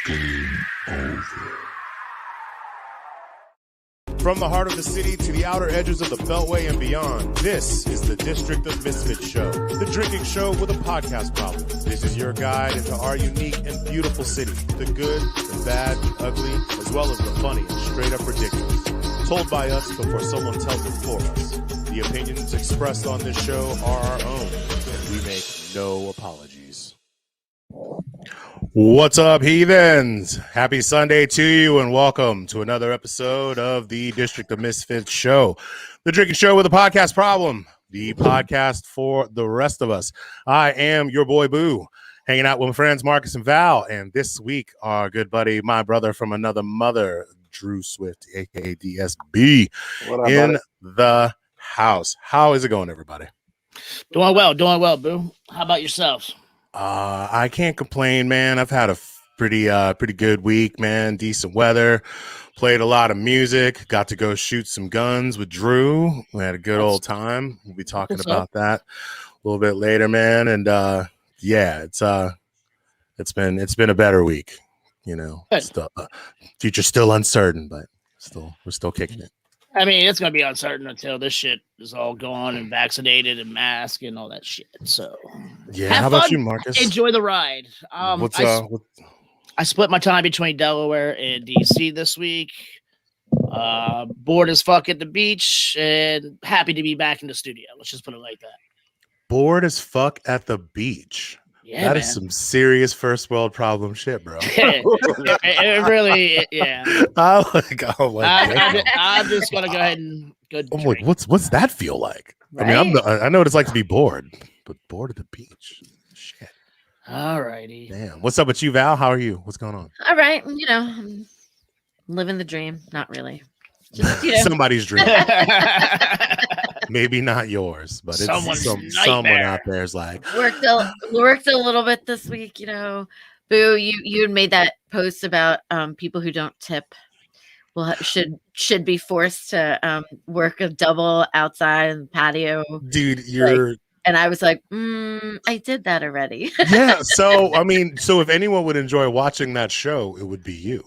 From the heart of the city to the outer edges of the Beltway and beyond, this is the District of Misfits show, the drinking show with a podcast problem. This is your guide into our unique and beautiful city, the good, the bad, the ugly, as well as the funny and straight up ridiculous. Told by us before someone tells it for us. The opinions expressed on this show are our own, and we make no apologies. What's up, heathens? Happy Sunday to you, and welcome to another episode of the District of Misfits show, the drinking show with a podcast problem, the podcast for the rest of us. I am your boy Boo, hanging out with my friends Marcus and Val, and this week our good buddy, my brother from another mother, Drew Swift, aka DSB, in the house. How is it going, everybody? Doing well, Boo. How about yourselves? I can't complain, man. I've had a pretty good week, man. Decent weather. Played a lot of music. Got to go shoot some guns with Drew. We had a good old time. We'll be talking about that a little bit later, man. And yeah, it's been a better week. You know, future's still uncertain, but we're still kicking it. I mean, it's gonna be uncertain until this shit is all gone and vaccinated and masked and all that shit. So yeah, how about you, Marcus? Enjoy the ride. I split my time between Delaware and DC this week. Bored as fuck at the beach and happy to be back in the studio. Let's just put it like that. Bored as fuck at the beach. Yeah, that is some serious first world problem shit, bro. it really, yeah. I'm just gonna go ahead and go. I'm like, what's that feel like? Right? I mean, I know what it's like to be bored, but bored at the beach, shit. All righty. Damn. What's up with you, Val? How are you? What's going on? All right, I'm living the dream. Not really. Just, somebody's dream. Maybe not yours, but it's someone out there is like worked a little bit this week. Boo, you had made that post about people who don't tip should be forced to work a double outside in the patio. Dude, and I was like, I did that already. Yeah. So if anyone would enjoy watching that show, it would be you.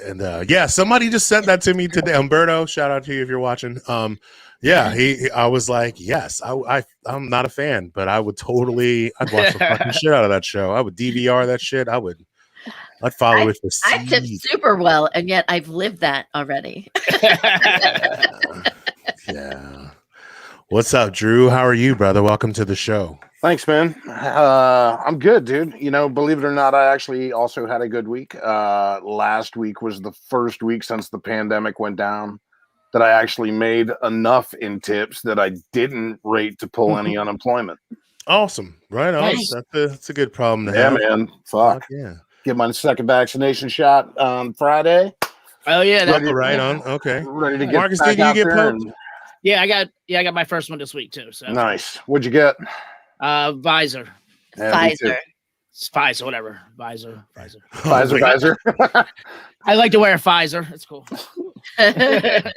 And yeah, somebody just sent that to me today. Umberto, shout out to you if you're watching. Yeah, I was like, yes, I'm not a fan, but I'd watch the fucking shit out of that show. I would DVR that shit. I'd follow it for seeds. I tip super well, and yet I've lived that already. Yeah. What's up, Drew? How are you, brother? Welcome to the show. Thanks, man. I'm good, dude. Believe it or not, I actually also had a good week. Last week was the first week since the pandemic went down that I actually made enough in tips that I didn't rate to pull any unemployment. Awesome. Right on. Nice. That's a good problem to have. Yeah, man. Fuck. Yeah. Get my second vaccination shot on Friday. Oh, yeah. Right on. Okay. Ready to get Marcus, did you get poked? Yeah, I got my first one this week, too. So nice. What'd you get? Pfizer. Yeah, Pfizer, whatever. Pfizer. I like to wear a Pfizer. It's cool.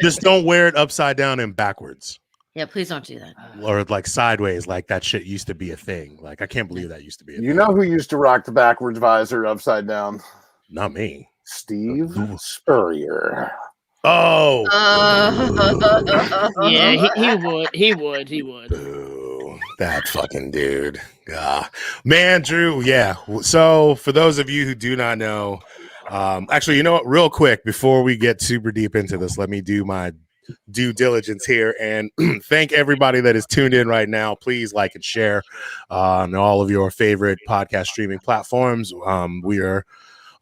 Just don't wear it upside down and backwards. Yeah, please don't do that. Or like sideways, like that shit used to be a thing. Like I can't believe that used to be a thing. You know who used to rock the backwards visor upside down? Not me. Steve Spurrier. Oh. Yeah, he would. Boo, that fucking dude. Man, Drew, yeah. So for those of you who do not know, actually, you know what? Real quick, before we get super deep into this, let me do my due diligence here and thank everybody that is tuned in right now. Please like and share on all of your favorite podcast streaming platforms. We are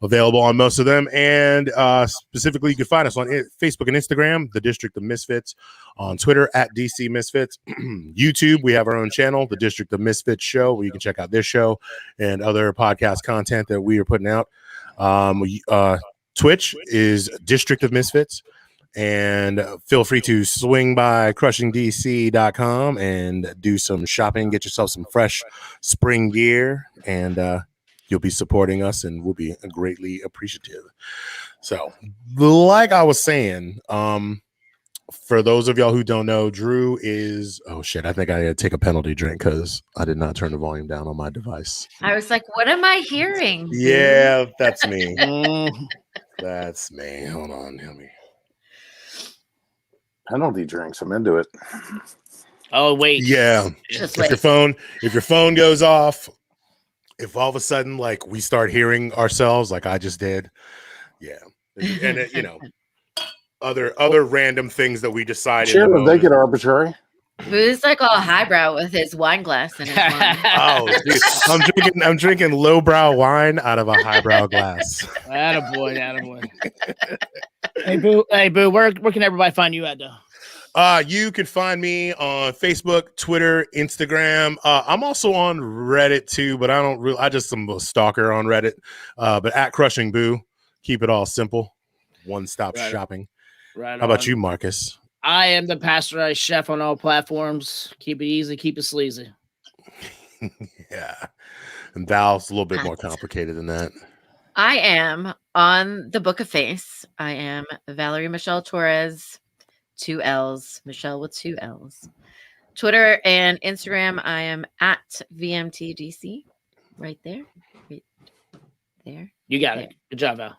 available on most of them, and specifically you can find us on Facebook and Instagram, the District of Misfits, on Twitter at DC Misfits. YouTube, we have our own channel, the District of Misfits show, where you can check out this show and other podcast content that we are putting out. Twitch is District of Misfits, and feel free to swing by crushingdc.com and do some shopping, get yourself some fresh spring gear, and you'll be supporting us, and we'll be greatly appreciative. So, like I was saying, for those of y'all who don't know, Drew is I think I had to take a penalty drink because I did not turn the volume down on my device. I was like, what am I hearing? Yeah, that's me. That's me. Hold on, help me. Penalty drinks. I'm into it. Oh wait. Yeah. Just if your phone goes off, if all of a sudden like we start hearing ourselves like I just did, yeah. And it, other random things that we decide. Sure, they get arbitrary. Boo's like all highbrow with his wine glass in his wine. Oh, dude, I'm drinking lowbrow wine out of a highbrow glass. Attaboy. Hey Boo, where can everybody find you at though? You can find me on Facebook, Twitter, Instagram. I'm also on Reddit too, but I just am a stalker on Reddit. But at Crushing Boo, keep it all simple. One-stop shopping. Right. How about you, Marcus? I am the Pasteurized Chef on all platforms. Keep it easy, keep it sleazy. Yeah. And Val's a little bit more complicated than that. I am on the Book of Face. I am Valerie Michelle Torres, 2 L's, Michelle with 2 L's. Twitter and Instagram, I am at VMTDC. Right there. Right there. You got it. Good job, Val.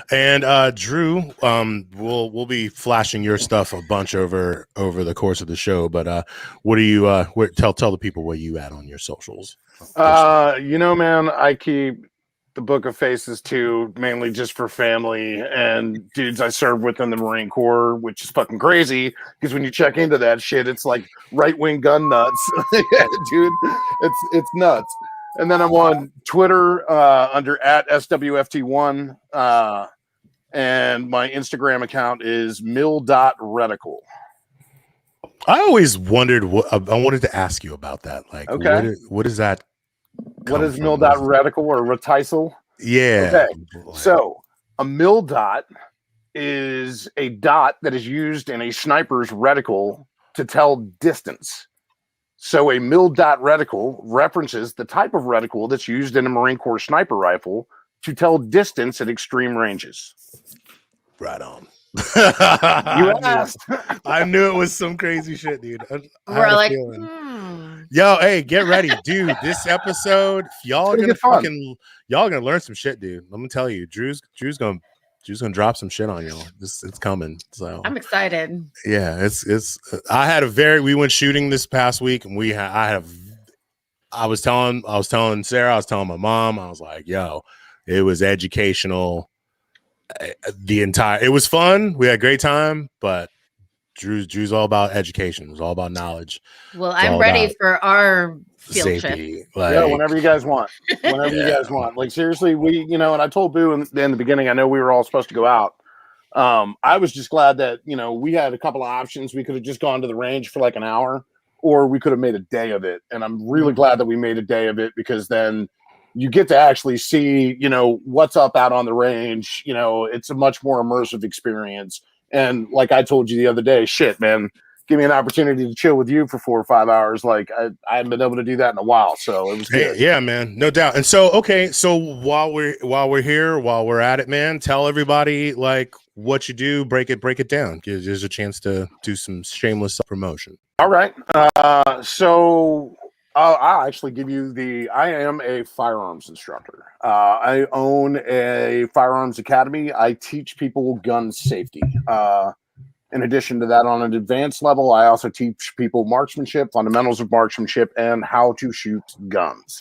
And Drew, we'll be flashing your stuff a bunch over the course of the show. But what do you tell the people where you at on your socials? Man, I keep the Book of Faces too, mainly just for family and dudes I served with in the Marine Corps, which is fucking crazy because when you check into that shit, it's like right-wing gun nuts. Yeah, dude, it's nuts. And then I'm on Twitter under at SWFT1. And my Instagram account is mill.reticle. I always wondered I wanted to ask you about that. Like, okay. What is that? What is mill.reticle or retisal? Yeah. Okay. So a mill dot is a dot that is used in a sniper's reticle to tell distance. So a mill dot reticle references the type of reticle that's used in a Marine Corps sniper rifle to tell distance at extreme ranges. Right on. You asked. I knew it was some crazy shit, dude. We're like, Yo, hey, get ready, dude. This episode, y'all gonna learn some shit, dude. Let me tell you, Drew's gonna drop some shit on y'all. It's coming. So I'm excited. Yeah, we went shooting this past week, and I was telling Sarah, I was telling my mom, I was like, yo, it was educational. It was fun. We had a great time, but Drew's all about education. It was all about knowledge. Well, I'm ready for our field safety, trip. Like, yeah, whenever you guys want. Whenever you guys want. Like, seriously, and I told Boo in the beginning, I know we were all supposed to go out. I was just glad that, we had a couple of options. We could have just gone to the range for like an hour, or we could have made a day of it. And I'm really glad that we made a day of it, because then you get to actually see, what's up out on the range. It's a much more immersive experience. And like I told you the other day, shit, man, give me an opportunity to chill with you for 4 or 5 hours. Like I haven't been able to do that in a while. So it was good. Yeah, man, no doubt. And so, okay. So while we're here, while we're at it, man, tell everybody like what you do, break it down. There's a chance to do some shameless promotion. All right. So I'll actually give you I am a firearms instructor. I own a firearms academy. I teach people gun safety. In addition to that, on an advanced level, I also teach people marksmanship, fundamentals of marksmanship, and how to shoot guns.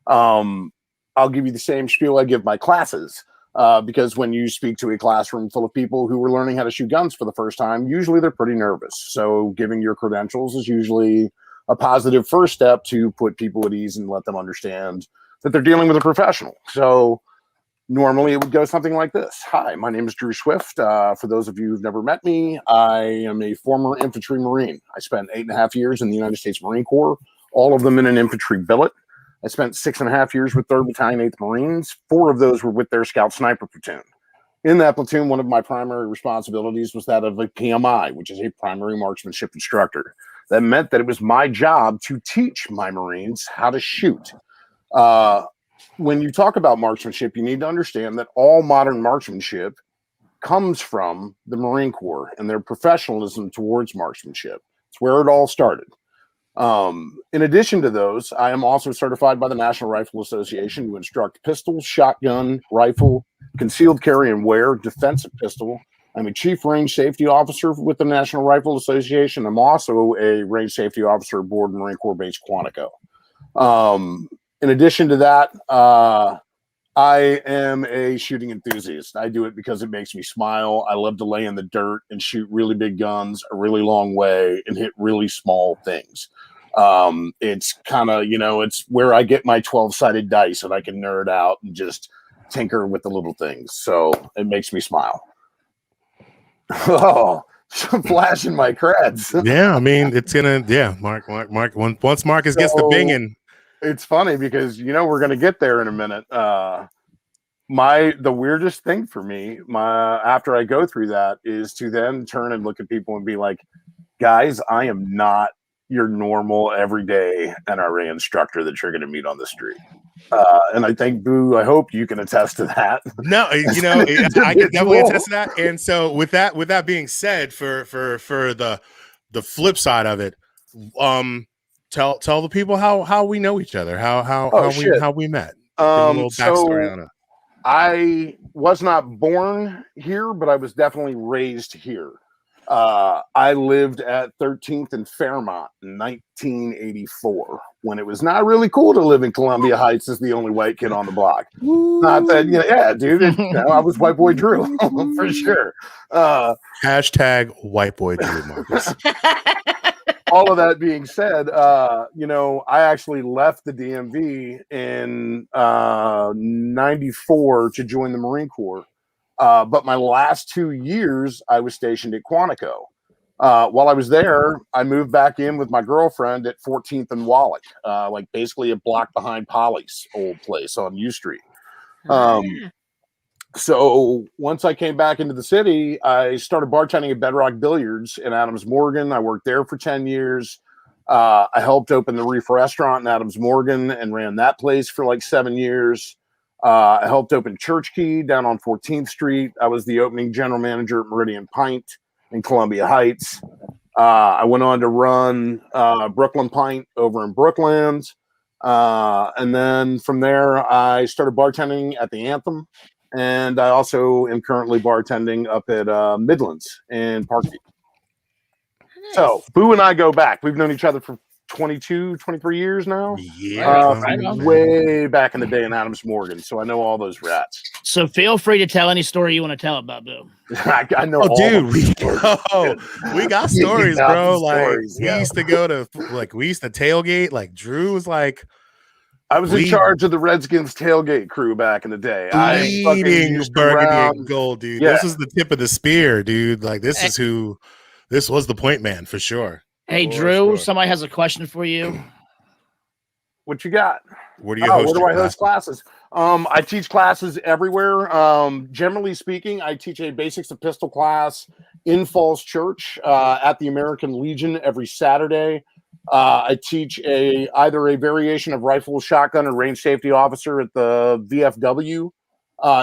I'll give you the same spiel I give my classes, because when you speak to a classroom full of people who are learning how to shoot guns for the first time, usually they're pretty nervous. So giving your credentials is usually a positive first step to put people at ease and let them understand that they're dealing with a professional. So normally it would go something like this. Hi, my name is Drew Swift. For those of you who've never met me, I am a former infantry Marine. I spent 8.5 years in the United States Marine Corps, all of them in an infantry billet. I spent 6.5 years with 3rd Battalion, 8th Marines. 4 of those were with their Scout Sniper platoon. In that platoon, one of my primary responsibilities was that of a PMI, which is a primary marksmanship instructor. That meant that it was my job to teach my Marines how to shoot. When you talk about marksmanship, you need to understand that all modern marksmanship comes from the Marine Corps and their professionalism towards marksmanship. It's where it all started. In addition to those, I am also certified by the National Rifle Association to instruct pistol, shotgun, rifle, concealed carry and wear, defensive pistol. I'm a chief range safety officer with the National Rifle Association. I'm also a range safety officer aboard Marine Corps Base Quantico. In addition to that, I am a shooting enthusiast. I do it because it makes me smile. I love to lay in the dirt and shoot really big guns a really long way and hit really small things. It's kind of, it's where I get my 12-sided dice and I can nerd out and just tinker with the little things. So it makes me smile. Oh, flashing my creds. Yeah, I mean, it's gonna. Yeah, Mark. Once Marcus gets the binging, it's funny because we're gonna get there in a minute. The weirdest thing for me, after I go through that, is to then turn and look at people and be like, guys, I am not your normal everyday NRA instructor that you're gonna meet on the street. And I think, Boo, I hope you can attest to that. No, I can definitely attest to that. And so with that being said, for the flip side of it, tell the people how we know each other, how we met. A little backstory on it. I was not born here, but I was definitely raised here. I lived at 13th and Fairmont in 1984 when it was not really cool to live in Columbia Heights as the only white kid on the block. Not that, yeah, dude, I was white boy Drew for sure. Hashtag white boy Drew, Marcus. All of that being said, I actually left the DMV in 94 to join the Marine Corps. But my last 2 years, I was stationed at Quantico. While I was there, I moved back in with my girlfriend at 14th and Wallach, like basically a block behind Polly's old place on U Street. So once I came back into the city, I started bartending at Bedrock Billiards in Adams Morgan. I worked there for 10 years. I helped open the Reef Restaurant in Adams Morgan and ran that place for like 7 years. I helped open Church Key down on 14th Street. I was the opening general manager at Meridian Pint in Columbia Heights. I went on to run Brooklyn Pint over in Brooklands. And then from there, I started bartending at the Anthem. And I also am currently bartending up at Midlands in Parkview. Nice. So Boo and I go back. We've known each other for 22, 23 years now. Yeah. Way back in the day in Adams Morgan. So I know all those rats. So feel free to tell any story you want to tell about Boo. I know. Oh, dude, we got stories, bro. Like we used to go to, we used to tailgate. Like Drew was like, I was in charge of the Redskins tailgate crew back in the day. Bleeding burgundy and gold, dude. Yeah. This is the tip of the spear, dude. Like this was the point man for sure. Hey, Drew, somebody has a question for you. What you got? Where do you host? Where do I host classes? I teach classes everywhere. Generally speaking, I teach a basics of pistol class in Falls Church at the American Legion every Saturday. I teach either a variation of rifle, shotgun, or range safety officer at the VFW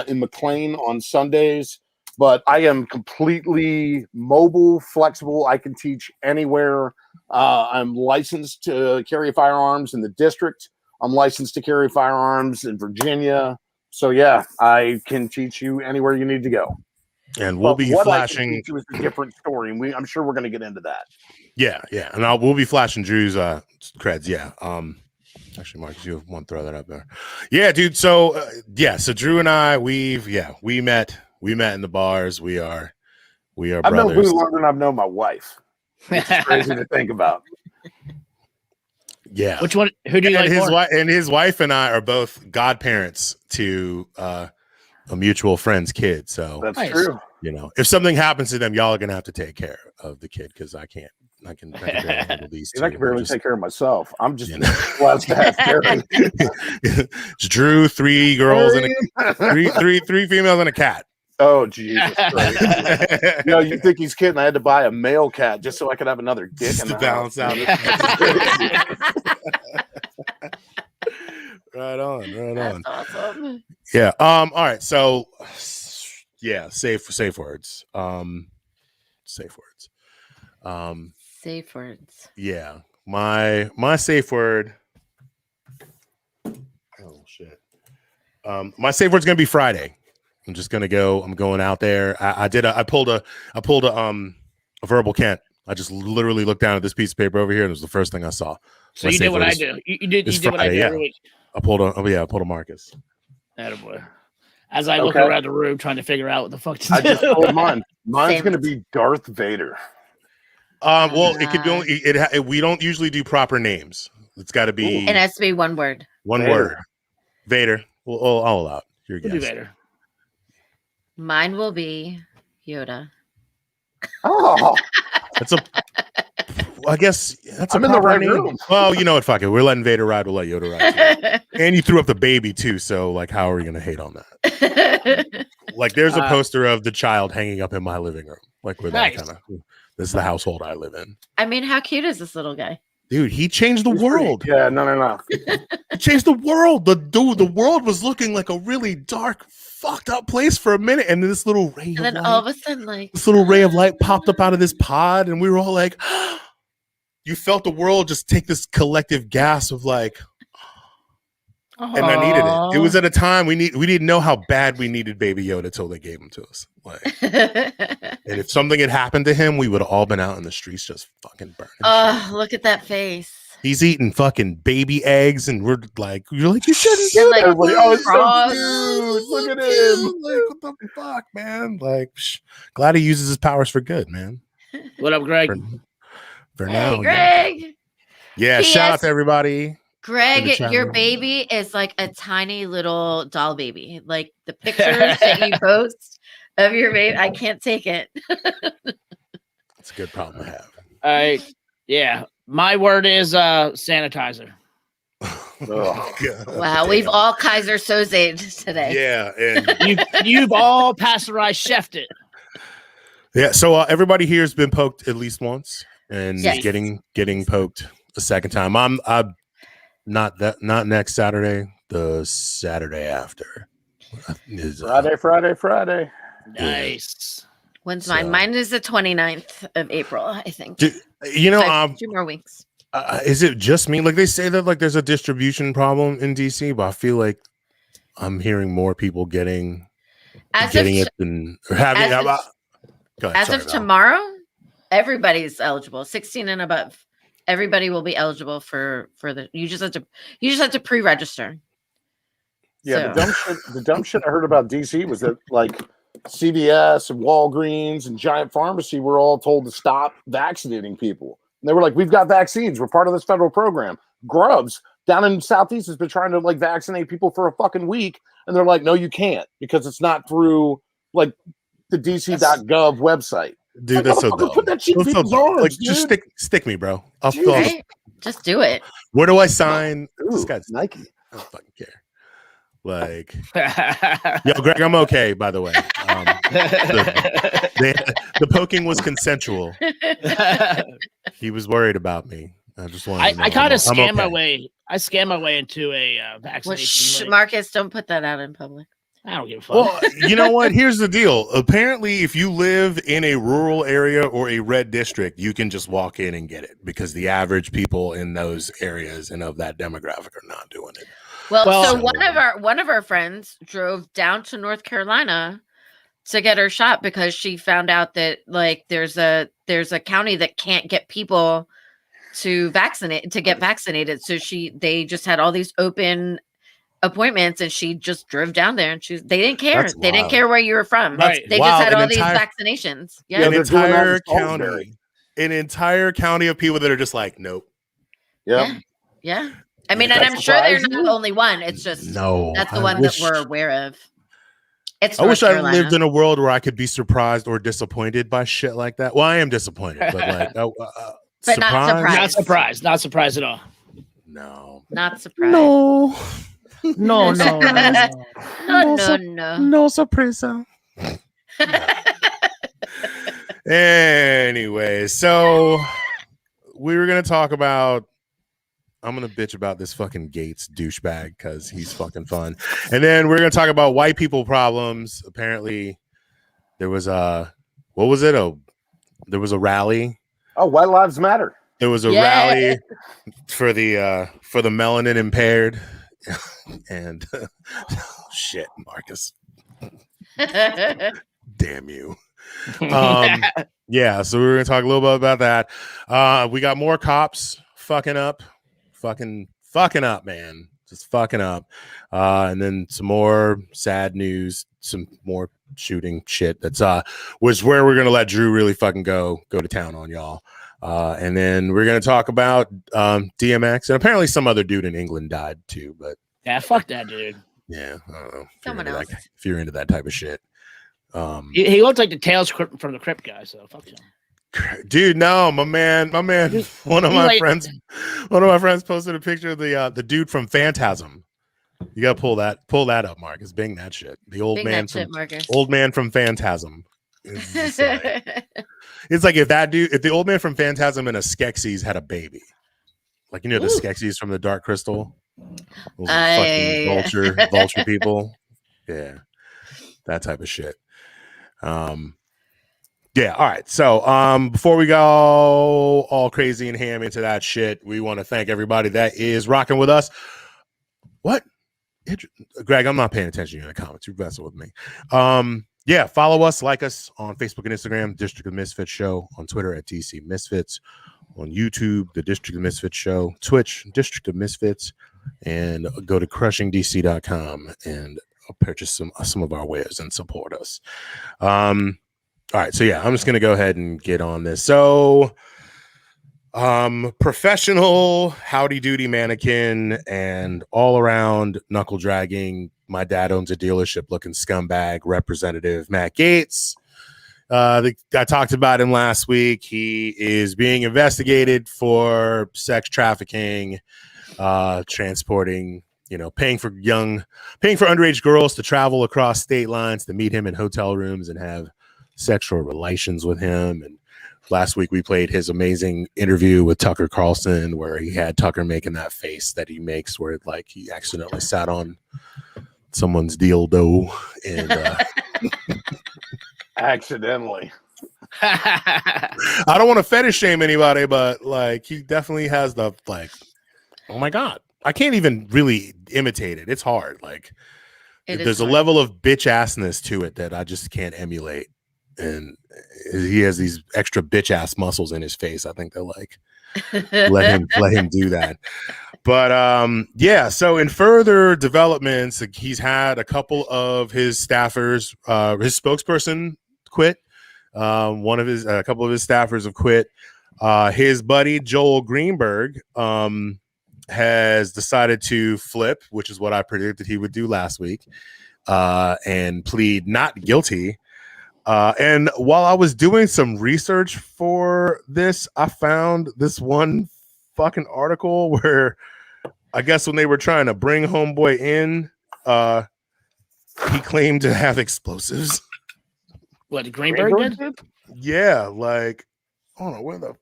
in McLean on Sundays. But I am completely mobile, flexible. I can teach anywhere. I'm licensed to carry firearms in the district. I'm licensed to carry firearms in Virginia. So yeah, I can teach you anywhere you need to go. And we'll be flashing. It was a different story, and I'm sure we're going to get into that. Yeah, and we'll be flashing Drew's creds. Yeah. Actually, Marcus, you want to throw that up there? Yeah, dude. So so Drew and I, we met in the bars. We are I've brothers. known Boo longer than I've known my wife. It's crazy to think about. Yeah. Which one? Who do you like more? His wife and I are both godparents to a mutual friend's kid. So that's true. If something happens to them, y'all are gonna have to take care of the kid because I can't. I can barely handle these two. I can barely take care of myself. I'm just blessed to have Karen. It's Drew, 3 girls and three females and a cat. Oh Jesus Christ! You think he's kidding? I had to buy a male cat just so I could have another dick just to balance out. Right on. That's awesome. Yeah. All right. So, Yeah, safe words. Safe words. Safe words. Yeah. My safe word. Oh shit. My safe word's gonna be Friday. I'm just gonna go. I'm going out there. I pulled a verbal Kent. I just literally looked down at this piece of paper over here, and it was the first thing I saw. So you did what I do. You did what I do every week. I pulled a Marcus. Attaboy. As I look around the room trying to figure out what the fuck to do. I just pulled mine. Mine's going to be Darth Vader. Well, it could be only we don't usually do proper names. It's got to be. It has to be one word. One word. Vader. Well, I'll allow it. Your guess. We'll do Vader. Mine will be Yoda. Oh, I guess that's I'm in the right name. room. Well, you know what? Fuck it. We're letting Vader ride. We'll let Yoda ride too. And you threw up the baby too. So, like, how are we gonna hate on that? Like, there's a poster of the child hanging up in my living room. Like, we're that kind of. This is the household I live in. I mean, how cute is this little guy? Dude, he changed the world. Yeah, no. He changed the world. The world was looking like a really dark, fucked up place for a minute, and this little ray and then all of a sudden, like this little ray of light popped up out of this pod, and we were all like, you felt the world just take this collective gasp of like, and I needed it. It was at a time we didn't know how bad we needed Baby Yoda till they gave him to us. Like, and if something had happened to him, we would have all been out in the streets just fucking burning. Oh, look at that face. He's eating fucking baby eggs, and you're like, you shouldn't do that. Everybody, it's so cute. Look at him. Like, what the fuck, man? Like, glad he uses his powers for good, man. What up, Greg? For now, Greg. Yeah, shout out to everybody. Greg, your baby is like a tiny little doll baby. Like the pictures that you post of your baby, I can't take it. It's a good problem to have. All right. Yeah. My word is sanitizer. Oh, wow, we've all Kaiser Soze'd today. Yeah, and you've all pasteurized chefed it. Yeah, so everybody here has been poked at least once, and is getting poked a second time. I'm not next Saturday, the Saturday after. Friday. Nice. When's mine? Mine is the 29th of April, I think. You know, 2 more weeks. Is it just me? Like, they say that like there's a distribution problem in DC, but I feel like I'm hearing more people getting it than having. As of tomorrow, everybody's eligible. 16 and above. Everybody will be eligible for the. You just have to pre-register. Yeah, the dumb shit I heard about DC was that like CVS and Walgreens and Giant Pharmacy were all told to stop vaccinating people. And they were like, "We've got vaccines. We're part of this federal program." Grubs down in Southeast has been trying to like vaccinate people for a fucking week, and they're like, "No, you can't because it's not through like the DC.gov website." Dude, like, that's so dumb. Put that shit in people's arms, like, dude. Just stick me, bro. Just do it. Where do I sign? This guy's Nike. I don't fucking care. Like, yo, Greg, I'm okay, by the way. The poking was consensual. He was worried about me. I just wanted. I kind of scammed my way. I scammed my way into a vaccination. Well, Marcus, don't put that out in public. I don't give a fuck. Well, you know what? Here's the deal. Apparently, if you live in a rural area or a red district, you can just walk in and get it because the average people in those areas and of that demographic are not doing it. Well, so one of our friends drove down to North Carolina to get her shot because she found out that like there's a county that can't get people to get vaccinated. So they just had all these open appointments and she just drove down there and they didn't care. They didn't care where you were from. Right. They just had all these vaccinations. Yeah. An entire county of people that are just like, nope. Yep. Yeah. I mean, and I'm sure they're not the only one. It's just that's the one that we're aware of. I wish I lived in a world where I could be surprised or disappointed by shit like that. Well, I am disappointed, but like, but not surprised. Not surprised at all. No. Not surprised. No. No surprise. Anyway, so we were gonna talk about. I'm gonna bitch about this fucking Gates douchebag because he's fucking fun, and then we're gonna talk about white people problems. Apparently, There was a what was it? There was a rally. Oh, White Lives Matter. There was a rally for the melanin impaired, and shit, Marcus. Damn you. Yeah, so we're gonna talk a little bit about that. We got more cops fucking up, man, just fucking up, and then some more sad news, some more shooting shit. That's was where we're gonna let Drew really fucking go to town on y'all, and then we're gonna talk about DMX, and apparently some other dude in England died too, but yeah, fuck that dude. Yeah, I don't know. Someone else. If you're into that type of shit. He looks like the Tales from the Crypt guy, so fuck him. Dude, no, my man. One of my friends posted a picture of the dude from Phantasm. You gotta pull that up, Marcus. Bing that shit. The old man from Phantasm. It's like if the old man from Phantasm and a Skeksis had a baby, like the Skeksis from the Dark Crystal, those fucking vulture people. Yeah, that type of shit. Yeah, all right. So before we go all crazy and ham into that shit, we want to thank everybody that is rocking with us. What? Greg, I'm not paying attention in the comments. You're messing with me. Yeah, follow us, like us on Facebook and Instagram, District of Misfits Show, on Twitter at DC Misfits, on YouTube, the District of Misfits Show, Twitch, District of Misfits, and go to crushingdc.com and purchase some of our wares and support us. All right, so yeah, I'm just gonna go ahead and get on this. So professional howdy doody mannequin and all around knuckle dragging, my dad owns a dealership looking scumbag representative Matt Gaetz. I talked about him last week. He is being investigated for sex trafficking, transporting, paying for underage girls to travel across state lines to meet him in hotel rooms and have sexual relations with him. And last week we played his amazing interview with Tucker Carlson, where he had Tucker making that face that he makes where like he accidentally sat on someone's dildo and accidentally. I don't want to fetish shame anybody, but like he definitely has the like, oh my God, I can't even really imitate it. It's hard. Like there's a level of bitch assness to it that I just can't emulate. And he has these extra bitch ass muscles in his face. I think they're like, let him do that. But yeah, so in further developments, he's had a couple of his staffers, his spokesperson quit. A couple of his staffers have quit. His buddy Joel Greenberg has decided to flip, which is what I predicted he would do last week, and plead not guilty. And while I was doing some research for this, I found this one fucking article where I guess when they were trying to bring homeboy in, he claimed to have explosives. What, Greenberg did? Yeah, like, I don't know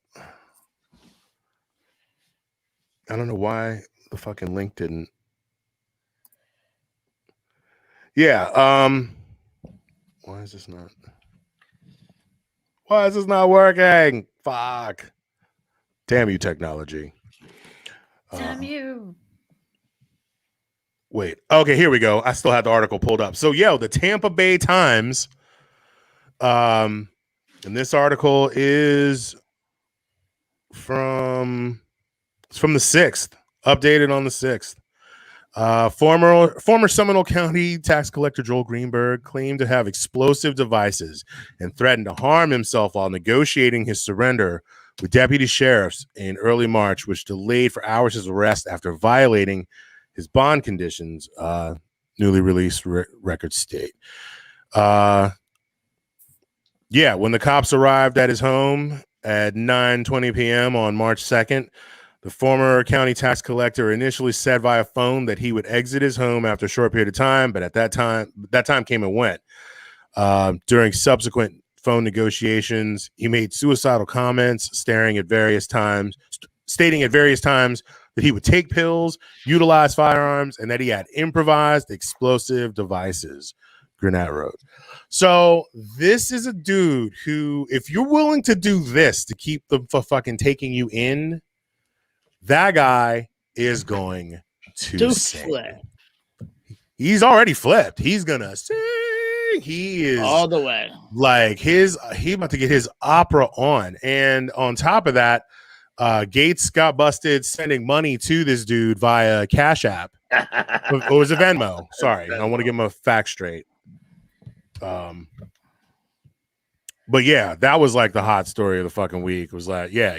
I don't know why the fucking link didn't. Yeah, why is this not working? Fuck. Damn you, technology. Damn you. Wait. Okay, here we go. I still had the article pulled up. So, the Tampa Bay Times. And this article is from the 6th, updated on the 6th. Former Seminole County tax collector Joel Greenberg claimed to have explosive devices and threatened to harm himself while negotiating his surrender with deputy sheriffs in early March, which delayed for hours his arrest after violating his bond conditions, newly released records state. When the cops arrived at his home at 9:20 p.m. on March 2nd, the former county tax collector initially said via phone that he would exit his home after a short period of time, but at that time came and went. During subsequent phone negotiations, he made suicidal comments, stating at various times that he would take pills, utilize firearms, and that he had improvised explosive devices. Gwinnett Road. So this is a dude who, if you're willing to do this to keep them for fucking taking you in, that guy is going to sing. Flip. He's already flipped. He's gonna sing. He is all the way. Like he about to get his opera on. And on top of that, Gates got busted sending money to this dude via Cash App. It was a Venmo. Sorry, I want to give him a fact straight. But yeah, that was like the hot story of the fucking week. It was like, yeah,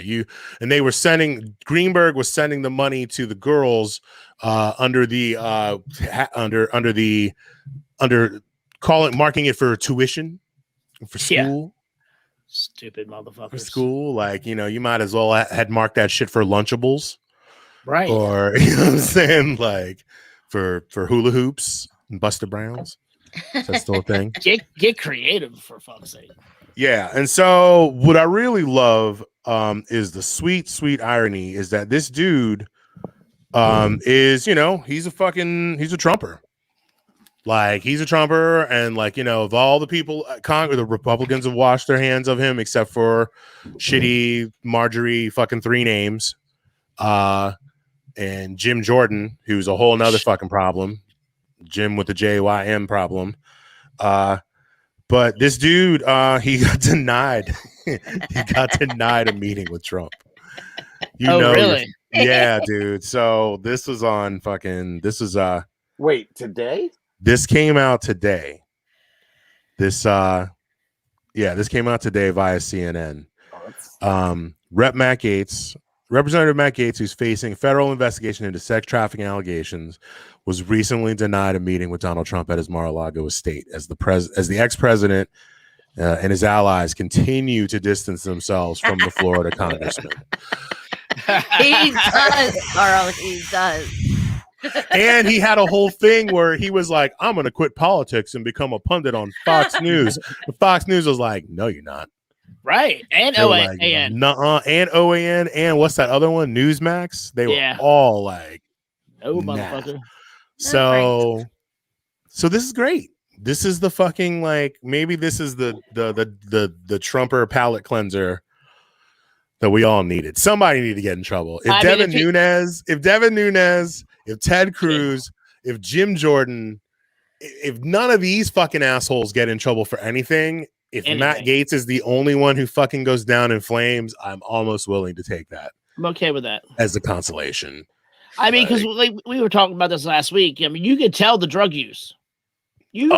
they were sending, Greenberg was sending the money to the girls under marking it for tuition for school. Yeah. Stupid motherfuckers. For school, like, you might as well had marked that shit for Lunchables. Right. Or, you know what I'm saying? Like for hula hoops and Buster Browns. That's still a thing. Get creative, for fuck's sake. Yeah. And so what I really love is the sweet irony is that this dude is, he's a Trumper. Like, he's a Trumper, and like, of all the people, the Republicans have washed their hands of him except for shitty Marjorie fucking 3 names. And Jim Jordan, who's a whole nother fucking problem. Jim with the JYM problem. But this dude, he got denied. He got denied a meeting with Trump. Really? Yeah, dude. So this was wait, today? This came out today. This came out today via CNN. Representative Matt Gaetz, who's facing federal investigation into sex trafficking allegations, was recently denied a meeting with Donald Trump at his Mar-a-Lago estate as the ex-president and his allies continue to distance themselves from the Florida congressman. He does, Carl. He does. And he had a whole thing where he was like, I'm going to quit politics and become a pundit on Fox News. And Fox News was like, no, you're not. Right. And OAN. Like, nuh-uh. And OAN. And what's that other one? Newsmax. They were all like, no, motherfucker. So this is great. This is the fucking, like, maybe this is the Trumper palate cleanser that we all needed. Somebody needed to get in trouble. If Devin Nunes, if Ted Cruz, if Jim Jordan, if none of these fucking assholes get in trouble for anything, Matt Gaetz is the only one who fucking goes down in flames, I'm almost willing to take that. I'm okay with that as a consolation. I mean, because like we were talking about this last week. I mean, you could tell the drug use. Dude,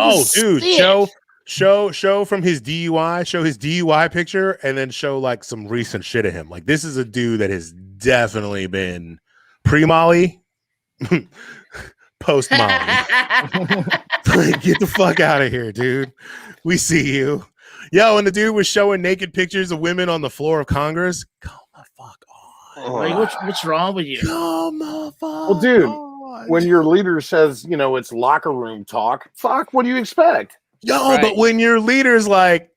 show from his DUI, show his DUI picture, and then show like some recent shit of him. Like, this is a dude that has definitely been pre-Molly, post-Molly. Like, get the fuck out of here, dude. We see you. Yo, and the dude was showing naked pictures of women on the floor of Congress. Come the fuck on. Like, what's wrong with you? Come the fuck Well, dude, when your leader says, it's locker room talk, fuck, what do you expect? Yo, but when your leader's like,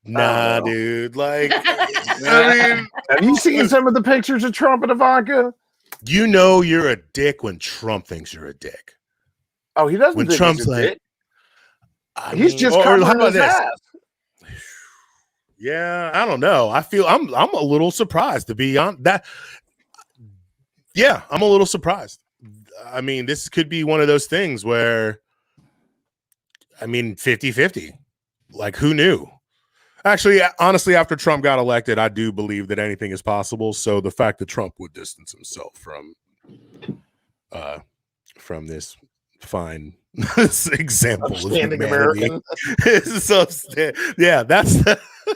nah, dude, like, I mean, have you seen some of the pictures of Trump and Ivanka? You know you're a dick when Trump thinks you're a dick. Oh, he doesn't when think Trump's he's a like, dick. He's just covering his ass. Yeah, I don't know. I feel I'm a little surprised, to be honest. Yeah, I'm a little surprised. I mean, this could be one of those things where, 50-50. Like, who knew? Actually, honestly, after Trump got elected, I do believe that anything is possible. So the fact that Trump would distance himself from this fine example of American. Yeah, that's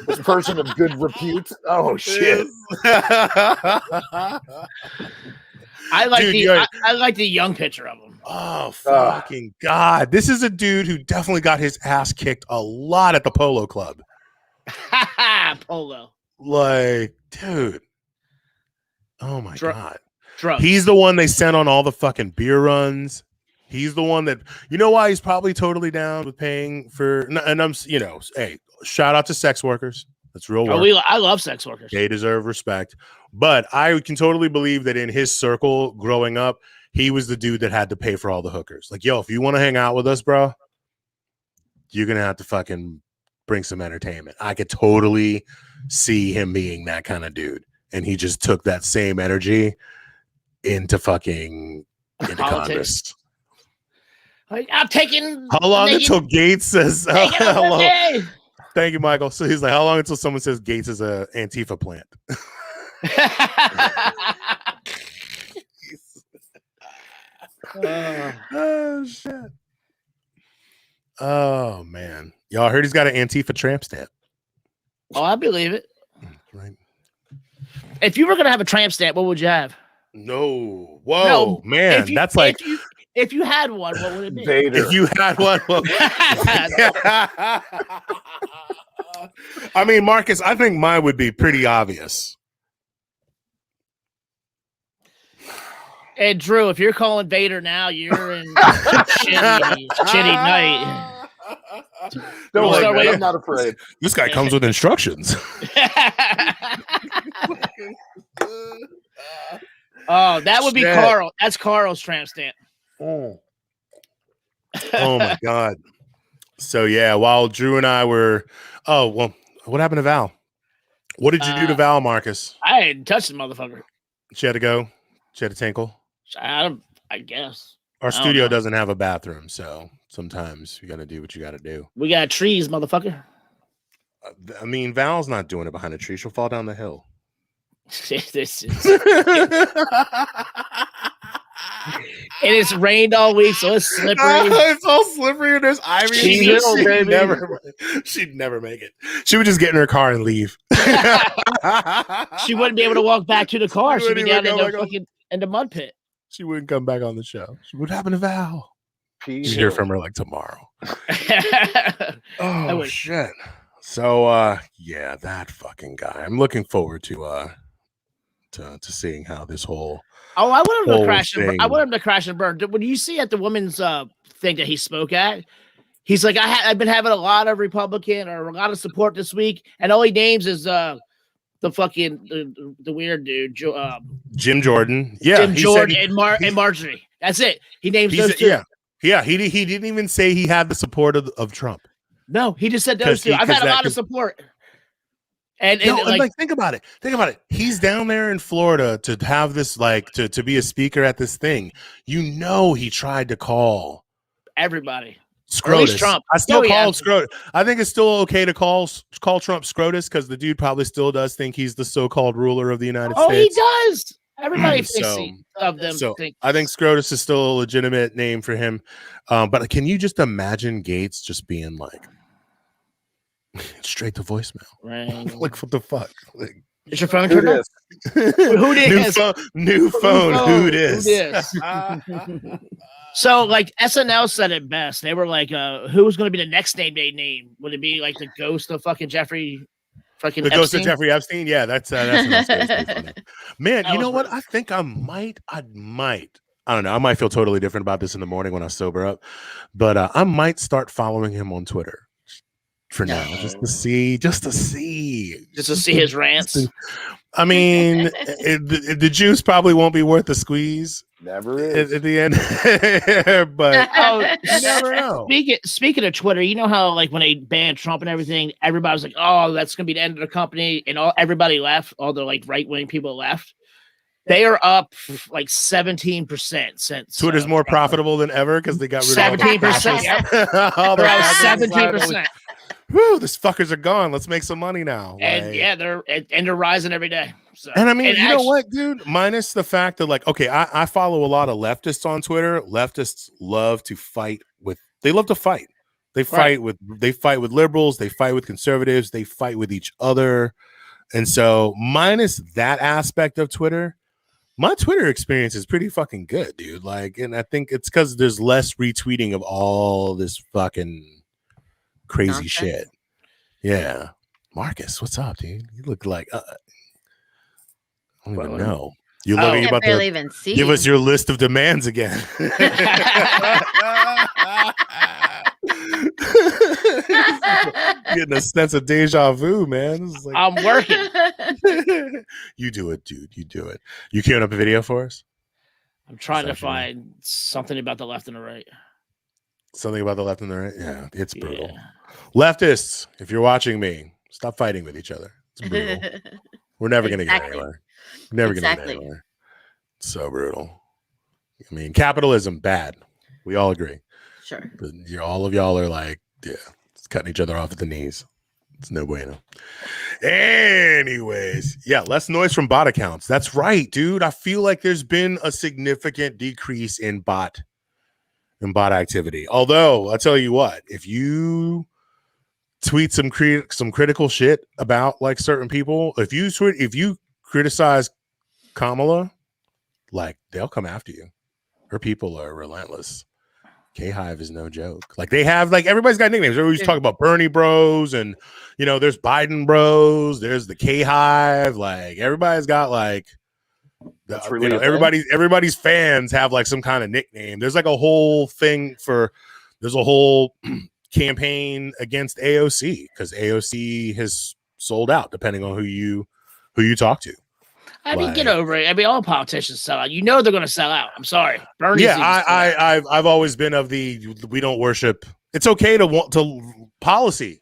this person of good repute. Oh shit! I like the young picture of him. Oh fucking god! This is a dude who definitely got his ass kicked a lot at the polo club. Polo, like, dude. Oh my god! Drugs. He's the one they sent on all the fucking beer runs. He's the one that, why he's probably totally down with paying for, and I'm, hey, shout out to sex workers. That's real work. I love sex workers. They deserve respect. But I can totally believe that in his circle growing up, he was the dude that had to pay for all the hookers. Like, yo, if you want to hang out with us, bro, you're gonna have to fucking bring some entertainment. I could totally see him being that kind of dude, and he just took that same energy into fucking into Congress. Like, I'm taking. How long until Gates says hello? Thank you, Michael. So he's like, how long until someone says Gates is a Antifa plant? Oh shit. Oh man. Y'all heard he's got an Antifa tramp stamp. Oh, I believe it. Right. If you were gonna have a tramp stamp, what would you have? No. Whoa, man. That's like if you had one, what would it be? Vader. If you had one, well, I mean, Marcus, I think mine would be pretty obvious. And Drew, if you're calling Vader now, you're in shitty night. Don't worry, I'm not afraid. This guy comes with instructions. Oh, that would be Carl. That's Carl's tramp stamp. Oh my God. So yeah, while Drew and I were, what happened to Val? What did you do to Val, Marcus? I didn't touch the motherfucker. She had to go. She had to tinkle. I guess our studio doesn't have a bathroom, so sometimes you got to do what you got to do. We got trees, motherfucker. I mean, Val's not doing it behind a tree. She'll fall down the hill. This is. And it's rained all week, so it's slippery. It's all slippery, and there's ivy. She'd never make it. She would just get in her car and leave. She wouldn't be able to walk back to the car. She'd be down in the mud pit. She wouldn't come back on the show. What happened to Val? You hear from her like tomorrow. Oh shit. So yeah, that fucking guy. I'm looking forward to seeing how this whole I want him to crash and I want him to crash and burn. When you see at the women's thing that he spoke at, he's like, I've been having a lot of Republican or a lot of support this week, and all he names is the fucking the weird dude, Jim Jordan. Yeah, Jim Jordan and Marjorie. That's it. He names those two. Yeah. He didn't even say he had the support of Trump. No, he just said those two. I've had a lot of support. And think about it. He's down there in Florida to have this, like, to be a speaker at this thing. You know, he tried to call everybody. Scrotus. Trump. I still call Scrotus. I think it's still okay to call Trump Scrotus because the dude probably still does think he's the so-called ruler of the United States. Oh, he does. Everybody thinks of them. So I think Scrotus is still a legitimate name for him. But can you just imagine Gates just being like straight to voicemail? Right. Like, what the fuck? Like, is your phone turned off? Who dis? New phone. Who dis? So, like, SNL said it best. They were like, who's going to be the next name they name? Would it be like the ghost of fucking Jeffrey? The ghost of Jeffrey Epstein? Yeah, that's funny. Man, you know what? I think I might. I don't know. I might feel totally different about this in the morning when I sober up. But I might start following him on Twitter for now, just to see his rants. I mean, the juice probably won't be worth the squeeze. Never is at the end. But you never know. Speaking of Twitter, you know how, like, when they banned Trump and everything, everybody was like, "Oh, that's gonna be the end of the company," and everybody left. All the, like, right wing people left. They are up like 17% since Twitter's more profitable than ever because they got rid of 17%. They're up 17%. Woo, these fuckers are gone. Let's make some money now. And they're rising every day. So. And I mean, you know what, dude? Minus the fact that, like, okay, I follow a lot of leftists on Twitter. Leftists love to fight with. They love to fight. They fight with liberals. They fight with conservatives. They fight with each other. And so, minus that aspect of Twitter, my Twitter experience is pretty fucking good, dude. Like, and I think it's because there's less retweeting of all this fucking crazy shit. Yeah. Marcus, what's up, dude? You look like I don't even know. You're looking about to give us your list of demands again. Getting a sense of deja vu, man. This is like, I'm working. You do it, dude. You do it. You queuing up a video for us? I'm trying to find something about the left and the right. Something about the left and the right. Yeah, it's brutal. Yeah. Leftists, if you're watching me, stop fighting with each other. It's brutal. We're never going to get anywhere. Never going to get anywhere. It's so brutal. I mean, capitalism, bad. We all agree. Sure. But all of y'all are like, yeah, it's cutting each other off at the knees. It's no bueno. Anyways, yeah, less noise from bot accounts. That's right, dude. I feel like there's been a significant decrease in bot activity. Although, I'll tell you what, if you tweet some critical shit about like certain people, if you criticize Kamala, like they'll come after you. Her people are relentless. K-Hive is no joke. Like they have, like everybody's got nicknames. Everybody's talking about Bernie bros, and there's Biden bros. There's the K-Hive. Like everybody's got like, everybody's fans have like some kind of nickname. There's like a whole thing there's a whole campaign against AOC because AOC has sold out depending on who you talk to. I mean, get over it. I mean, all politicians sell out. They're going to sell out. I'm sorry. Bernie's I've always been of the we don't worship. It's okay to want to policies.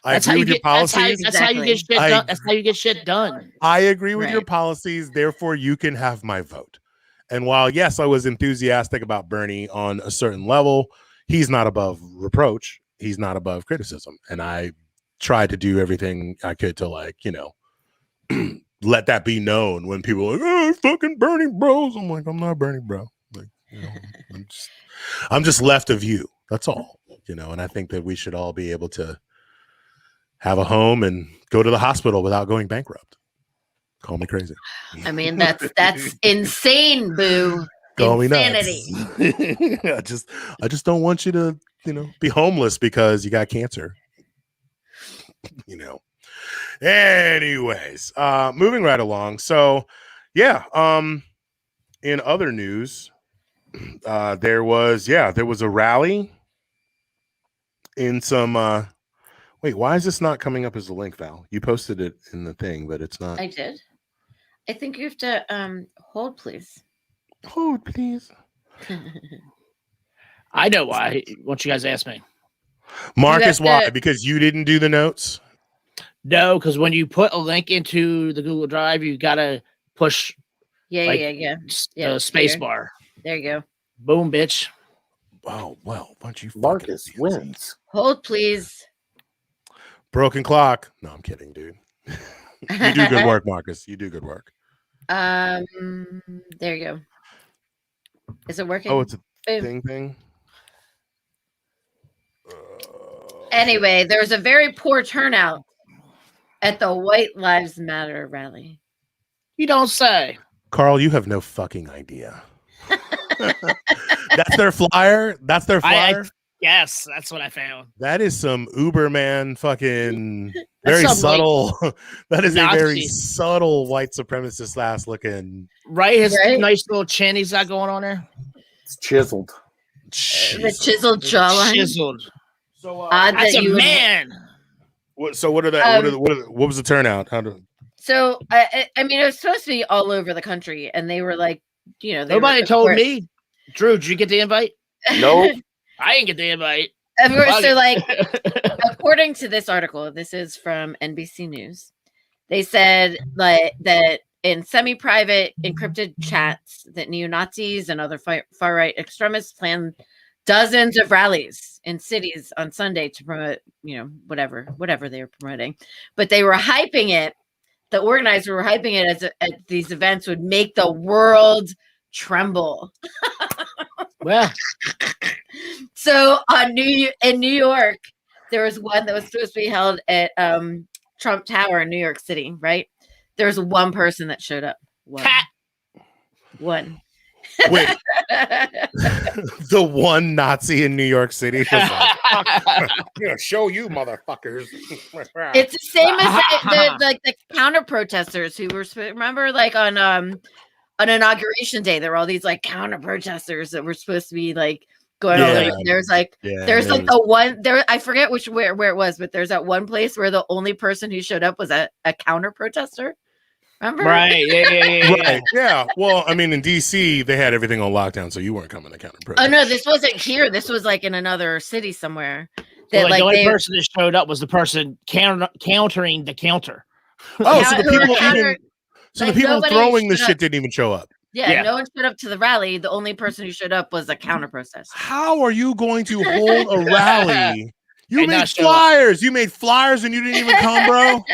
I agree with your policies. That's how you get shit done. That's how you get shit done. I agree with your policies. Therefore, you can have my vote. And while, yes, I was enthusiastic about Bernie on a certain level, he's not above reproach. He's not above criticism. And I tried to do everything I could to let that be known when people are like, oh, fucking Bernie bros. I'm like, I'm not Bernie bro. Like, I'm just left of you. That's all. And I think that we should all be able to have a home and go to the hospital without going bankrupt. Call me crazy. I mean, that's insane, boo. Call Insanity. Me nuts. I just don't want you to, be homeless because you got cancer. Anyways, moving right along. So, yeah, in other news, there was a rally in some wait, why is this not coming up as a link, Val? You posted it in the thing, but it's not. I did. I think you have to hold, please. Hold, please. I know why. Won't you guys ask me? Marcus, why? Because you didn't do the notes? No, because when you put a link into the Google Drive, you gotta push. Space bar. There you go. Boom, bitch. Oh well, why don't you? Marcus wins. Hold, please. Broken clock. No, I'm kidding, dude. You do good work, Marcus. You do good work. There you go. Is it working? Oh, it's a thing. Anyway, there was a very poor turnout at the White Lives Matter rally. You don't say. Carl, you have no fucking idea. That's their flyer? Yes, that's what I found. That is some Uberman fucking very subtle. That is Nazi. A very subtle white supremacist ass looking. Right? His nice little chin he's got going on there. It's chiseled. The chiseled jawline. Chiseled. So that's a man. What was the turnout? So I mean, it was supposed to be all over the country, and they were like, nobody told me. Drew, did you get the invite? Nope. I didn't get the invite. Of course, so according to this article, this is from NBC News. They said that in semi-private encrypted chats that neo-Nazis and other far-right extremists plan dozens of rallies in cities on Sunday to promote, whatever they were promoting. But they were hyping it. The organizers were hyping it as these events would make the world tremble. Well, so in New York, there was one that was supposed to be held at Trump Tower in New York City, right? There was one person that showed up. One. Wait, the one Nazi in New York City was like, I'm gonna show you, motherfuckers. It's the same as the counter protesters who were, remember, like on inauguration day, there were all these like counter protesters that were supposed to be like going on. Like, there's like the one there. I forget where it was, but there's that one place where the only person who showed up was a counter protester. Remember? Right. Yeah. Right. Yeah. Well, I mean, in DC, they had everything on lockdown, so you weren't coming to counter protest. Oh no, this wasn't here. This was like in another city somewhere. That, the only person that showed up was the person countering the counter. Oh, so the people throwing the shit didn't even show up. Yeah, no one showed up to the rally. The only person who showed up was a counter protester. How are you going to hold a rally? You made flyers. You made flyers and you didn't even come, bro.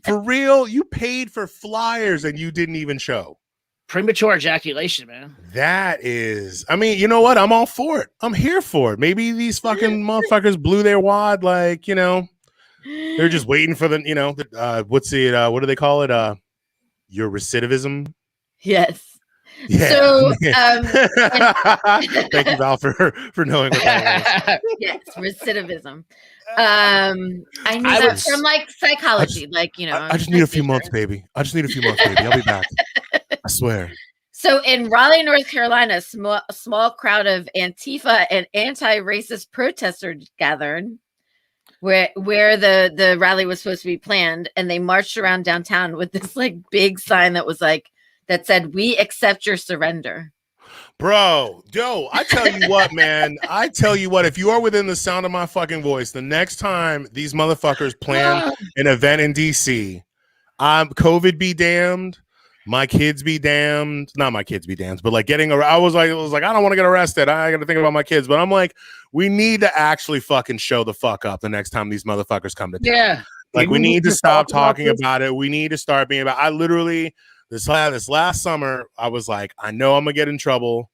For real? You paid for flyers and you didn't even show. Premature ejaculation, man. That is, I mean, you know what? I'm all for it. I'm here for it. Maybe these fucking motherfuckers blew their wad, like, they're just waiting for the, what do they call it? Your recidivism? Yes. Yeah. So, thank you, Val, for knowing what that was. Yes, recidivism. I knew that from like psychology, I just need a few months, baby. I'll be back. I swear. So in Raleigh, North Carolina, a small crowd of Antifa and anti-racist protesters gathered where the rally was supposed to be planned, and they marched around downtown with this like big sign that said, "We accept your surrender." Bro, I tell you what, man. I tell you what, if you are within the sound of my fucking voice, the next time these motherfuckers plan an event in DC, COVID be damned, my kids be damned. Not my kids be damned, but like I was like, I don't want to get arrested. I got to think about my kids. But I'm like, we need to actually fucking show the fuck up the next time these motherfuckers come to town. Yeah. Like, we need to stop talking about it. We need to start being about. I literally this last summer, I was like, I know I'm gonna get in trouble.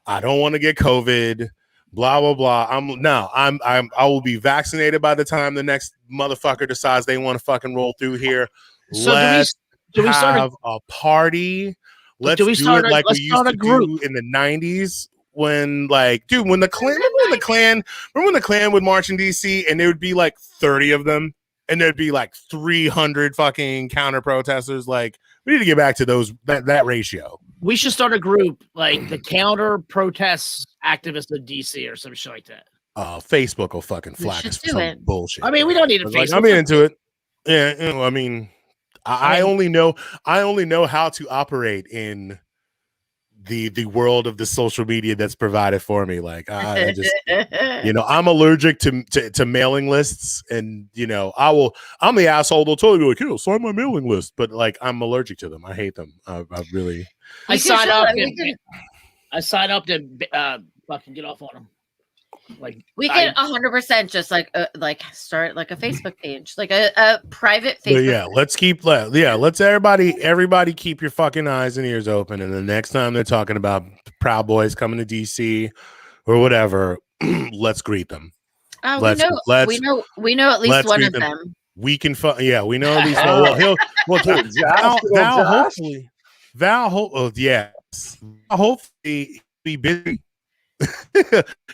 I don't want to get COVID. Blah blah blah. I will be vaccinated by the time the next motherfucker decides they want to fucking roll through here. So let's do we start a party. Let's do it like we used to do in the 90s when, like, dude, when the Klan would march in DC and there would be like 30 of them and there'd be like 300 fucking counter protesters. Like, we need to get back to that ratio. We should start a group like the counter protest activists of DC or some shit like that. Facebook will fucking flag us for some bullshit. I mean, we don't need a Facebook. Like, I'm into it. Yeah, I mean, I only know how to operate in the world of the social media that's provided for me. Like, I just, I'm allergic to mailing lists, and I'm the asshole that'll totally be like, sign my mailing list, but like, I'm allergic to them. I hate them. I sign up to fucking get off on them. Like, we can 100% just like start like a Facebook page, like a private Facebook. But yeah, let's everybody keep your fucking eyes and ears open, and the next time they're talking about Proud Boys coming to DC or whatever, let's greet them. We know at least one of them. We can we know at least one. Val hopefully be busy.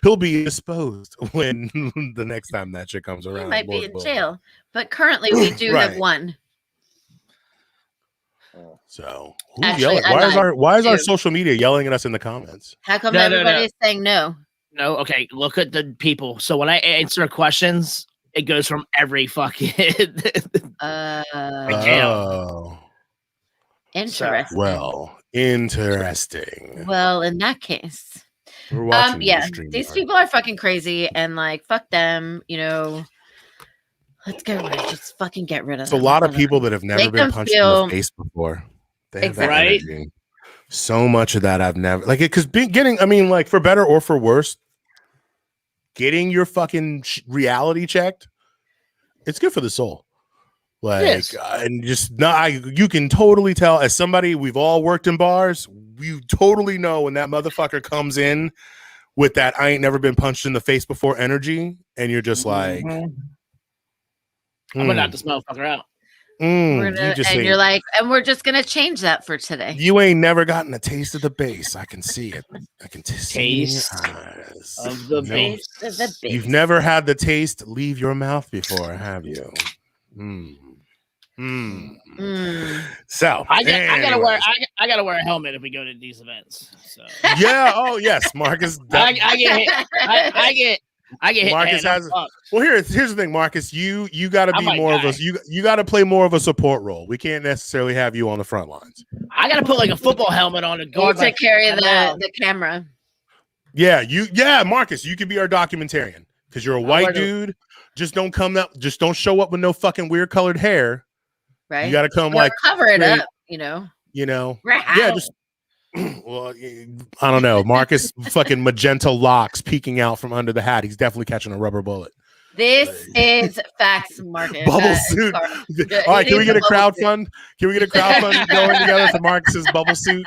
He'll be exposed when the next time that shit comes around. He might be in jail, but currently we do have one. So who's yelling? Why is our social media yelling at us in the comments? How come everybody's saying no? No, okay. Look at the people. So when I answer questions, it goes from every fucking account. Interesting. Interesting. Well, in that case. These people are fucking crazy, and like, fuck them, let's just fucking get rid of them. It's a lot of people that have never been punched in the face before. They have that energy. So much of that I've never because for better or for worse, getting your fucking reality checked, it's good for the soul. And just you can totally tell, as somebody, we've all worked in bars, you totally know when that motherfucker comes in with that I ain't never been punched in the face before energy, and you're just like, I'm gonna knock this motherfucker out. You're like, and we're just gonna change that for today. You ain't never gotten a taste of the bass. I can see it. I can taste of the bass. You've never had the taste leave your mouth before, have you? So I gotta wear a helmet if we go to these events. So yeah. Oh yes, Marcus. I I get hit. Marcus has. Well, here's the thing, Marcus. You got to be more of a you got to play more of a support role. We can't necessarily have you on the front lines. I got to put like a football helmet on and guard. Take care of the camera. Yeah, Marcus, you could be our documentarian because you're a white dude. Just don't show up with no fucking weird colored hair. Right. You got to come like cover it up. You know. Yeah. Just well, I don't know. Marcus fucking magenta locks peeking out from under the hat. He's definitely catching a rubber bullet. This is facts, Marcus. Bubble suit. All right, can we get a crowdfund? Can we get a crowdfund going together for Marcus's bubble suit?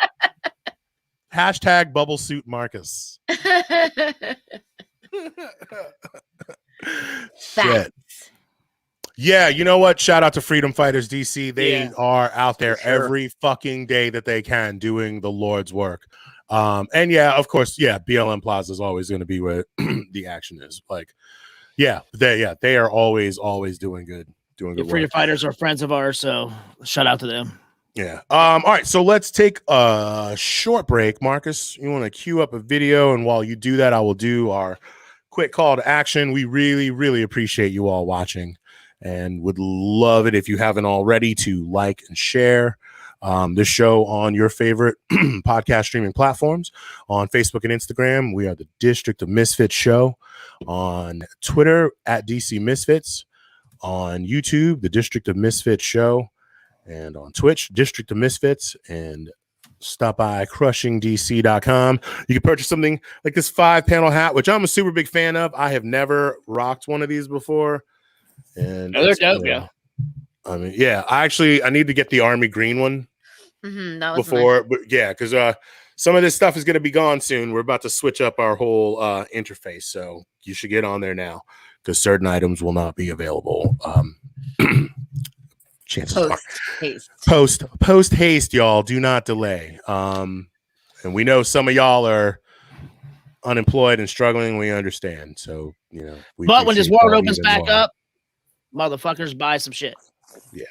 Hashtag bubble suit Marcus. Shit. Yeah, you know what? Shout out to Freedom Fighters DC. They are out there every fucking day that they can doing the Lord's work. And yeah, of course, BLM Plaza is always going to be where the action is. Like, they are always doing good. Freedom Fighters are friends of ours, so shout out to them. Yeah. All right, so let's take a short break. Marcus, you want to queue up a video, and while you do that, I will do our quick call to action. We really, really appreciate you all watching and would love it if you haven't already to like and share this show on your favorite podcast streaming platforms. On Facebook and Instagram, we are the District of Misfits Show. On Twitter, at DC Misfits. On YouTube, the District of Misfits Show. And on Twitch, District of Misfits. And stop by crushingdc.com. You can purchase something like this 5-panel hat, which I'm a super big fan of. I have never rocked one of these before. And they're dope, yeah. I mean, yeah, I need to get the army green one that was before, but because some of this stuff is going to be gone soon. We're about to switch up our whole interface, so you should get on there now because certain items will not be available. Chances are post haste, y'all. Do not delay. And we know some of y'all are unemployed and struggling. We understand, so but when this world opens back up, motherfuckers buy some shit. Yeah.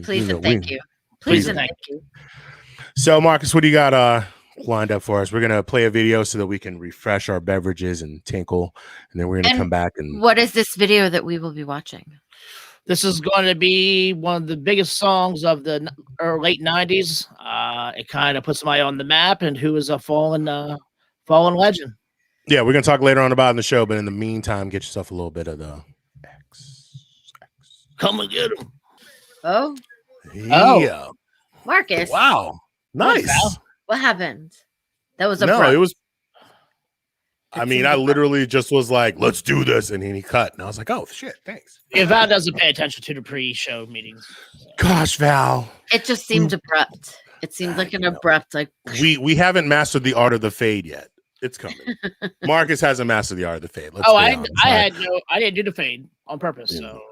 Please and thank you. Please and thank you. So, Marcus, what do you got lined up for us? We're going to play a video so that we can refresh our beverages and tinkle, and then we're going to come back. And what is this video that we will be watching? This is going to be one of the biggest songs of the late 90s. It kind of puts somebody on the map and who is a fallen legend. Yeah, we're going to talk later on about it in the show, but in the meantime, get yourself a little bit of the Come and get him. Oh. Yeah. Marcus. Wow. Nice. What happened? That was it was. I mean, I literally just was like, let's do this. And he cut. And I was like, oh, shit. Thanks. Yeah, Val doesn't pay attention to the pre-show meetings. So. Gosh, Val. It just seemed abrupt. It seemed like an abrupt, like. We haven't mastered the art of the fade yet. It's coming. Marcus hasn't mastered the art of the fade. I didn't do the fade on purpose. So.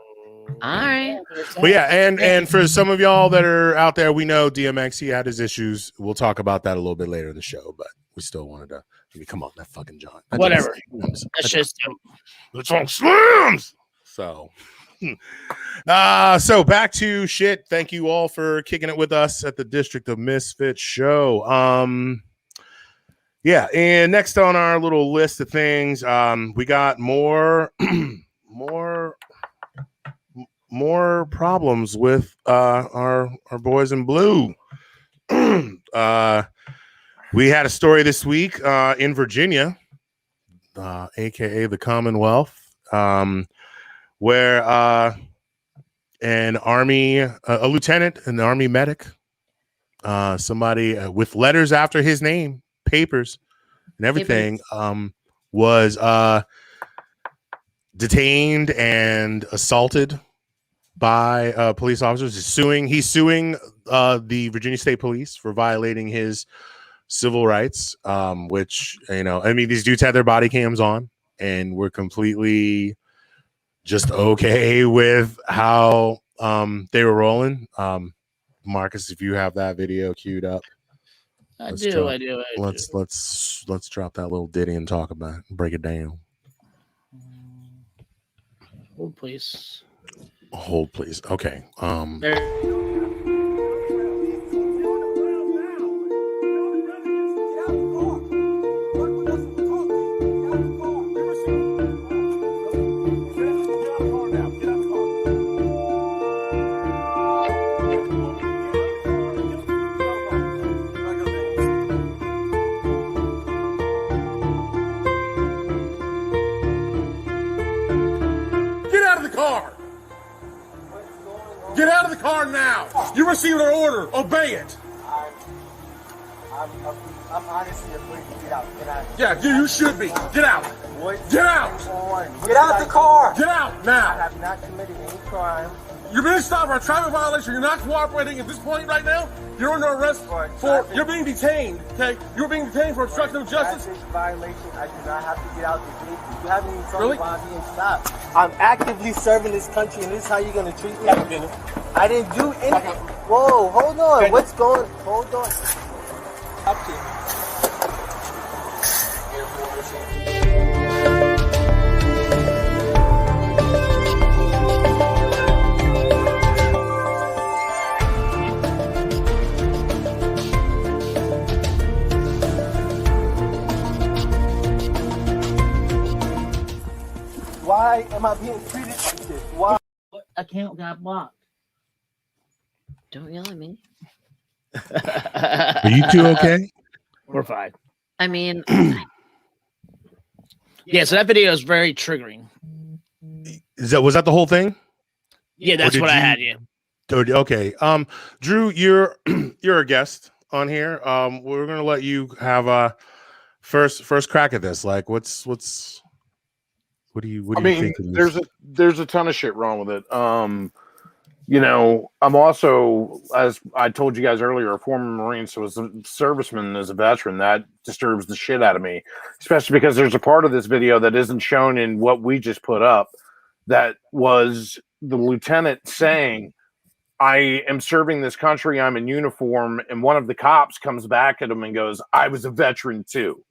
All right. But yeah, and for some of y'all that are out there, we know DMX, he had his issues. We'll talk about that a little bit later in the show, but we still wanted to come on that fucking John. Whatever. That's just it's on slams. So so back to shit. Thank you all for kicking it with us at the District of Misfits show. And next on our little list of things, we got more problems with our boys in blue. We had a story this week in Virginia, aka the Commonwealth, where a lieutenant, an army medic, somebody with letters after his name, papers and everything, was detained and assaulted by police officers. He's suing the Virginia State Police for violating his civil rights, which, these dudes had their body cams on and were completely just okay with how they were rolling. Marcus, if you have that video queued up, I do. Let's drop that little ditty and talk about it, break it down. Hold, please. Hold, please. Okay. Get out of the car now. You received an order. Obey it. I'm honestly afraid to get out. Get out. Yeah, you should be. Get out. Get out. Get out the car. Get out I now. have not committed any crime. You're being stopped for a traffic violation. You're not cooperating at this point right now. You're under arrest you're being detained, okay? You're being detained for obstruction of justice. Traffic violation. I do not have to get out the gate. You haven't even told Really? me why I'm being stopped. I'm actively serving this country, and this is how you're going to treat me? I didn't do anything. Whoa, hold on. What's going? Hold on. Up here. Why am I being treated like this? Why? Account got blocked. Don't yell at me. Are you two okay? We're fine. I mean, Yeah, so that video is very triggering. Was that the whole thing? Yeah, that's did what I you- had. Yeah. Okay. Drew, you're a guest on here. We're gonna let you have a first crack at this. Like, what do you think? There's a ton of shit wrong with it. You know, I'm also, as I told you guys earlier, a former Marine, so as a serviceman, as a veteran, that disturbs the shit out of me, especially because there's a part of this video that isn't shown in what we just put up. That was the lieutenant saying, I am serving this country, I'm in uniform, and one of the cops comes back at him and goes, I was a veteran too.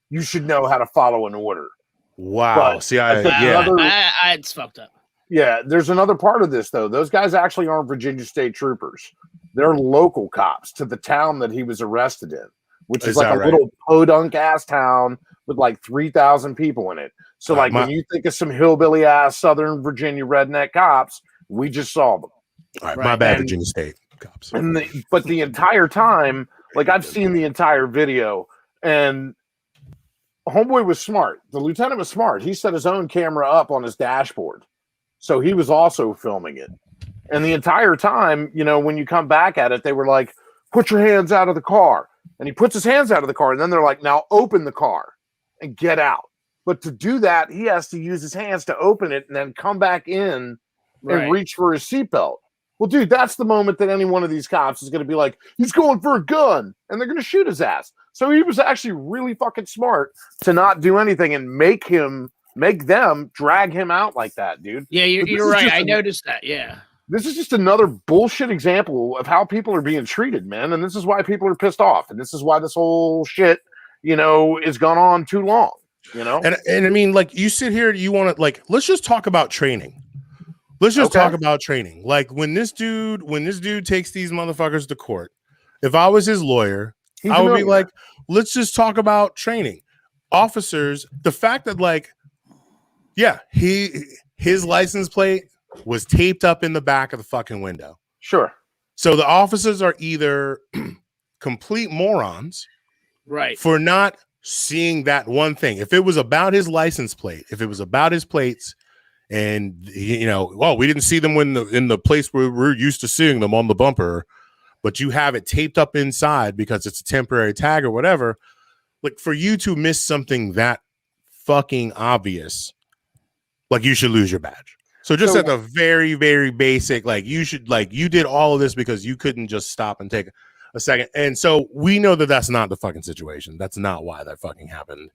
You should know how to follow an order. Wow. But See, It's fucked up. Yeah, there's another part of this, though. Those guys actually aren't Virginia State troopers. They're local cops to the town that he was arrested in, which is like a little podunk-ass town with like 3,000 people in it. So, like, when you think of some hillbilly-ass Southern Virginia redneck cops, we just saw them. All right, my bad, Virginia State cops. But the entire time, like, I've seen the entire video, and homeboy was smart. The lieutenant was smart. He set his own camera up on his dashboard. So he was also filming it. And the entire time, you know, when you come back at it, they were like, put your hands out of the car. And he puts his hands out of the car. And then they're like, now open the car and get out. But to do that, he has to use his hands to open it and then come back in and reach for his seatbelt. Well, dude, that's the moment that any one of these cops is going to be like, he's going for a gun. And they're going to shoot his ass. So he was actually really fucking smart to not do anything and make them drag him out like that, dude. Yeah, you're right. I noticed that. Yeah. This is just another bullshit example of how people are being treated, man. And this is why people are pissed off. And this is why this whole shit, you know, is gone on too long, you know? And I mean, like, you sit here, you want to, like, let's just talk about training. Let's just talk about training. Like, when this dude takes these motherfuckers to court, if I was his lawyer, I would be like, let's just talk about training. Officers, the fact that, like, yeah, his license plate was taped up in the back of the fucking window. Sure. So the officers are either complete morons, right, for not seeing that one thing. If it was about his license plate, if it was about his plates, and you know, well, we didn't see them when in the place where we're used to seeing them on the bumper, but you have it taped up inside because it's a temporary tag or whatever. Like, for you to miss something that fucking obvious, like, you should lose your badge. So just at the very, very basic, like, you should, like, you did all of this because you couldn't just stop and take a second. And so we know that that's not the fucking situation. That's not why that fucking happened.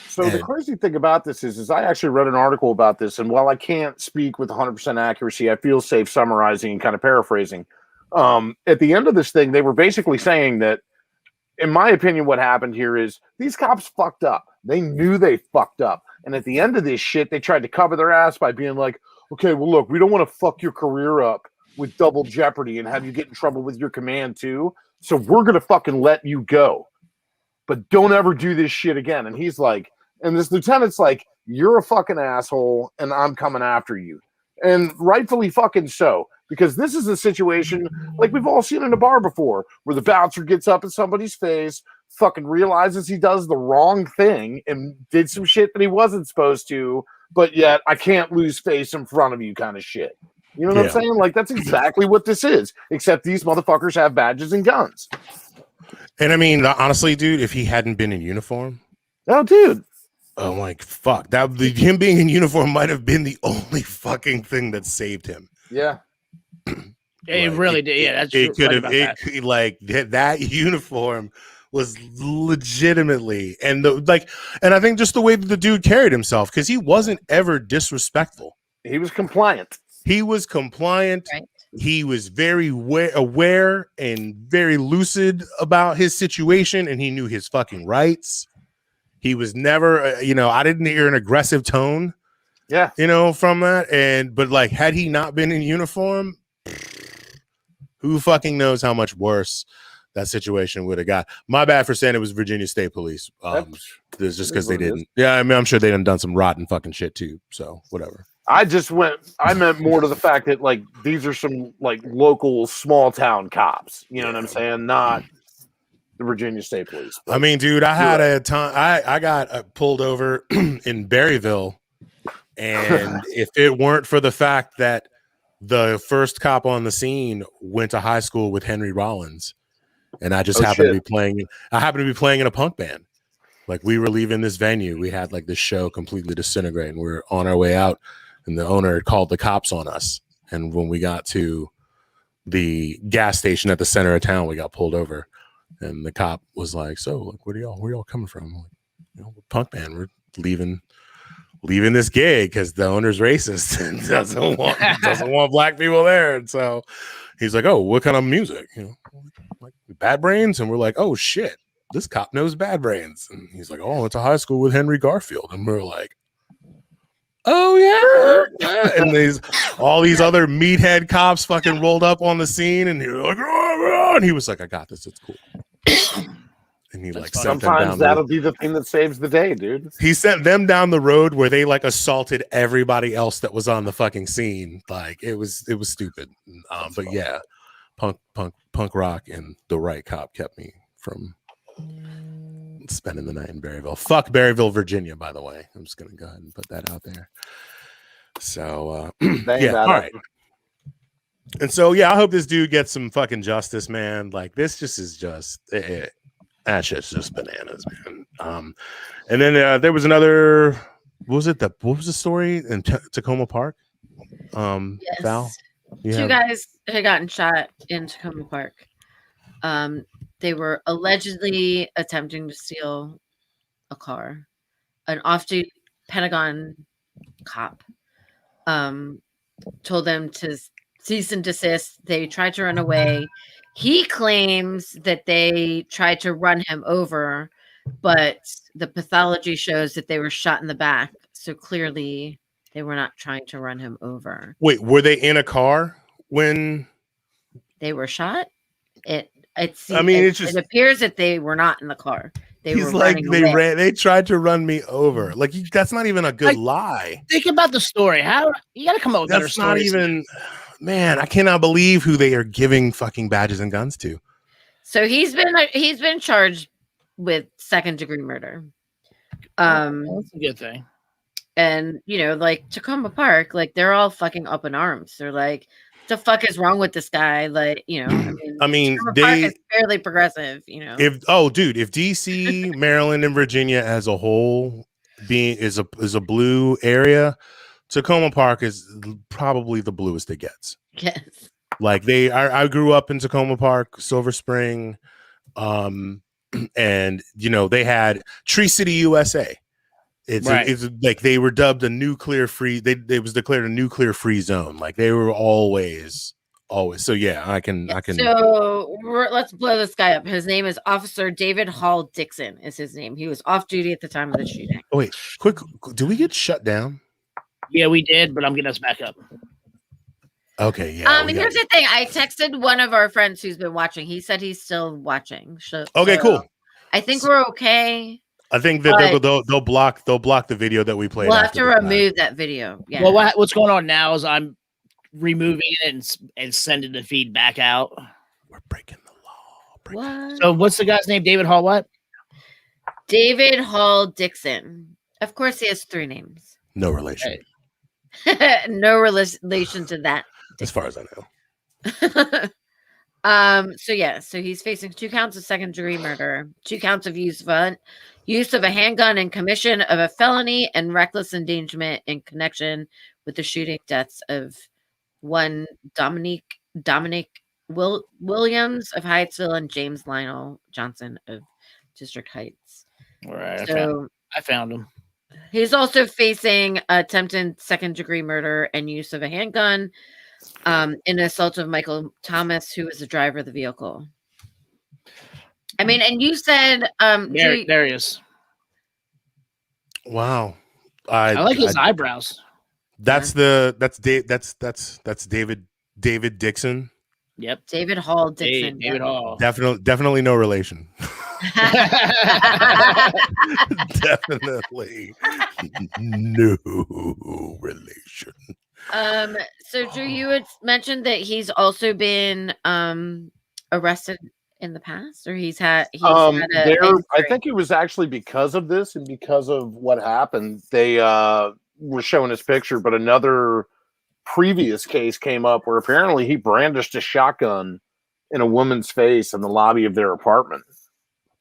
So the crazy thing about this is I actually read an article about this. And while I can't speak with 100% accuracy, I feel safe summarizing and kind of paraphrasing. At the end of this thing, they were basically saying that, in my opinion, what happened here is these cops fucked up. They knew they fucked up. And at the end of this shit, they tried to cover their ass by being like, okay, well, look, we don't want to fuck your career up with double jeopardy and have you get in trouble with your command too. So we're going to fucking let you go. But don't ever do this shit again. And he's like, and this lieutenant's like, you're a fucking asshole and I'm coming after you. And rightfully fucking so. Because this is a situation like we've all seen in a bar before, where the bouncer gets up in somebody's face, fucking realizes he does the wrong thing and did some shit that he wasn't supposed to, but yet I can't lose face in front of you kind of shit. You know what I'm saying? Like, that's exactly what this is, except these motherfuckers have badges and guns. And I mean, honestly, dude, if he hadn't been in uniform, oh, dude, I'm like, fuck, him being in uniform might have been the only fucking thing that saved him. Yeah. It really did. Yeah, that's it could have that. Like that uniform was legitimately and I think just the way that the dude carried himself, because he wasn't ever disrespectful. He was compliant. Right. He was very aware and very lucid about his situation, and he knew his fucking rights. He was never, I didn't hear an aggressive tone. Yeah. From that. But like, had he not been in uniform, who fucking knows how much worse that situation would have got. My bad for saying it was Virginia State Police. It's just because they didn't. Yeah, I mean, I'm sure they done some rotten fucking shit too. So whatever. I meant more to the fact that like these are some like local small town cops. You know what I'm saying? Not the Virginia State Police. I mean, dude, I had a time. I got pulled over in Berryville, and if it weren't for the fact that the first cop on the scene went to high school with Henry Rollins, and I just happened to be playing. I happened to be playing in a punk band. Like, we were leaving this venue, we had like this show completely disintegrate, and we were on our way out, and the owner had called the cops on us. And when we got to the gas station at the center of town, we got pulled over, and the cop was like, "So, like, where y'all coming from?" I'm like, punk band. We're leaving this gig because the owner's racist and doesn't want black people there. And so he's like, "Oh, what kind of music? Like Bad Brains?" And we're like, "Oh shit, this cop knows Bad Brains." And he's like, "Oh, it's a high school with Henry Garfield." And we're like, "Oh yeah." And all these other meathead cops fucking rolled up on the scene, and he was like, "Oh," and he was like, "I got this. It's cool." And he like sometimes that'll be the thing that saves the day, dude. He sent them down the road where they like assaulted everybody else that was on the fucking scene. Like, it was stupid. But yeah, punk rock and the right cop kept me from spending the night in Berryville. Fuck Berryville, Virginia, by the way. I'm just gonna go ahead and put that out there. So yeah, all right. And so yeah, I hope this dude gets some fucking justice, man. Like, this just is just that shit's just bananas, man. And then there was another. What was the story in Tacoma Park? Yes. Val, two guys had gotten shot in Tacoma Park. They were allegedly attempting to steal a car. An off-duty Pentagon cop told them to cease and desist. They tried to run away. He claims that they tried to run him over, but the pathology shows that they were shot in the back. So clearly they were not trying to run him over. Wait, were they in a car when they were shot? It appears that they were not in the car. He's like, they tried to run me over. Like, that's not even a good lie. Think about the story. How you got to come up with better stories. Not even, man. I cannot believe who they are giving fucking badges and guns to. So he's been charged with 2nd-degree murder. That's a good thing. And like Tacoma Park, like they're all fucking up in arms. They're like, the fuck is wrong with this guy? Like, I mean, Park is fairly progressive, If DC, Maryland, and Virginia as a whole is a blue area, Tacoma Park is probably the bluest it gets. Yes. Like I grew up in Tacoma Park, Silver Spring, and they had Tree City, USA. It's like they were dubbed a nuclear free. They was declared a nuclear free zone. Like, they were always. So yeah, I can. So let's blow this guy up. His name is Officer David Hall Dixon. Is his name? He was off duty at the time of the shooting. Oh wait, quick! Do we get shut down? Yeah, we did, but I'm getting us back up. Okay, yeah. Here's the thing. I texted one of our friends who's been watching. He said he's still watching. Okay, cool. I think we're okay. I think that they'll block the video that we played. We'll have to remove that video. Yeah. Well, what's going on now is I'm removing it and sending the feed back out. We're breaking the law. What? So what's the guy's name? David Hall what? David Hall Dixon. Of course, he has 3 names. No relation. No relation to that. as far as I know. So he's facing 2 counts of second-degree murder, 2 counts of use of a handgun and commission of a felony, and reckless endangerment in connection with the shooting deaths of one Dominic Williams of Hyattsville and James Lionel Johnson of District Heights. All right, So I found him. He's also facing attempted second-degree murder and use of a handgun in assault of Michael Thomas, who was the driver of the vehicle. I mean, and you said there he is. Wow. I like his eyebrows. That's David Dixon. Yep. David Hall Dixon. David Hall. Definitely no relation. Definitely no relation. So Drew, you had mentioned that he's also been arrested in the past, or he's had I think it was actually because of this and because of what happened. They were showing his picture, but another previous case came up where apparently he brandished a shotgun in a woman's face in the lobby of their apartment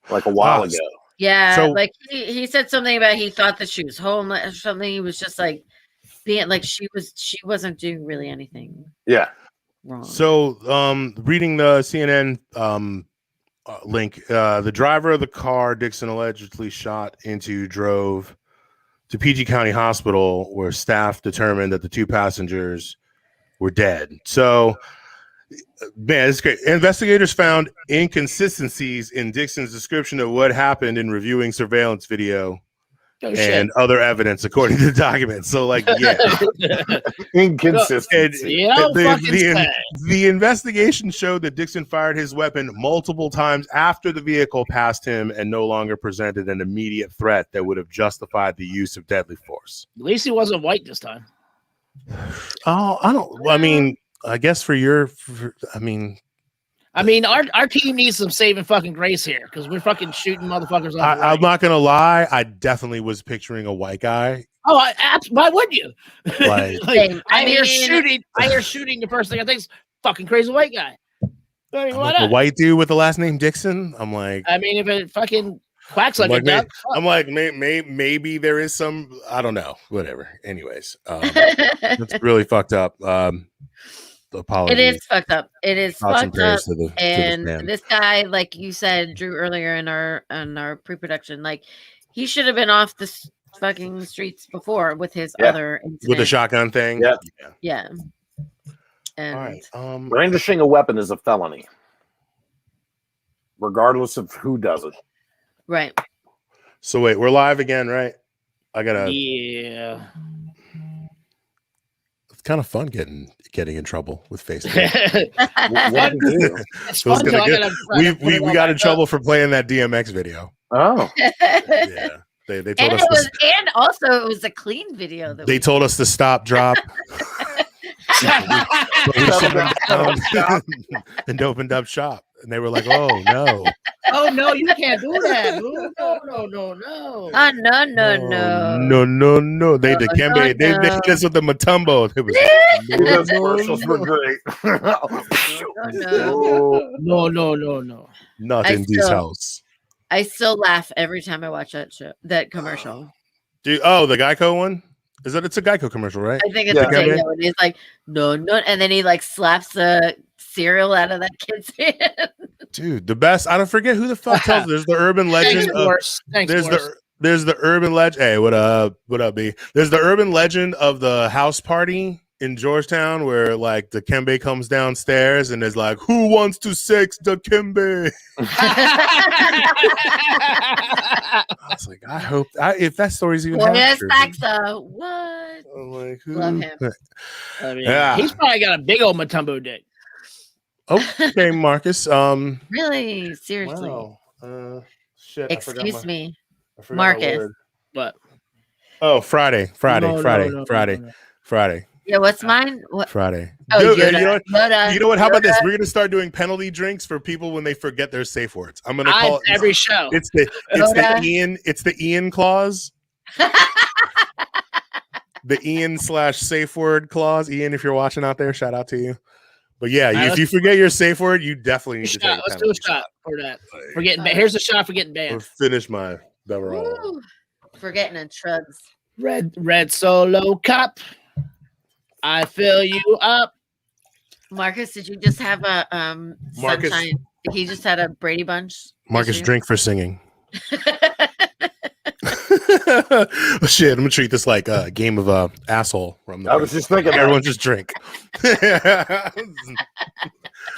like a while ago. Yeah, so, like he said something about he thought that she was homeless or something. He was just like being like she wasn't doing really anything. Yeah. Wrong. So reading the CNN link, the driver of the car Dixon allegedly shot into drove to PG County Hospital, where staff determined that the 2 passengers were dead. So, man, it's great. Investigators found inconsistencies in Dixon's description of what happened in reviewing surveillance video and other evidence, according to the documents. So, like, yeah, inconsistency. The investigation showed that Dixon fired his weapon multiple times after the vehicle passed him and no longer presented an immediate threat that would have justified the use of deadly force. At least he wasn't white this time. Oh, I mean, I guess our team needs some saving fucking grace here because we're fucking shooting motherfuckers. I'm not gonna lie, I definitely was picturing a white guy. Oh, why would you? Like, I hear shooting. The first thing I think is fucking crazy white guy. I mean, why not? A white dude with the last name Dixon. I'm like, I mean, if it fucking quacks like a duck, I'm like, maybe there is some. I don't know. Whatever. Anyways, that's really fucked up. Apologies. It is fucked up. It is fucked up. And to this guy, like you said, Drew, earlier in our pre-production, like he should have been off the fucking streets before with his other incident. With the shotgun thing. Yeah. And all right. Brandishing a weapon is a felony, regardless of who does it. Right. So wait, we're live again, right? I gotta. Yeah. It's kind of fun getting in trouble with Facebook. We got in trouble for playing that DMX video. Oh. Yeah. They told us and also it was a clean video. They told us to stop, drop. We shut them down and opened up shop. And they were like, oh, no. Oh, no, you can't do that. No. No. They hit us with the Matumbo. Those commercials were great. No. Not in this house. I still laugh every time I watch that commercial. Dude, the Geico one? It's a Geico commercial, right? I think it's a Geico. And he's like, no. And then he like slaps the cereal out of that kid's hand. Dude, the best. I don't forget who the fuck tells it. There's the urban legend. There's the urban legend. Hey, what up, B? There's the urban legend of the house party in Georgetown where like the Kembe comes downstairs and is like, who wants to sex the Kembe? I was like, I hope if that story's even happening. What? I'm like, love him. I mean, he's probably got a big old Matumbo dick. Okay, Marcus. Really? Seriously? Wow. Shit. Excuse me, Marcus. What? Oh, Friday. Yeah, what's mine? What? Friday. Oh, Dude, Yoda. You know what? How about this? We're gonna start doing penalty drinks for people when they forget their safe words. I'm gonna call it every show. It's the Ian clause. the Ian/safe word clause. Ian, if you're watching out there, shout out to you. But yeah, if you forget your safe word, you definitely need to take a Let's do a shot for that. Here's a shot for getting banned. Or finish my Beverall. Forgetting and shrugs. Red Solo Cup. I fill you up. Marcus, did you just have a Marcus, sunshine? He just had a Brady Bunch. Marcus, drink for singing. Oh, shit, I'm gonna treat this like a game of asshole. I was just thinking, everyone just drink.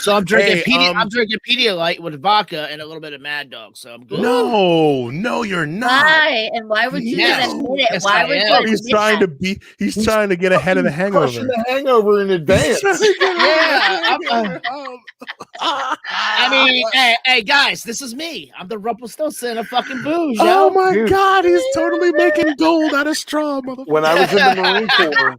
So I'm drinking I'm drinking Pedialyte with vodka and a little bit of Mad Dog. So I'm good. No, you're not. Why? And why would you admit it? Yes, why would you? He's trying to be. He's trying to get ahead of the hangover. The hangover in advance. I mean, hey, guys, this is me. I'm the Rumpelstiltskin of fucking booze. Oh my God, he's totally making gold out of straw, motherfucker. When I was in the Marine Corps,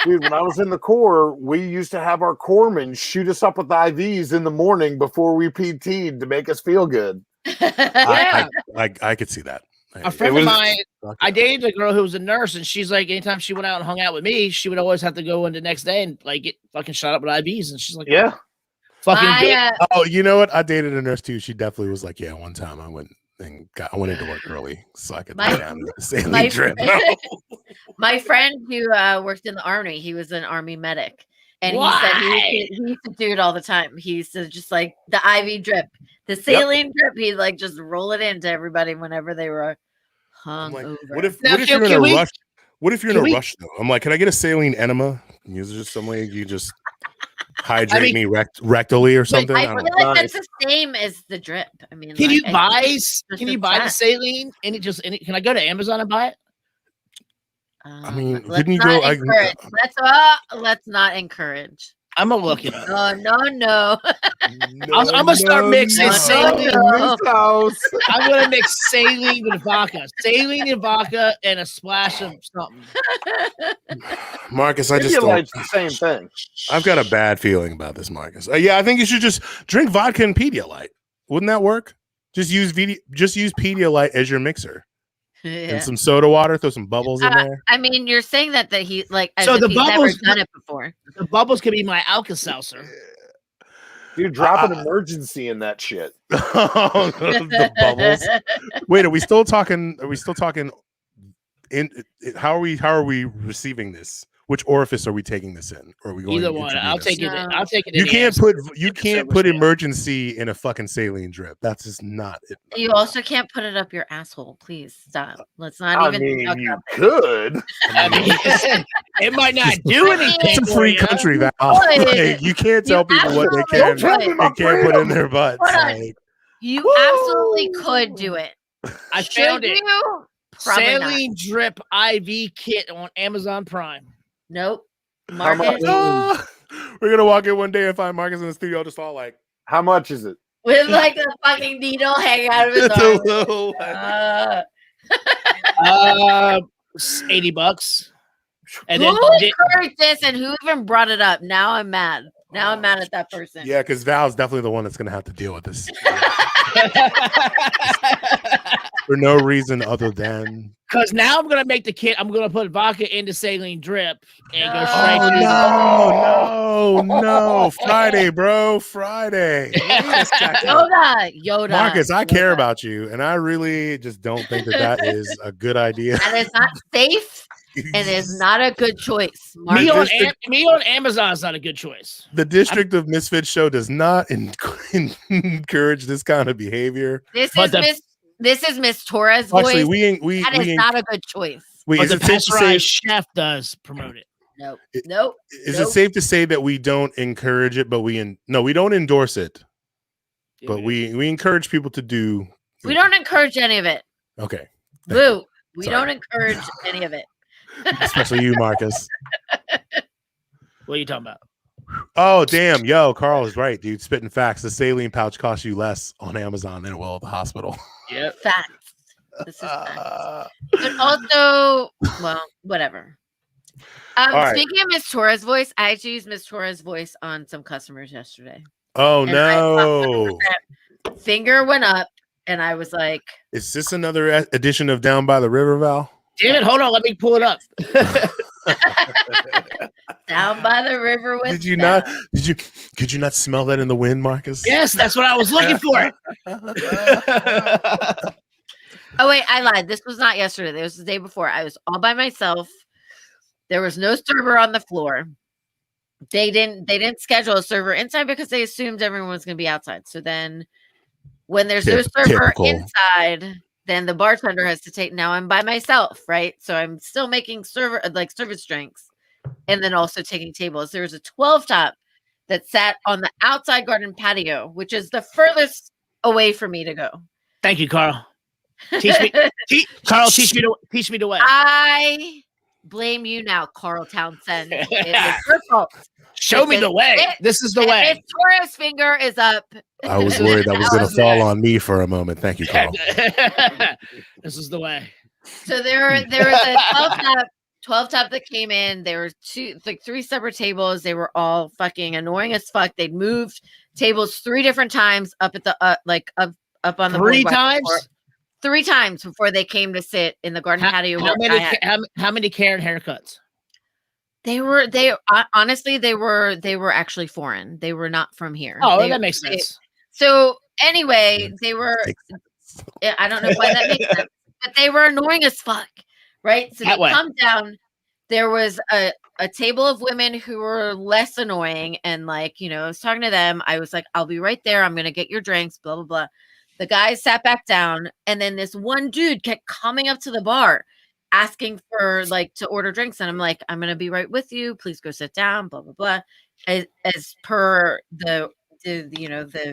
dude, when I was in the Corps, we used to have our corpsmen shoot us up with IVs in the morning before we PT'd to make us feel good. Yeah, I could see that. A friend of mine, I dated a girl who was a nurse, and she's like, anytime she went out and hung out with me, she would always have to go in the next day and like get fucking shot up with IVs. And she's like, yeah, fucking. Oh, you know what? I dated a nurse too. She definitely was like, yeah. One time I went into work early so I could lay down the saline drip. My friend who worked in the army, he was an army medic, and he said he used to do it all the time. He used to just like the IV drip, the saline drip. He'd like just roll it into everybody whenever they were hung over. What if you're in a rush? What if you're in a rush though? I'm like, can I get a saline enema? Is there just some way you just hydrate me rectally or something? I feel like that's the same as the drip. I mean, can you buy the saline? Can I go to Amazon and buy it? I mean, didn't you go? Let's not encourage. I'm gonna look it up. No. I'm gonna start mixing saline. I'm gonna mix saline with vodka, and a splash of something. Marcus, I just like the same thing. I've got a bad feeling about this, Marcus. Yeah, I think you should just drink vodka and Pedialyte. Wouldn't that work? Just use Pedialyte as your mixer. Yeah. And some soda water, throw some bubbles in there. I mean, you're saying that he like as so if the he's bubbles never done it before. The bubbles could be my Alka-Seltzer. Dude, drop an emergency in that shit. The bubbles. Wait, are we still talking? How are we receiving this? Which orifice are we taking this in? Or are we going either one? I'll take it. I'll take it. You can't put emergency in a fucking saline drip. That's just not it. You also can't put it up your asshole. Please stop. Let's not even. You could. It might not do anything. It's a free country, Val. Like, you can't tell people what they can and can't put in their butts. You absolutely could do it. I found it. Saline drip IV kit on Amazon Prime. Nope. Marcus. We're gonna walk in one day and find Marcus in the studio, just all like, how much is it? With like a fucking needle hanging out of his arm. $80. And who encouraged this and who even brought it up? Now I'm mad. Now I'm mad at that person. Yeah, because Val's definitely the one that's gonna have to deal with this. For no reason other than because now I'm gonna make the kit. I'm gonna put vodka into saline drip and go straight. No! Friday, bro, Friday. Yoda. Marcus, I care about you, and I really just don't think that is a good idea. That is not safe. And is not a good choice. Me on Amazon is not a good choice. The District of Misfits show does not encourage this kind of behavior. This is Miss Torres' voice. Actually, that is not a good choice. But the Pasteurized Chef does promote it. Nope. Is it safe to say that we don't encourage it, but we don't endorse it, but we encourage people to do. We don't encourage any of it. Okay. Boo. We don't encourage any of it. Especially you, Marcus. What are you talking about? Oh, damn. Yo, Carl is right, dude. Spitting facts. The saline pouch costs you less on Amazon than it will at the hospital. Yeah. Facts. This is facts. But also, well, whatever. Speaking of Miss Torres' voice, I actually used Miss Torres' voice on some customers yesterday. Oh, no. Finger went up, and I was like... Is this another edition of Down by the River, Val? Damn it, hold on, let me pull it up. Down by the river with Did you not? Could you not smell that in the wind, Marcus? Yes, that's what I was looking for. Oh wait, I lied. This was not yesterday. It was the day before. I was all by myself. There was no server on the floor. They didn't schedule a server inside because they assumed everyone was going to be outside. So then when there's no server inside, then the bartender has to take. Now I'm by myself, right? So I'm still making service drinks and then also taking tables. There was a 12 top that sat on the outside garden patio, which is the furthest away for me to go. Thank you, Carl. Teach me the way. I blame you now, Carl Townsend. It is your fault. Show me the way. This is the way. Miss Torres' finger is up. I was worried that was going to fall on me for a moment. Thank you, Carl. This is the way. So there was a 12 top that came in. There were three separate tables. They were all fucking annoying as fuck. They'd moved tables 3 different times up at the up on the 3 times. 3 times before they came to sit in the garden patio. How many Karen haircuts? They were actually foreign. They were not from here. Oh, that makes sense. So anyway, they were. I don't know why that makes sense, but they were annoying as fuck, right? So they come down. There was a table of women who were less annoying, and I was talking to them. I was like, "I'll be right there. I'm gonna get your drinks." Blah blah blah. The guys sat back down, and then this one dude kept coming up to the bar, asking for to order drinks, and I'm like, "I'm gonna be right with you. Please go sit down." Blah blah blah. As per the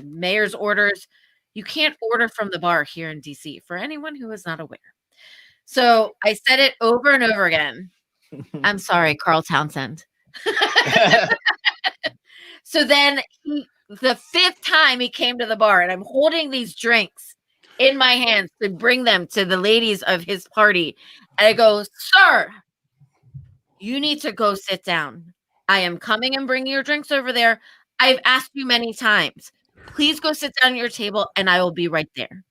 mayor's orders, you can't order from the bar here in DC. For anyone who is not aware, so I said it over and over again. I'm sorry, Carl Townsend. So then the 5th time he came to the bar, and I'm holding these drinks in my hands to bring them to the ladies of his party. And I go, "Sir, you need to go sit down. I am coming and bringing your drinks over there. I've asked you many times. Please go sit down at your table, and I will be right there."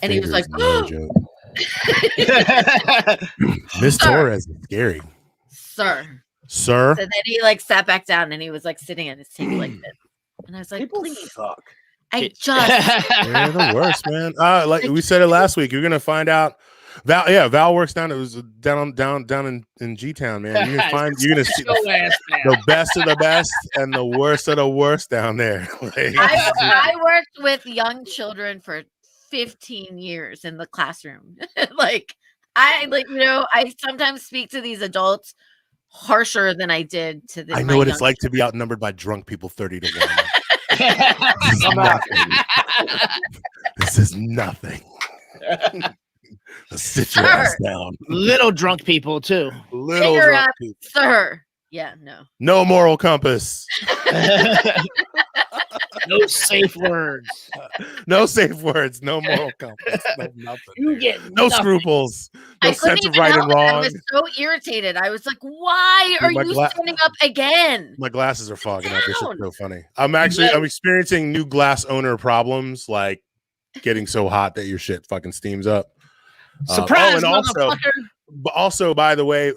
And he was like, no joke. Miss Torres is scary. Sir. So then he sat back down, and he was sitting at his table like this. And I was like, people "Please." suck. They're the worst, man. Like we said it last week, you're gonna find out. Val works down. It was down in G Town, man. You're gonna see the best of the best and the worst of the worst down there. I worked with young children for 15 years in the classroom. I sometimes speak to these adults harsher than I did to the. I know what it's like to be outnumbered by drunk people 30 to 1. This is nothing. Sit your ass down. Little drunk people too. Little drunk people. Sir. Yeah, no. No moral compass. No safe words. No safe words. No moral compass. No nothing. You get no scruples. No sense of right and wrong. I was so irritated. I was like, "Why are you standing up again?" My glasses are fogging up. This is so funny. I'm experiencing new glass owner problems, like getting so hot that your shit fucking steams up. Surprise, also, by the way,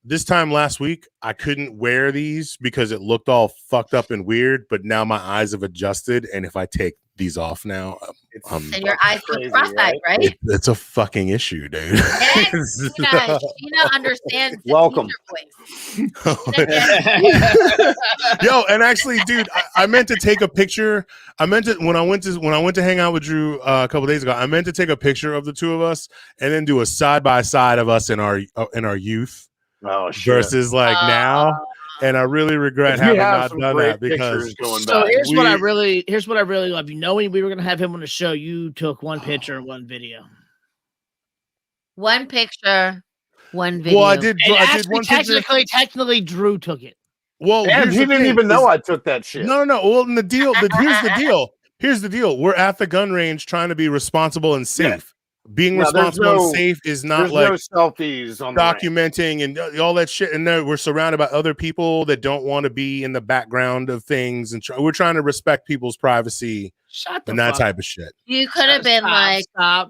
this time last week, I couldn't wear these because it looked all fucked up and weird. But now my eyes have adjusted, and if I take these off now, and your eyes look cross-eyed, right? It's a fucking issue, dude. Yes, Sheena understands. Welcome. Yo, and actually, dude, I meant to take a picture. When I went to hang out with Drew a couple days ago, I meant to take a picture of the two of us and then do a side by side of us in our youth versus now. And I really regret having not done that because. So here's what I really love. Knowing we were gonna have him on the show, you took one picture and one video. One picture, one video. Well, I did one picture. Technically, Drew took it. Well, and he didn't even know I took that shit. No. Well, here's the deal. We're at the gun range trying to be responsible and safe. Yeah. Being responsible and safe is not like no selfies on documenting and all that shit. And we're surrounded by other people that don't want to be in the background of things, and we're trying to respect people's privacy and that type of shit. You could have been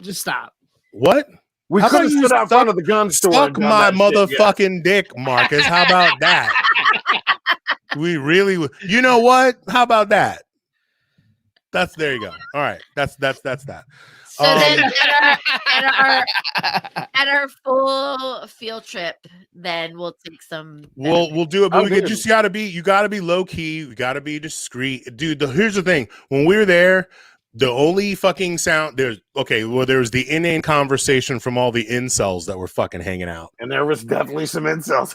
just stop. What? We could have stood out front of the gun store. Suck my motherfucking dick, Marcus. How about that? We really would. You know what? How about that? There you go. All right. That's that. So then at our full field trip, then we'll take some. We'll do it, but you gotta be low key. You gotta be discreet, dude. Here's the thing: when we were there, the only fucking sound there was the inane conversation from all the incels that were fucking hanging out, and there was definitely some incels,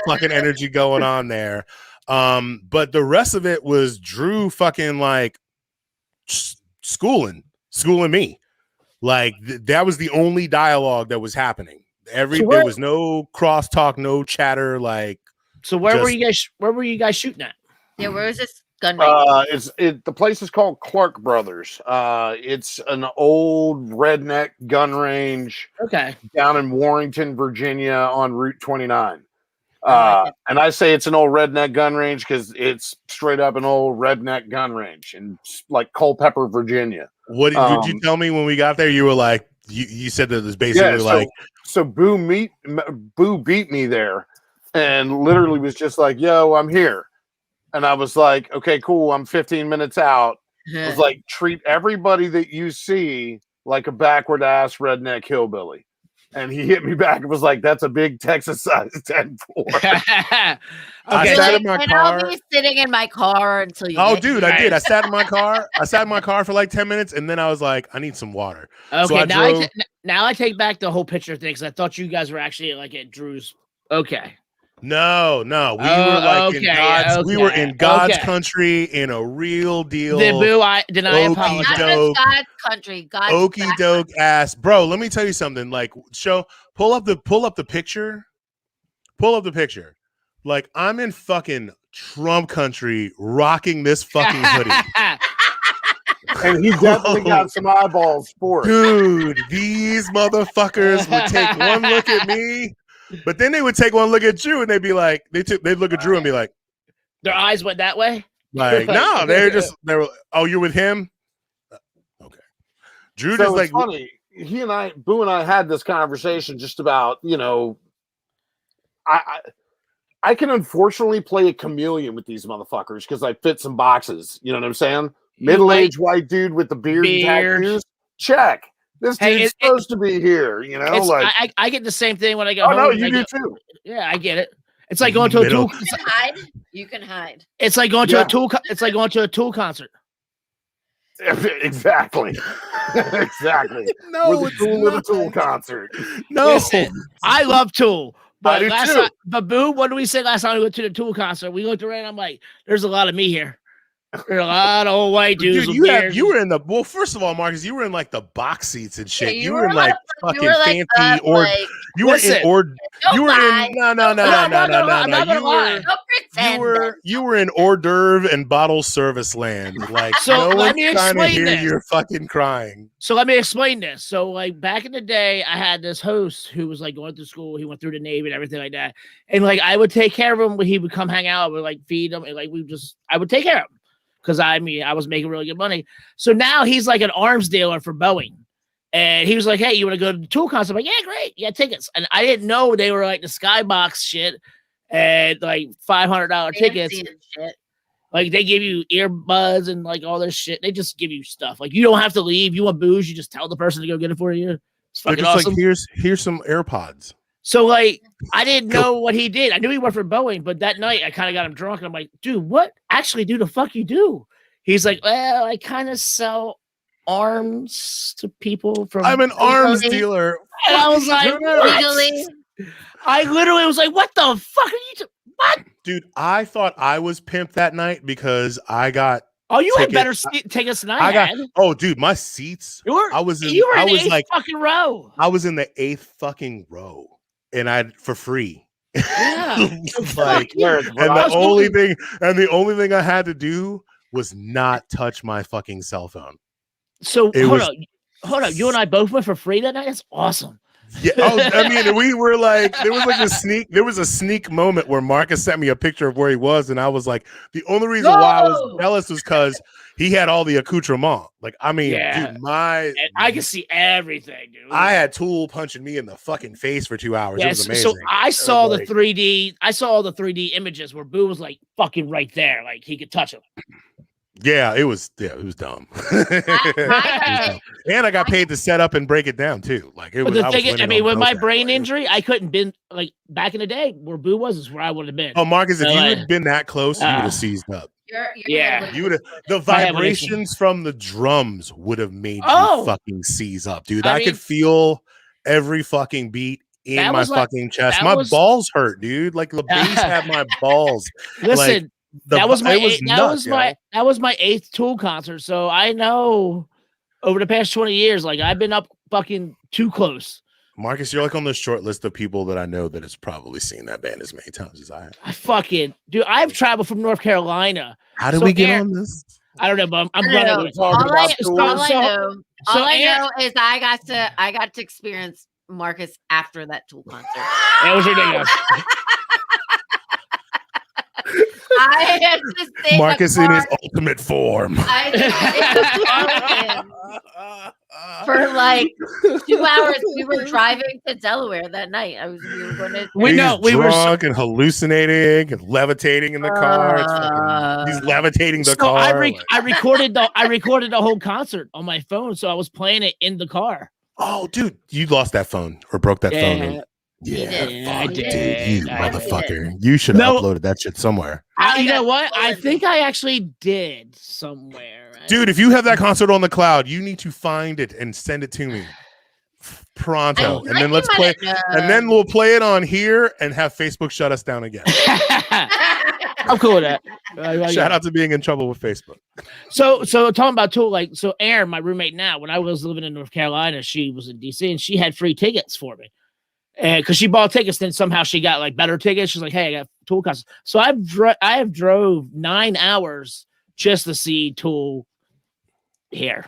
fucking energy going on there. But the rest of it was Drew fucking like schooling me. Like that was the only dialogue that was happening. There was no crosstalk, no chatter. Like, so where were you guys shooting at? Yeah, where was this gun range? The place is called Clark Brothers. It's an old redneck gun range. Okay. Down in Warrington, Virginia, on Route 29. And I say it's an old redneck gun range because it's straight up an old redneck gun range in like Culpeper, Virginia. What did you tell me when we got there? You were like, you said that it was basically so Boo beat me there and literally was just like, yo, I'm here. And I was like, okay, cool. I'm 15 minutes out. I was like, treat everybody that you see like a backward ass redneck hillbilly. And he hit me back and was like, that's a big Texas size 10-4. I sat in my car. I'll be sitting in my car until you. Oh, dude, I did. I sat in my car. For like 10 minutes, and then I was like, I need some water. Okay, so now I take back the whole picture thing because I thought you guys were actually like at Drew's. Okay. No, we were in God's country, in a real deal. I apologize. God's country, okey doke ass, bro. Let me tell you something. Like, pull up the picture. Like, I'm in fucking Trump country, rocking this fucking hoodie. And he definitely got some eyeballs for it, dude. These motherfuckers would take one look at me. But then they would take one look at Drew and they'd be like, they'd look at Drew and be like, their eyes went that way? Like, no, they were, oh, you're with him? Okay. Drew just like, funny. Boo and I had this conversation just about, I can unfortunately play a chameleon with these motherfuckers because I fit some boxes. You know what I'm saying? Middle-aged white dude with the beard and tattoos. Check. This dude's supposed to be here, I get the same thing when I go home. Oh, no, you do too. Yeah, I get it. It's like going to a Tool. You can hide. It's like going to a Tool. It's like going to a Tool concert. Exactly. Exactly. No, we're the Tool at a Tool concert. No, listen, I love Tool. But I but Boo, what did we say last time we went to the Tool concert? We looked around. I'm like, there's a lot of me here. There are a lot of old white dudes. Dude, you were in the first of all, Marcus, you were in like the box seats and shit. Yeah, you were in like fucking fancy you were in hors d'oeuvre and bottle service land. Like, so no let me one's trying to explain hear this. you're fucking crying. So let me explain this. So like back in the day, I had this host who was like going through school. He went through the Navy and everything like that. And like I would take care of him when he would come hang out. I would like feed him and like I would take care of him. Because I was making really good money. So now he's like an arms dealer for Boeing. And he was like, hey, you want to go to the Tool concert? I'm like, yeah, great. Yeah, tickets. And I didn't know they were like the skybox shit and like $500 tickets. Like they give you earbuds and like all this shit. They just give you stuff. Like you don't have to leave. You want booze, you just tell the person to go get it for you. It's fucking awesome. Like, here's some AirPods. So like I didn't know what he did. I knew he worked for Boeing, but that night I kind of got him drunk and I'm like, dude, what actually do the fuck you do? He's like, well, I kind of sell arms to people from I'm an arms dealer. And I was like, legally? I literally was like, what the fuck are you what? Dude, I thought I was pimped that night because I got you had better tickets than I had. Oh, dude, my seats. You were in the eighth fucking row. I was in the 8th fucking row. And for free. Yeah. Like, the only thing I had to do was not touch my fucking cell phone. So hold on. You and I both went for free that night? That's awesome. Yeah. I mean, we were like, there was a sneak moment where Marcus sent me a picture of where he was, and I was like, the only reason why I was jealous was because he had all the accoutrement. Like, I mean, dude, And I can see everything, dude. I had Tool punching me in the fucking face for 2 hours. It was amazing. So I saw the 3D. I saw all the 3D images where Boo was like fucking right there, like he could touch him. Yeah, it was dumb. And I got paid to set up and break it down too. Like, it was. The thing is, I mean, with my brain injury, I couldn't been like back in the day where Boo was is where I would have been. Oh, Marcus, if you had been that close, you would have seized up. You would have. The vibrations from the drums would have made you fucking seize up, dude. I could feel every fucking beat in my fucking chest. My balls hurt, dude. Like the bass had my balls. Listen. Like, that was my 8th Tool concert, so I know over the past 20 years, like I've been up fucking too close. Marcus, you're like on the short list of people that I know that has probably seen that band as many times as I have. I've traveled from North Carolina. How did we get on this? I don't know, but I'm running. All I know is I got to experience Marcus after that Tool concert. It was ridiculous. I had to stay Marcus in his ultimate form. For like 2 hours. We were driving to Delaware that night. We were going to. We were drunk and hallucinating and levitating in the car. He's levitating the car. I recorded the whole concert on my phone, so I was playing it in the car. Oh, dude, you lost that phone or broke that phone. I did. Dude, you motherfucker. You should have uploaded that shit somewhere. You know what? I think I actually did somewhere. Dude, if you have that concert on the cloud, you need to find it and send it to me. Pronto. And then let's play. And then we'll play it on here and have Facebook shut us down again. I'm cool with that. Shout out to being in trouble with Facebook. So talking about Tool, like, so Erin, my roommate now, when I was living in North Carolina, she was in DC and she had free tickets for me. And because she bought tickets, then somehow she got like better tickets. She's like, "Hey, I got Tool concert." So I have drove 9 hours just to see Tool here,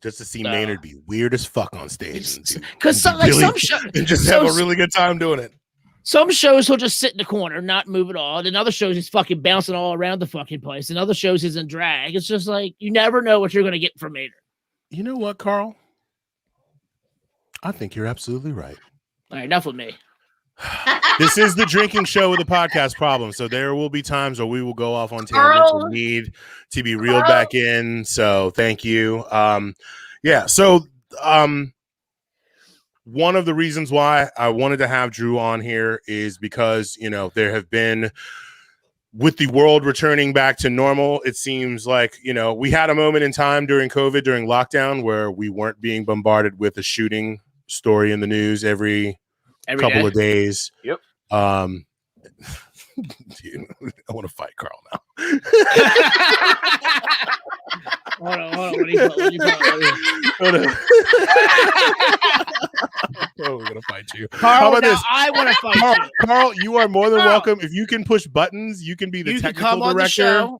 just to see Maynard be weird as fuck on stage, because some shows and just have a really good time doing it. Some shows he'll just sit in the corner, not move at all. And other shows he's fucking bouncing all around the fucking place. And other shows he's in drag. It's just like you never know what you're gonna get from Maynard. You know what, Carl? I think you're absolutely right. All right, enough with me. This is the drinking show with the podcast problem. So there will be times where we will go off on tangents and need to be reeled back in. So thank you. So one of the reasons why I wanted to have Drew on here is because, you know, there have been, with the world returning back to normal, it seems like, you know, we had a moment in time during COVID, during lockdown, where we weren't being bombarded with a shooting story in the news every couple of days. Yep. Dude, I want to fight Carl now. Hold on. What are you Oh, we're gonna fight you. Carl, how about this? I want to fight you. Carl, you are more than welcome. If you can push buttons, you can be the technical director.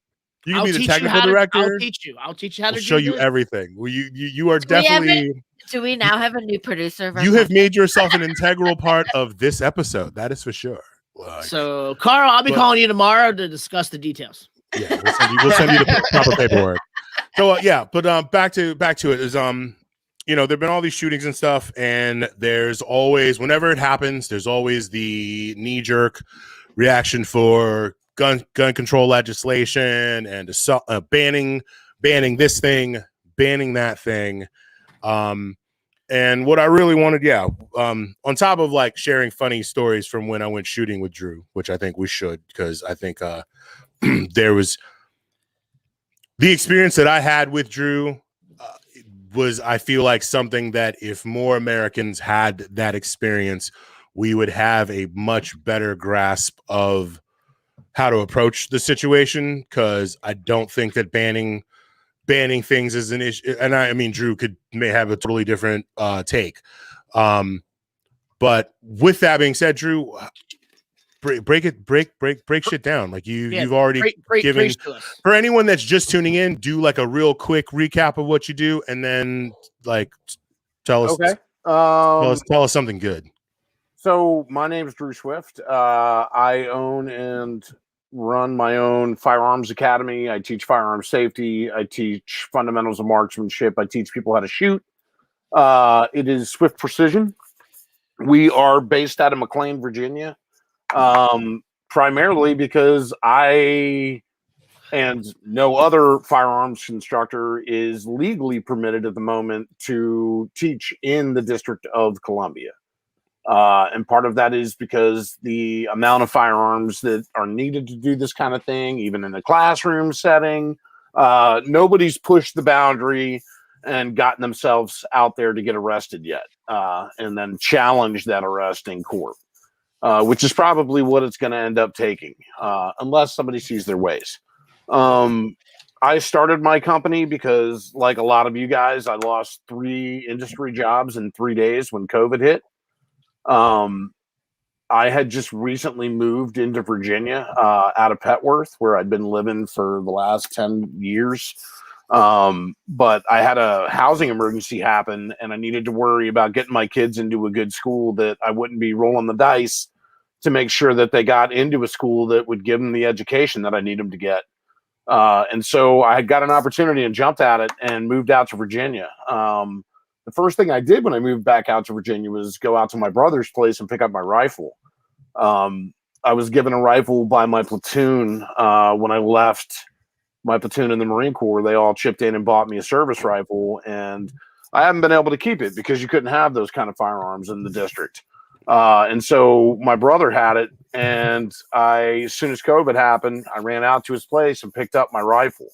You can be the technical director. I'll teach you how to show you everything. Well, you are definitely. Do we now have a new producer? You have made yourself an integral part of this episode. That is for sure. So, Carl, I'll be calling you tomorrow to discuss the details. Yeah, we'll send you the proper paperwork. So, but back to it is you know, there've been all these shootings and stuff, and there's always, whenever it happens, there's always the knee-jerk reaction for gun control legislation and banning this thing, banning that thing. And what I really wanted, on top of like sharing funny stories from when I went shooting with Drew, which I think we should, because I think there was the experience that I had with Drew was, I feel like, something that if more Americans had that experience, we would have a much better grasp of how to approach the situation, because I don't think that banning things is an issue. And I mean, Drew may have a totally different take. But with that being said, Drew, break shit down. Like you've already given, for anyone that's just tuning in, do like a real quick recap of what you do, and then like tell us. Okay. Tell us something good. So my name is Drew Swift. I own and run my own firearms academy. I teach firearms safety. I teach fundamentals of marksmanship. I teach people how to shoot. It is Swift Precision. We are based out of McLean, Virginia, primarily because I and no other firearms instructor is legally permitted at the moment to teach in the District of Columbia. And part of that is because the amount of firearms that are needed to do this kind of thing, even in a classroom setting, nobody's pushed the boundary and gotten themselves out there to get arrested yet, and then challenge that arrest in court, which is probably what it's going to end up taking, unless somebody sees their ways. I started my company because, like a lot of you guys, I lost 3 industry jobs in 3 days when COVID hit. I had just recently moved into Virginia, out of Petworth, where I'd been living for the last 10 years. But I had a housing emergency happen, and I needed to worry about getting my kids into a good school that I wouldn't be rolling the dice to make sure that they got into a school that would give them the education that I need them to get. And so I got an opportunity and jumped at it and moved out to Virginia. The first thing I did when I moved back out to Virginia was go out to my brother's place and pick up my rifle. I was given a rifle by my platoon when I left my platoon in the Marine Corps. They all chipped in and bought me a service rifle, and I haven't been able to keep it because you couldn't have those kind of firearms in the district. And so my brother had it, and as soon as COVID happened, I ran out to his place and picked up my rifle.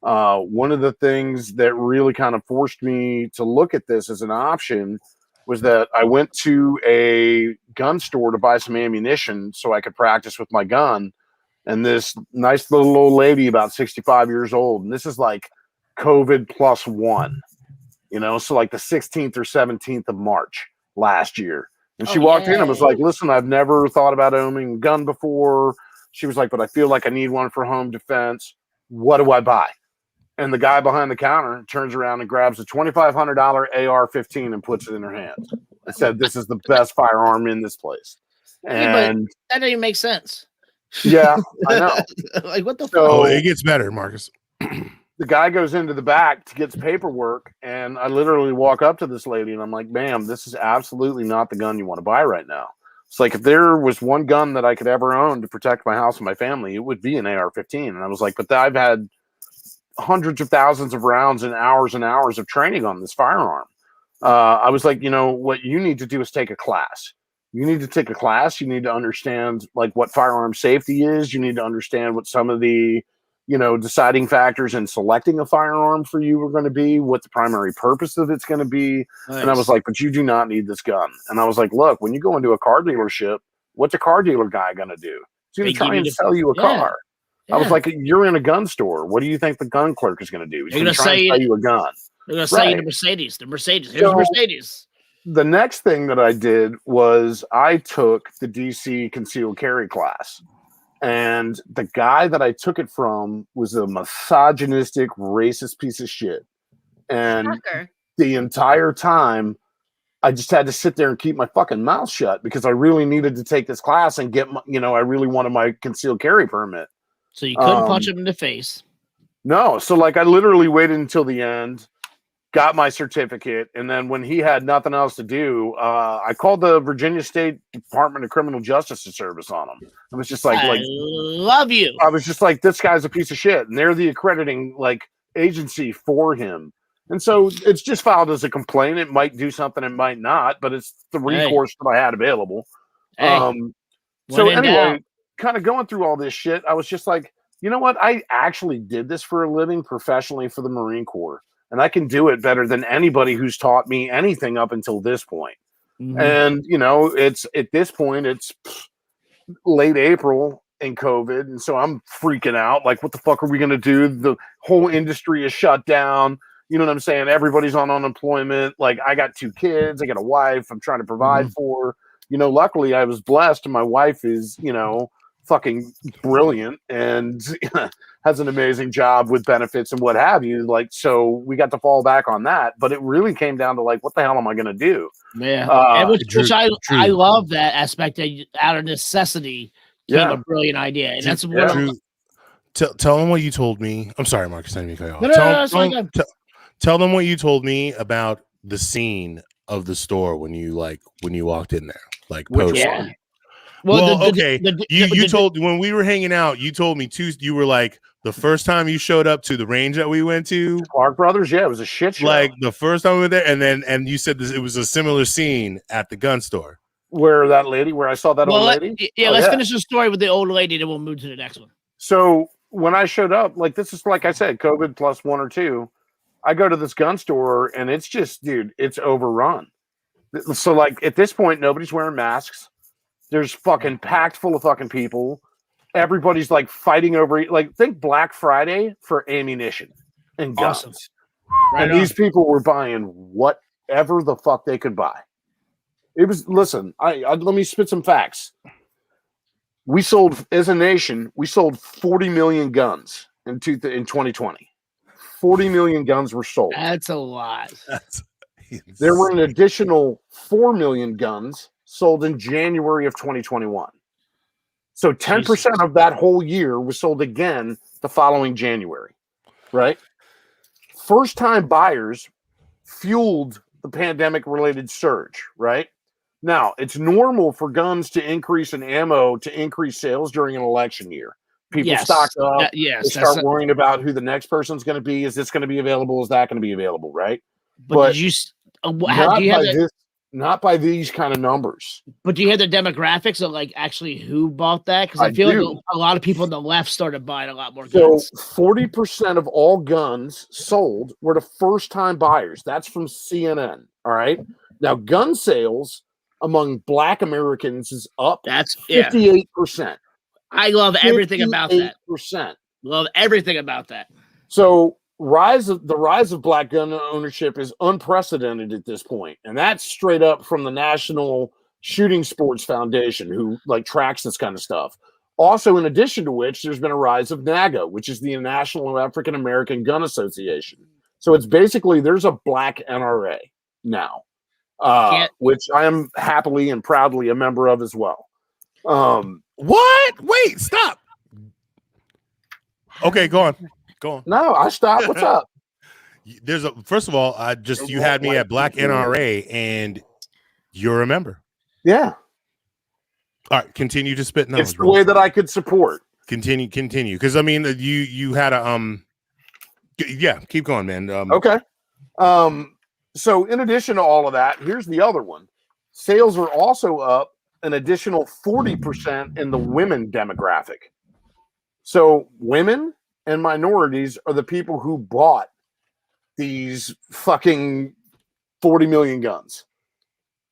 One of the things that really kind of forced me to look at this as an option was that I went to a gun store to buy some ammunition so I could practice with my gun. And this nice little old lady, about 65 years old, and this is like COVID +1, so like the 16th or 17th of March last year. And she walked in and was like, listen, I've never thought about owning a gun before. She was like, but I feel like I need one for home defense. What do I buy? And the guy behind the counter turns around and grabs a $2,500 AR-15 and puts it in her hand. I said, this is the best firearm in this place. And that doesn't even make sense. Yeah, I know. Like, what the fuck? Oh, it gets better, Marcus. The guy goes into the back to get the paperwork, and I literally walk up to this lady, and I'm like, ma'am, this is absolutely not the gun you want to buy right now. It's like, if there was one gun that I could ever own to protect my house and my family, it would be an AR-15. And I was like, but I've had hundreds of thousands of rounds and hours of training on this firearm. I was like, what you need to do is take a class. You need to take a class. You need to understand like what firearm safety is. You need to understand what some of the, deciding factors in selecting a firearm for you are going to be, what the primary purpose of it's going to be. Nice. And I was like, but you do not need this gun. And I was like, look, when you go into a car dealership, what's a car dealer guy going to do? He's going to try and sell you a car. Yeah. I was like, you're in a gun store. What do you think the gun clerk is going to do? He's going to try and sell you a gun. They're going to sell you the Mercedes. Here's the Mercedes. The next thing that I did was I took the DC concealed carry class. And the guy that I took it from was a misogynistic, racist piece of shit. And the entire time, I just had to sit there and keep my fucking mouth shut because I really needed to take this class and get, I really wanted my concealed carry permit. So you couldn't punch him in the face? No. So like I literally waited until the end, got my certificate, and then when he had nothing else to do, I called the Virginia State Department of Criminal Justice Service on him. I was just like, I love you. I was just like, this guy's a piece of shit, and they're the accrediting agency for him. And so it's just filed as a complaint. It might do something, it might not, but it's the recourse that I had available. So anyway, kind of going through all this shit, I was just like, you know what? I actually did this for a living professionally for the Marine Corps. And I can do it better than anybody who's taught me anything up until this point. Mm-hmm. And, it's at this point, it's late April in COVID. And so I'm freaking out. Like, what the fuck are we going to do? The whole industry is shut down. You know what I'm saying? Everybody's on unemployment. Like, I got 2 kids. I got a wife I'm trying to provide for. Luckily I was blessed, and my wife is, fucking brilliant and has an amazing job with benefits and what have you. Like, so we got to fall back on that, but it really came down to like, what the hell am I going to do? Yeah. I love that aspect that out of necessity, came a brilliant idea, and that's what Drew, tell them what you told me. I'm sorry, Marcus. I didn't mean to cut you off. No, tell them what you told me about the scene of the store when you walked in there, like post. Yeah. Well, okay. You told when we were hanging out, you told me you were like the first time you showed up to the range that we went to, Clark Brothers. Yeah, it was a shit show. Like the first time we were there, and you said it was a similar scene at the gun store where I saw that old lady. Let's finish the story with the old lady, then we'll move to the next one. So when I showed up, like this is like I said, COVID plus 1 or 2. I go to this gun store and it's just, dude, it's overrun. So like at this point, nobody's wearing masks. There's fucking packed full of fucking people. Everybody's like fighting over, like think Black Friday for ammunition and guns. Awesome. And these people were buying whatever the fuck they could buy. It was, listen, let me spit some facts. We sold, as a nation, 40 million guns in 2020. 40 million guns were sold. That's a lot. There were an additional 4 million guns sold in January of 2021. So 10% of that whole year was sold again the following January, right? First-time buyers fueled the pandemic-related surge, right? Now, it's normal for guns to increase and ammo to increase sales during an election year. People stock up. They start worrying about who the next person's going to be. Is this going to be available? Is that going to be available, right? But not by these kind of numbers. But do you have the demographics of like actually who bought that? Because I feel like a lot of people on the left started buying a lot more guns. So 40% of all guns sold were to first-time buyers. That's from CNN. All right. Now, gun sales among Black Americans is up. That's 58%. I love everything about that. Love everything about that. So the rise of Black gun ownership is unprecedented at this point, and that's straight up from the National Shooting Sports Foundation, who like tracks this kind of stuff. Also, in addition to which, there's been a rise of NAGA, which is the National African American Gun Association. So it's basically there's a Black NRA now, which I am happily and proudly a member of as well. What? Wait, stop. Okay, go on. Go on. No, I stopped. What's up? First of all, you had me at Black NRA and you're a member. Yeah. All right, continue to spit knowledge. It's the way that I could support. Continue. Because I mean, you had a keep going, man. Okay. So in addition to all of that, here's the other one. Sales are also up an additional 40% in the women demographic. So women and minorities are the people who bought these fucking 40 million guns.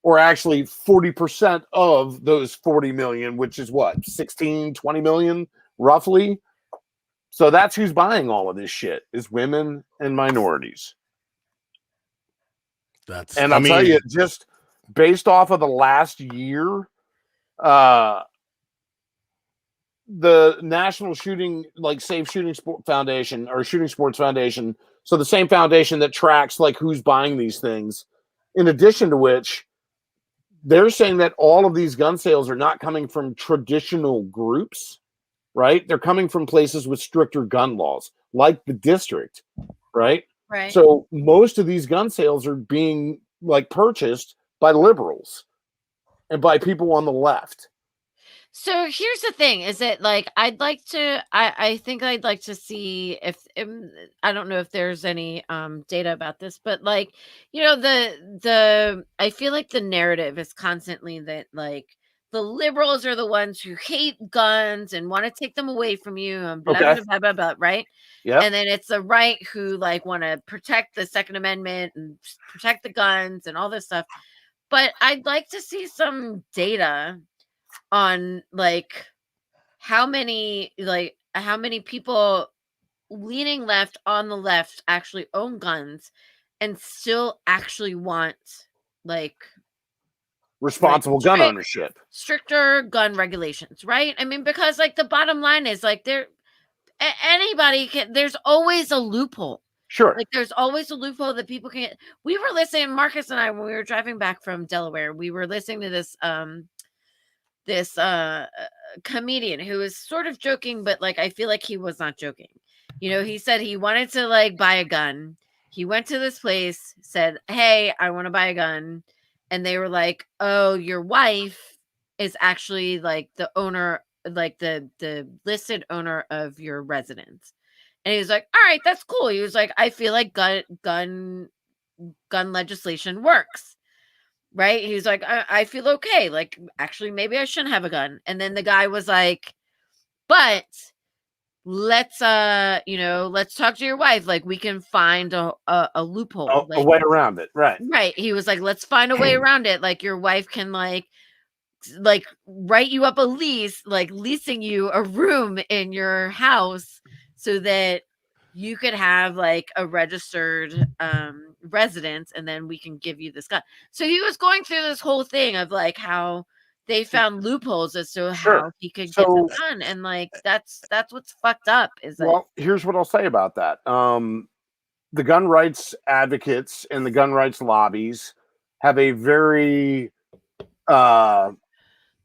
Or actually 40% of those 40 million, which is what, 16, 20 million, roughly? So that's who's buying all of this shit, is women and minorities. And I'll tell you, just based off of the last year, the National Shooting, like Safe Shooting Sport Foundation or Shooting Sports Foundation, so the same foundation that tracks like who's buying these things, in addition to which they're saying that all of these gun sales are not coming from traditional groups, right? They're coming from places with stricter gun laws, like the district, right? Right. So most of these gun sales are being like purchased by liberals and by people on the left. So here's the thing, is it like I think I'd like to see if I don't know if there's any data about this, but like, you know, the I feel like the narrative is constantly that like the liberals are the ones who hate guns and want to take them away from you and blah, blah, blah, blah, blah, right? Yeah. And then it's the right who like want to protect the Second Amendment and protect the guns and all this stuff. But I'd like to see some data on like how many people leaning left on the left actually own guns and still actually want like responsible gun ownership, stricter gun regulations, right? I mean, because like the bottom line is like anybody can, there's always a loophole. Sure. Like there's always a loophole that people can get. We were listening, Marcus and I, when we were driving back from Delaware, we were listening to this this comedian who was sort of joking, but like I feel like he was not joking. He said he wanted to like buy a gun. He went to this place, said, "Hey, I want to buy a gun." And they were like, "Oh, your wife is actually like the owner, like the listed owner of your residence." And he was like, "All right, that's cool." He was like, "I feel like gun legislation works." Right? He was like, I feel okay. Like, actually, maybe I shouldn't have a gun. And then the guy was like, "But let's let's talk to your wife. Like, we can find a loophole, A way around it." Right. Right. He was like, "Let's find a way around it. Like, your wife can like write you up a lease, like leasing you a room in your house so that you could have like a registered residence, and then we can give you this gun." So he was going through this whole thing of like how they found loopholes as to how he could get the gun, and like that's what's fucked up. Is well, here's what I'll say about that. The gun rights advocates and the gun rights lobbies have a very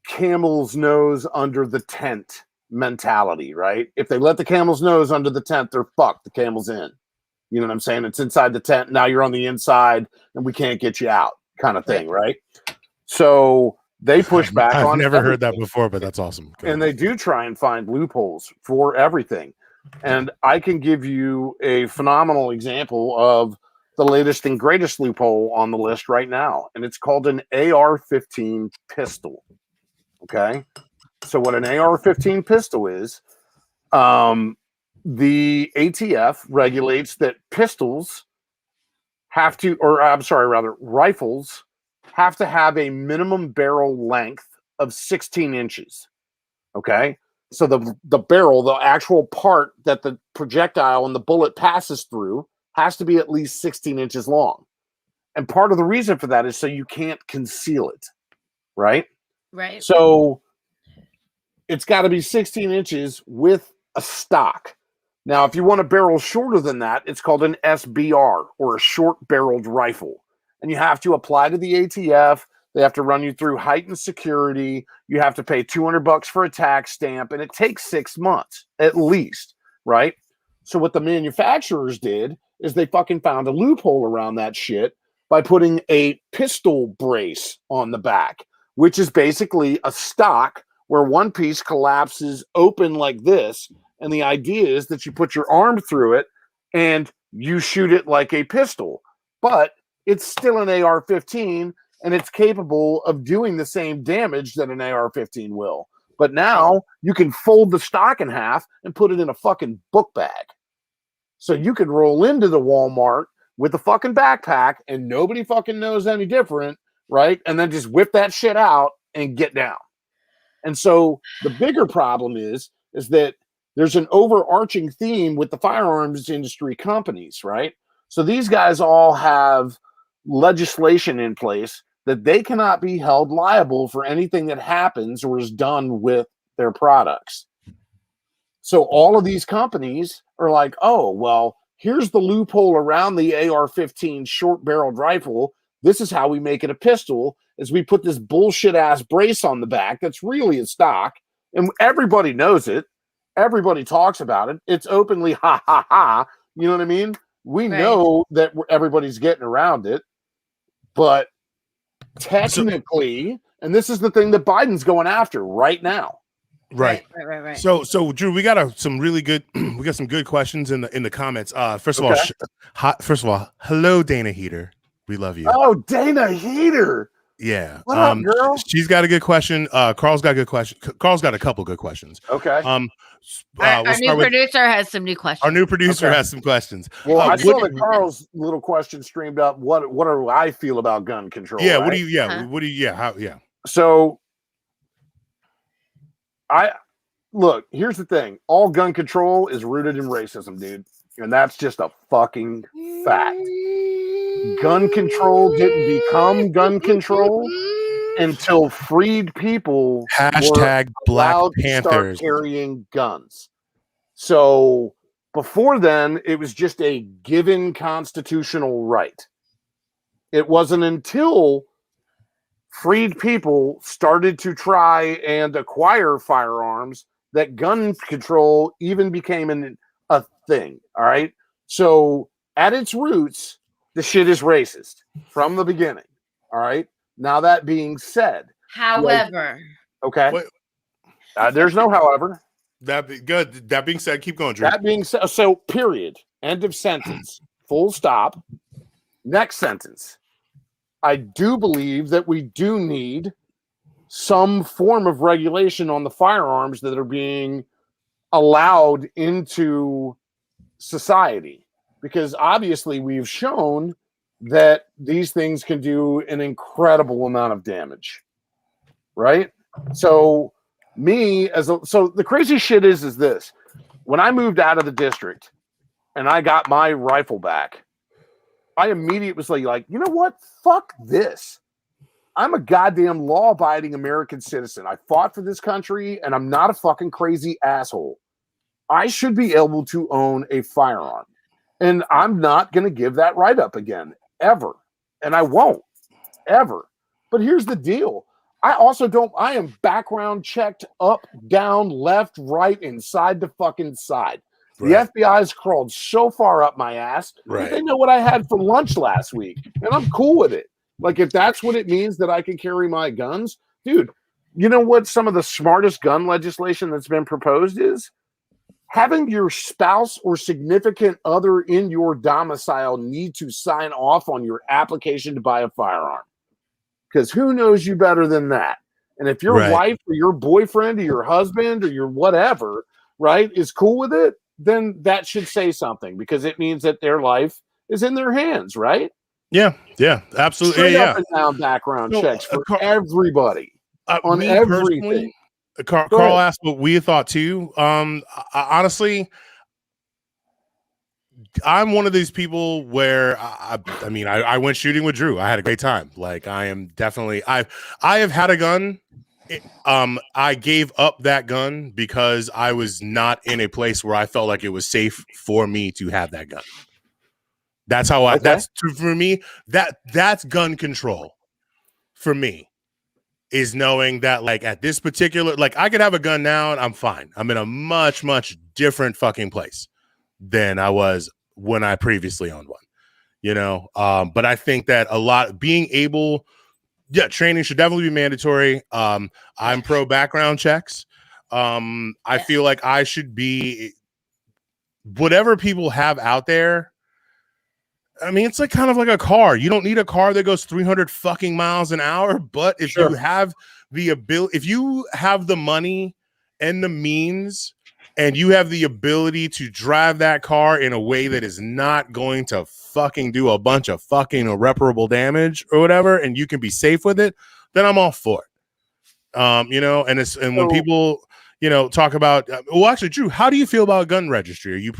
camel's nose under the tent mentality, right? If they let the camel's nose under the tent, they're fucked. The camel's in. You know what I'm saying? It's inside the tent. Now you're on the inside and we can't get you out, kind of thing, right? So they push back on it. I've never heard that before, but that's awesome. And they do try and find loopholes for everything. And I can give you a phenomenal example of the latest and greatest loophole on the list right now. And it's called an AR-15 pistol. Okay. So what an AR-15 pistol is, the ATF regulates that pistols have to, or I'm sorry, rather, rifles have to have a minimum barrel length of 16 inches. Okay. So the barrel, the actual part that the projectile and the bullet passes through, has to be at least 16 inches long. And part of the reason for that is so you can't conceal it. Right? Right. So it's got to be 16 inches with a stock. Now, if you want a barrel shorter than that, it's called an SBR, or a short-barreled rifle. And you have to apply to the ATF. They have to run you through heightened security. You have to pay $200 for a tax stamp, and it takes 6 months at least, right? So what the manufacturers did is they fucking found a loophole around that shit by putting a pistol brace on the back, which is basically a stock where one piece collapses open like this. And the idea is that you put your arm through it and you shoot it like a pistol. But it's still an AR-15, and it's capable of doing the same damage that an AR-15 will. But now you can fold the stock in half and put it in a fucking book bag. So you can roll into the Walmart with a fucking backpack and nobody fucking knows any different, right? And then just whip that shit out and get down. And so the bigger problem is that there's an overarching theme with the firearms industry companies, right? So these guys all have legislation in place that they cannot be held liable for anything that happens or is done with their products. So all of these companies are like, oh, well, here's the loophole around the AR-15 short-barreled rifle. This is how we make it a pistol, is we put this bullshit-ass brace on the back that's really a stock, and everybody knows it. Everybody talks about it. It's openly ha, ha, ha. You know what I mean? We know that everybody's getting around it, but technically, and this is the thing that Biden's going after right now. Right. So Drew, we got some really good, we got some good questions in the comments. First of all, hello, Dana Heater. We love you. Oh, Dana Heater. Yeah. What up, girl? She's got a good question. Carl's got a good question. Carl's got a couple good questions. Okay. Our new producer has some new questions. Our new producer has some questions. Well, I saw that Carl's little question streamed up. What do I feel about gun control? Yeah. Right? What do you? Yeah. So, here's the thing. All gun control is rooted in racism, dude. And that's just a fucking fact. Gun control didn't become gun control until freed people hashtag Black Panthers start carrying guns. So before then, it was just a given constitutional right. It wasn't until freed people started to try and acquire firearms, that gun control even became a thing. All right. So at its roots, the shit is racist from the beginning. All right. Now, that being said, however, okay. There's no however. Good. That being said, keep going, Drew. That being said, so period. End of sentence. Full stop. Next sentence. I do believe that we do need some form of regulation on the firearms that are being allowed into society, because obviously we've shown that these things can do an incredible amount of damage, right? So so the crazy shit is this: when I moved out of the district and I got my rifle back, I immediately was like, you know what? Fuck this. I'm a goddamn law-abiding American citizen. I fought for this country, and I'm not a fucking crazy asshole. I should be able to own a firearm. And I'm not going to give that right up again, ever. And I won't, ever. But here's the deal. I am background checked up, down, left, right, and side to fucking side. Right. The FBI's crawled so far up my ass that they know what I had for lunch last week. And I'm cool with it. Like, if that's what it means that I can carry my guns, dude, you know what some of the smartest gun legislation that's been proposed is? Having your spouse or significant other in your domicile need to sign off on your application to buy a firearm. Because who knows you better than that? And if your wife or your boyfriend or your husband or your whatever, right, is cool with it, then that should say something, because it means that their life is in their hands, right? Yeah, absolutely. Straight up and down background checks for everybody on everything. Carl asked what we thought too. Honestly, I'm one of these people where I went shooting with Drew. I had a great time. Like, I am definitely I have had a gun. I gave up that gun because I was not in a place where I felt like it was safe for me to have that gun. That's how that's for me. That's gun control for me, is knowing that, like, at this particular, like, I could have a gun now and I'm fine. I'm in a much, much different fucking place than I was when I previously owned one, you know? But I think that a lot being able, training should definitely be mandatory. I'm pro background checks. I feel like I should be, whatever people have out there. I mean, it's like kind of like a car. You don't need a car that goes 300 fucking miles an hour, but if you have the ability, if you have the money and the means, and you have the ability to drive that car in a way that is not going to fucking do a bunch of fucking irreparable damage or whatever, and you can be safe with it, then I'm all for it. You know, and when people, you know, talk about, well, actually, Drew, how do you feel about gun registry? Are you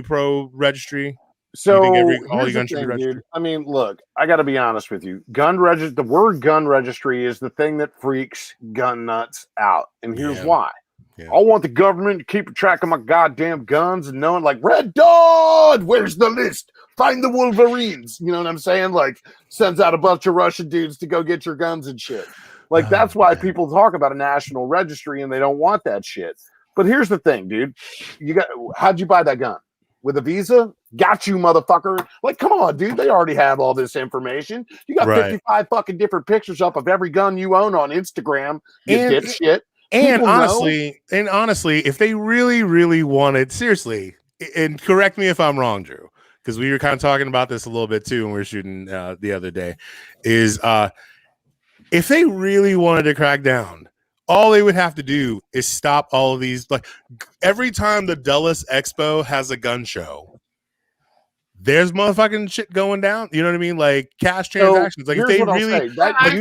pro registry? So here's the thing, dude. I mean, look, I got to be honest with you. The word gun registry is the thing that freaks gun nuts out. And here's why. Yeah. I want the government to keep track of my goddamn guns and knowing, like, Red Dawn, where's the list? Find the Wolverines. You know what I'm saying? Like, sends out a bunch of Russian dudes to go get your guns and shit. Like, that's why people talk about a national registry and they don't want that shit. But here's the thing, dude. How'd you buy that gun? With a Visa? Got you, motherfucker. Like, come on, dude. They already have all this information. You got 55 fucking different pictures up of every gun you own on Instagram, you dipshit. And honestly, if they really, really wanted, seriously, and correct me if I'm wrong, Drew, because we were kind of talking about this a little bit too when we were shooting the other day, is if they really wanted to crack down, all they would have to do is stop all of these. Like, every time the Dulles Expo has a gun show, there's motherfucking shit going down. You know what I mean? Like, cash transactions. Like, if they really, aren't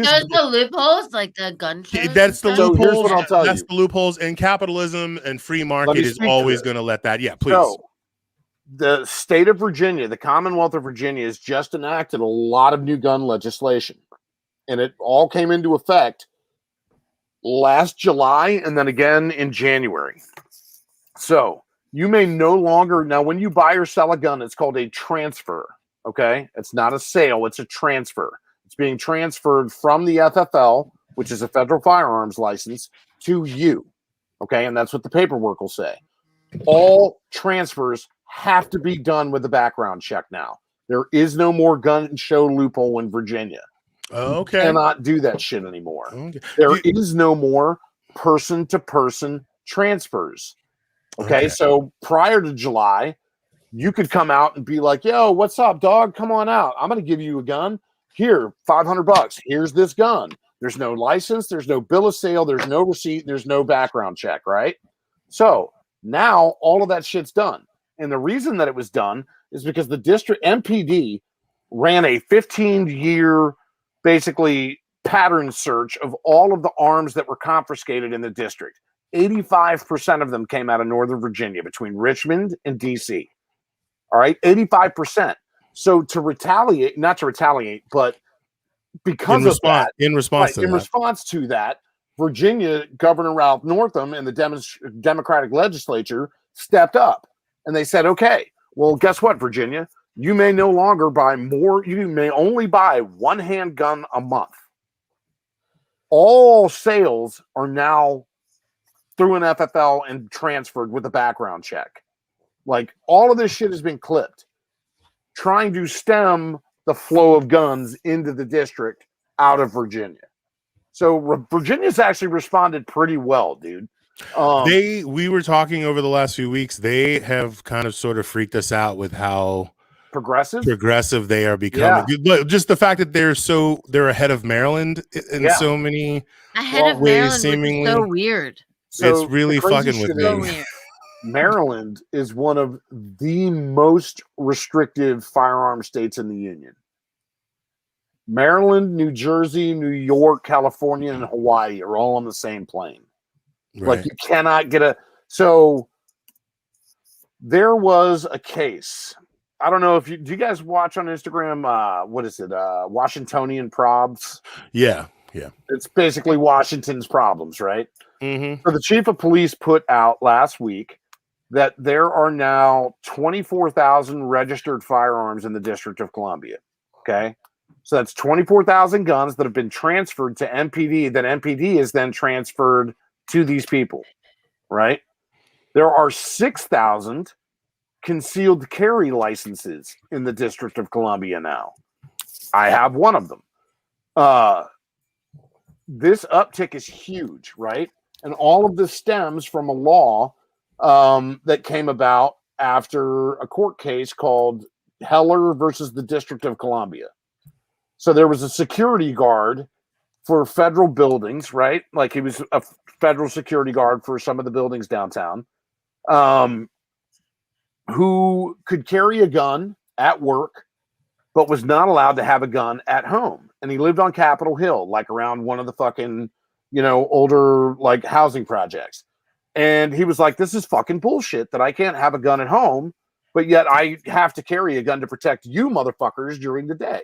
those the loopholes, like the gun shows? That's the loopholes. Here's what I'll tell you. That's the loopholes. And capitalism and free market is always going to let that. Yeah, please. So, the state of Virginia, the Commonwealth of Virginia, has just enacted a lot of new gun legislation, and it all came into effect last July and then again in January. So you may no longer, now when you buy or sell a gun, it's called a transfer. Okay. It's not a sale. It's a transfer. It's being transferred from the FFL, which is a federal firearms license, to you. Okay, and that's what the paperwork will say. All transfers have to be done with a background check now. There is no more gun show loophole in Virginia. Okay. You cannot do that shit anymore. Okay. There is no more person-to-person transfers. Okay, so prior to July, you could come out and be like, yo, what's up, dog? Come on out. I'm going to give you a gun. Here, $500. Here's this gun. There's no license. There's no bill of sale. There's no receipt. There's no background check, right? So now all of that shit's done. And the reason that it was done is because the district MPD ran a 15-year basically pattern search of all of the arms that were confiscated in the district. 85% of them came out of Northern Virginia between Richmond and DC. All right, 85%. So to retaliate, not to retaliate, but because in response to that, Virginia Governor Ralph Northam and the Democratic legislature stepped up and they said, okay, well, guess what, Virginia? You may no longer buy more. You may only buy one handgun a month. All sales are now through an FFL and transferred with a background check. Like, all of this shit has been clipped, trying to stem the flow of guns into the district out of Virginia. So Virginia's actually responded pretty well, dude. We were talking over the last few weeks. They have kind of sort of freaked us out with how progressive they are becoming. Yeah. Just the fact that they're ahead of Maryland in so many ways, Maryland, seemingly. Which is so weird. So it's really fucking with me. So Maryland is one of the most restrictive firearm states in the union. Maryland, New Jersey, New York, California, and Hawaii are all on the same plane. Right. Like, you cannot get so there was a case. I don't know if do you guys watch on Instagram? What is it? Washingtonian Probs. Yeah. It's basically Washington's problems, right? Mm-hmm. So the chief of police put out last week that there are now 24,000 registered firearms in the District of Columbia. Okay. So that's 24,000 guns that have been transferred to MPD, that MPD is then transferred to these people, right? There are 6,000 concealed carry licenses in the District of Columbia now. I have one of them. This uptick is huge, right? And all of this stems from a law that came about after a court case called Heller versus the District of Columbia. So there was a security guard for federal buildings, right? Like, he was a federal security guard for some of the buildings downtown, who could carry a gun at work, but was not allowed to have a gun at home. And he lived on Capitol Hill, like around one of the fucking, older like housing projects. And he was like, this is fucking bullshit that I can't have a gun at home, but yet I have to carry a gun to protect you motherfuckers during the day.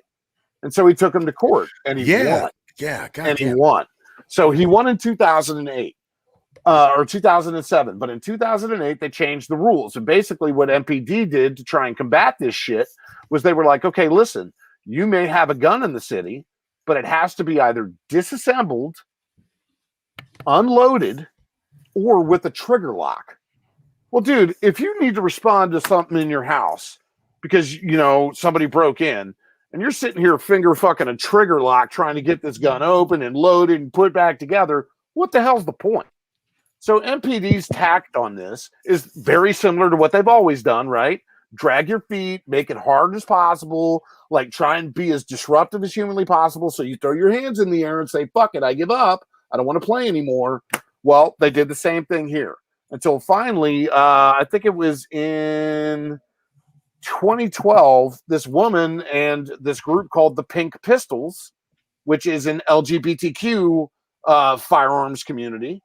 And so he took him to court and he won. Yeah. He won. So he won in 2008 or 2007. But in 2008, they changed the rules. And basically what MPD did to try and combat this shit was they were like, okay, listen, you may have a gun in the city, but it has to be either disassembled, unloaded, or with a trigger lock. Well, dude, if you need to respond to something in your house because, somebody broke in and you're sitting here finger fucking a trigger lock trying to get this gun open and loaded and put back together, what the hell's the point? So MPD's tact on this is very similar to what they've always done, right? Drag your feet, make it hard as possible, like try and be as disruptive as humanly possible. So you throw your hands in the air and say, fuck it, I give up. I don't want to play anymore. Well, they did the same thing here until finally, I think it was in 2012, this woman and this group called the Pink Pistols, which is an LGBTQ firearms community.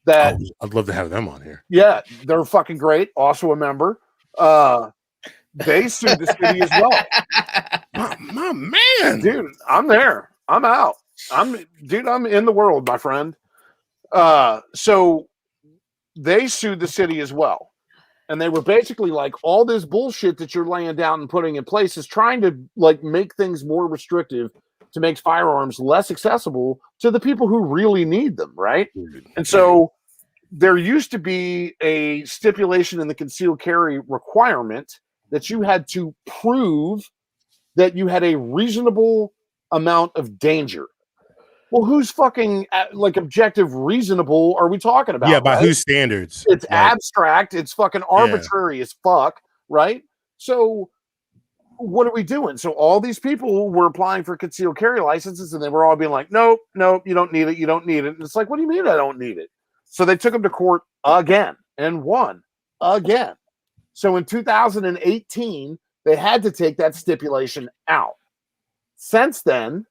That I'd love to have them on here. Yeah, they're fucking great. Also a member. They sued the city as well. My man, dude, I'm there. I'm out. I'm in the world, my friend. So they sued the city as well. And they were basically like, all this bullshit that you're laying down and putting in place is trying to like make things more restrictive to make firearms less accessible to the people who really need them, right? And so there used to be a stipulation in the concealed carry requirement that you had to prove that you had a reasonable amount of danger. Well, whose fucking like objective reasonable are we talking about? Yeah, by right? whose standards? It's abstract. It's fucking arbitrary as fuck, right? So what are we doing? So all these people were applying for concealed carry licenses, and they were all being like, nope, you don't need it. You don't need it. And it's like, what do you mean I don't need it? So they took them to court again and won again. So in 2018, they had to take that stipulation out. Since then,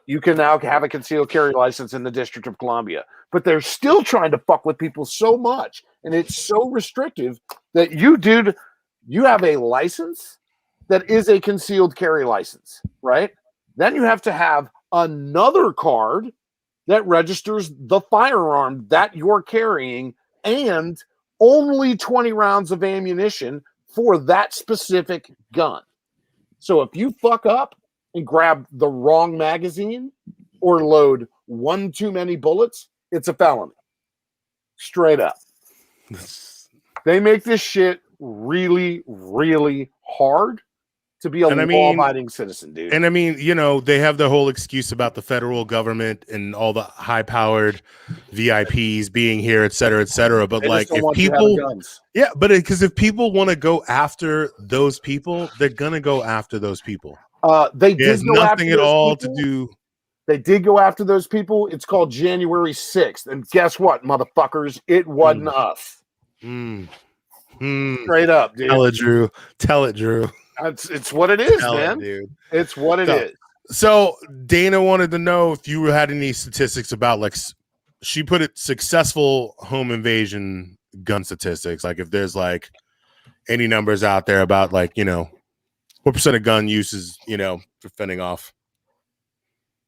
you can now have a concealed carry license in the District of Columbia. But they're still trying to fuck with people so much, and it's so restrictive that you, dude, you have a license that is a concealed carry license, right? Then you have to have another card that registers the firearm that you're carrying and only 20 rounds of ammunition for that specific gun. So if you fuck up and grab the wrong magazine or load one too many bullets, it's a felony. Straight up. They make this shit really, really hard to be a law-abiding citizen, dude. And I mean, you know, they have the whole excuse about the federal government and all the high-powered VIPs being here, et cetera, et cetera. But like, if people, but because if people want to go after those people, they're gonna go after those people. There's nothing at all to do. They did go after those people. It's called January 6th, and guess what, motherfuckers? It wasn't us. Straight up, dude. Tell it, Drew. Tell it, Drew. It's what it is, man. Dude. It's what it is. So Dana wanted to know if you had any statistics about, like, she put it, successful home invasion gun statistics. Like, if there's like any numbers out there about, like, you know, what percent of gun use is, you know, for fending off.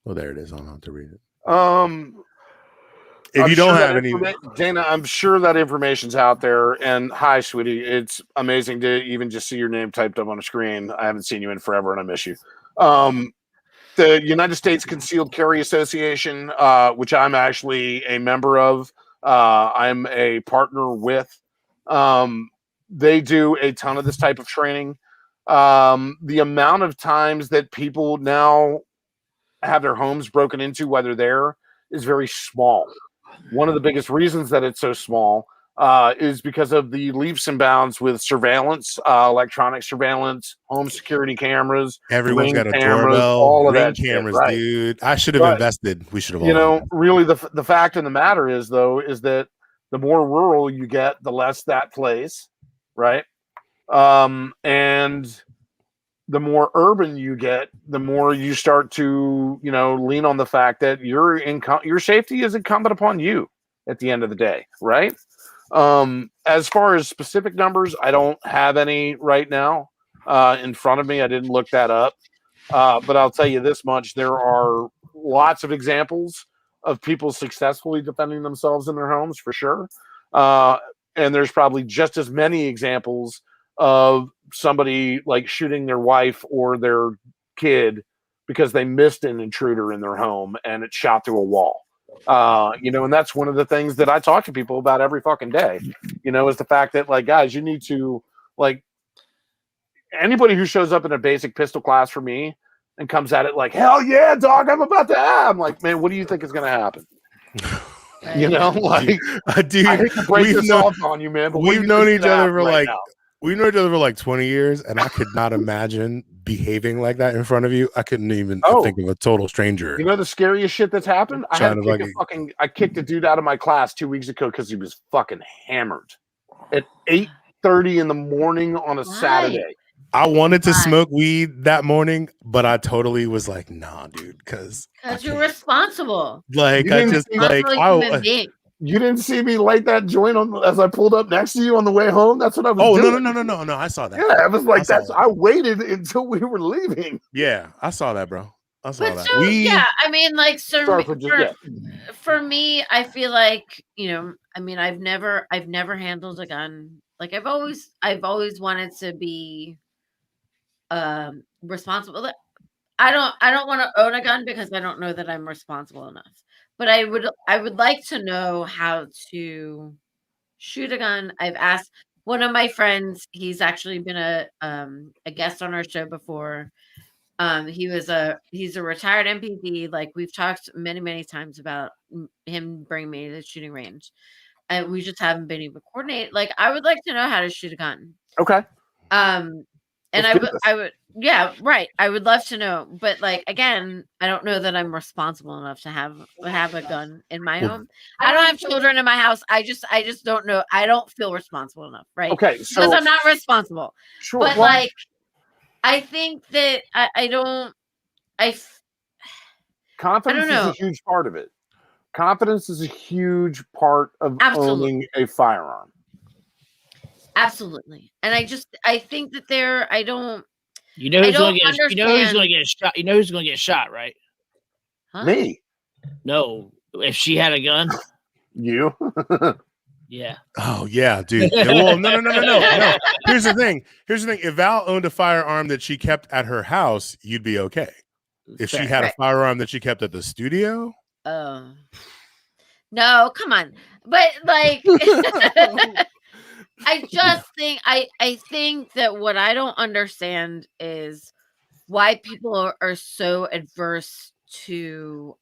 Well, there it is. I'll have to read it. If you don't have any, Dana, I'm sure that information's out there. And hi, sweetie, it's amazing to even just see your name typed up on a screen. I haven't seen you in forever, and I miss you. The United States Concealed Carry Association, which I'm actually a member of, I'm a partner with. They do a ton of this type of training. The amount of times that people now have their homes broken into while they're there is very small. One of the biggest reasons that it's so small is because of the leaps and bounds with surveillance, electronic surveillance, home security cameras. Everyone's got a cameras, doorbell, all of ring that cameras, shit, right? Dude. I should have invested. We should have. You know, really, the fact of the matter is, though, is that the more rural you get, the less that plays, right? And the more urban you get, the more you start to, you know, lean on the fact that your safety is incumbent upon you at the end of the day, right? As far as specific numbers, I don't have any right now in front of me. I didn't look that up. But I'll tell you this much. There are lots of examples of people successfully defending themselves in their homes, for sure. And there's probably just as many examples of somebody like shooting their wife or their kid because they missed an intruder in their home and it shot through a wall. You know, and that's one of the things that I talk to people about every fucking day, you know, is the fact that, like, guys, you need to, like, anybody who shows up in a basic pistol class for me and comes at it like, hell yeah, dog, I'm about to I'm like, man, what do you think is going to happen? You know, like, dude, I hate to break this off on you, man, but we've known each other for like, we've known each other for like 20 years, and I could not imagine behaving like that in front of you. I couldn't even think of a total stranger. You know the scariest shit that's happened? I kicked a dude out of my class 2 weeks ago because he was fucking hammered at 8:30 in the morning on a Saturday. I wanted to smoke weed that morning, but I totally was like, nah, dude, because you're responsible. Like, you didn't see me light that joint on as I pulled up next to you on the way home. That's what I was doing. No, I saw that. Yeah, I was like, I waited until we were leaving. Yeah, I saw that, bro. I saw that. So, yeah, I mean, like, so for me, I feel like, you know, I mean, I've never handled a gun. Like, I've always wanted to be responsible. I don't want to own a gun because I don't know that I'm responsible enough. But I would like to know how to shoot a gun. I've asked one of my friends, he's actually been a guest on our show before. He's a retired MPD. Like we've talked many times about him bringing me to the shooting range, and we just haven't been able to coordinate. Like I would like to know how to shoot a gun. Okay. And I would, yeah, right. I would love to know, but like again, I don't know that I'm responsible enough to have a gun in my home. I don't have children in my house. I just don't know. I don't feel responsible enough, right? Okay, so because I'm not responsible. Sure, but like, I think that confidence is a huge part of it. Confidence is a huge part of owning a firearm. Absolutely. And I think that I don't. You know who's going to get? You know who's going to get shot? You know who's going to get shot, right? Huh? Me. No, if she had a gun. You. Yeah. Oh yeah, dude. Well, no. Here's the thing. If Val owned a firearm that she kept at her house, you'd be okay. If she had a firearm that she kept at the studio. Oh. No, come on. But like. I just think I think that what I don't understand is why people are so adverse to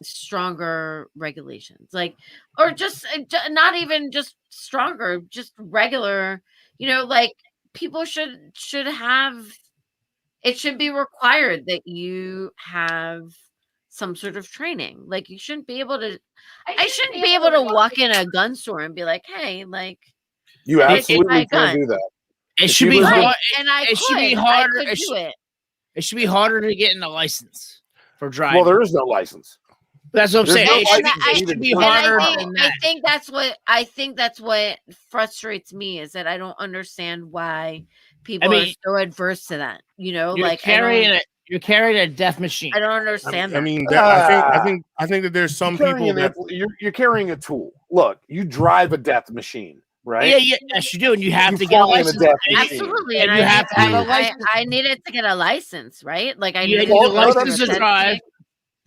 stronger regulations, like, or just not even just stronger, just regular, like people should have, it should be required that you have some sort of training. Like you shouldn't be able to, I shouldn't be able to walk in a gun store and be like, hey, like you absolutely can't do that. It should be hard. And it should be harder. It should be harder to get in a license for driving. Well, there is no license. That's what I'm saying. It should be harder. I think that's what frustrates me, is that I don't understand why people are so adverse to that. You're carrying a death machine. I don't understand that. I mean, I think that there's some people that you're carrying a tool. Look, you drive a death machine, right? Yeah, yes, you do, and you have to get a license. Absolutely, and I needed to get a license, right? Like I needed a license to drive.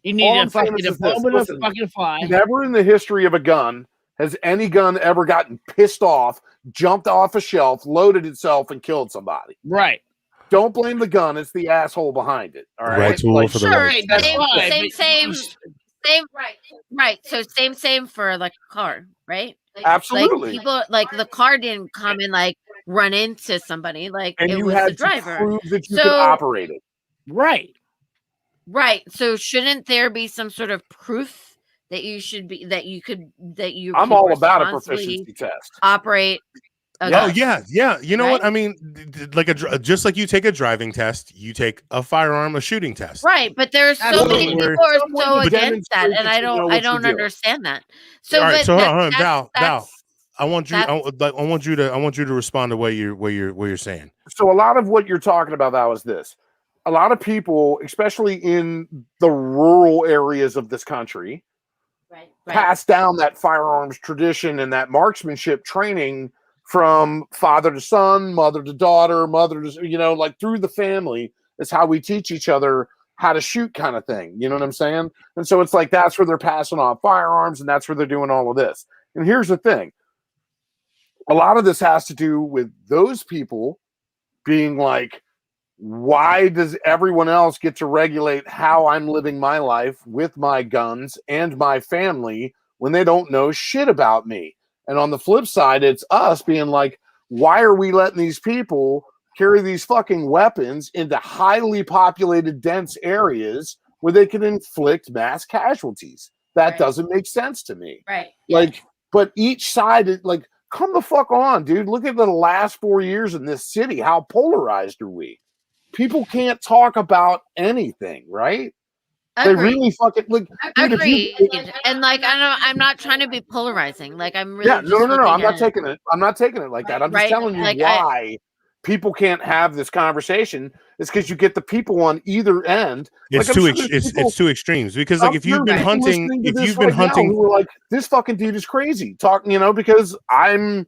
You need a fucking diploma to fucking fly. Never in the history of a gun has any gun ever gotten pissed off, jumped off a shelf, loaded itself, and killed somebody. Right. Don't blame the gun; it's the asshole behind it. All right, right tool for the right. So same for like a car, right? Absolutely. Like people, like the car didn't come and like run into somebody, like and it you was had the driver. To prove that you could operate it. Right. So shouldn't there be some sort of proof that you should be I'm all about a proficiency test. Operate. Yeah. You know what I mean? Like just like you take a driving test, you take a shooting test. Right, but there's so many people are so against that, and I don't understand that. So, all right, so hold on, Val. I want you to respond to what you're saying. So a lot of what you're talking about, Val, is this. A lot of people, especially in the rural areas of this country, pass down that firearms tradition and that marksmanship training from father to son, mother to daughter, mother to, like through the family is how we teach each other how to shoot, kind of thing. You know what I'm saying? And so it's like, that's where they're passing on firearms, and that's where they're doing all of this. And here's the thing. A lot of this has to do with those people being like, why does everyone else get to regulate how I'm living my life with my guns and my family when they don't know shit about me? And on the flip side, it's us being like, why are we letting these people carry these fucking weapons into highly populated, dense areas where they can inflict mass casualties? That doesn't make sense to me. Right. Like, but each side is like, come the fuck on, dude. Look at the last 4 years in this city. How polarized are we? People can't talk about anything, right? They really fucking like. Agreed. And like, I'm not trying to be polarizing. Like, I'm really. Yeah, no. I'm not taking it. I'm not taking it like that. I'm just telling you why people can't have this conversation. It's because you get the people on either end. It's it's two extremes, because like if you've been hunting, who are like, this fucking dude is crazy talking, because I'm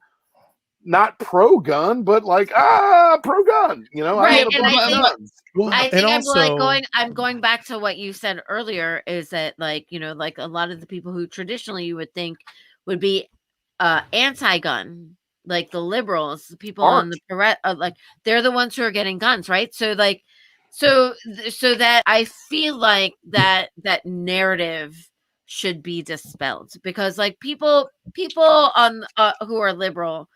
not pro-gun, but like pro-gun. You know, right? I think I'm going back to what you said earlier. Is that like like a lot of the people who traditionally you would think would be anti-gun, like the liberals, the people on the like they're the ones who are getting guns, right? So like, so that I feel like that narrative should be dispelled because like people on who are liberal.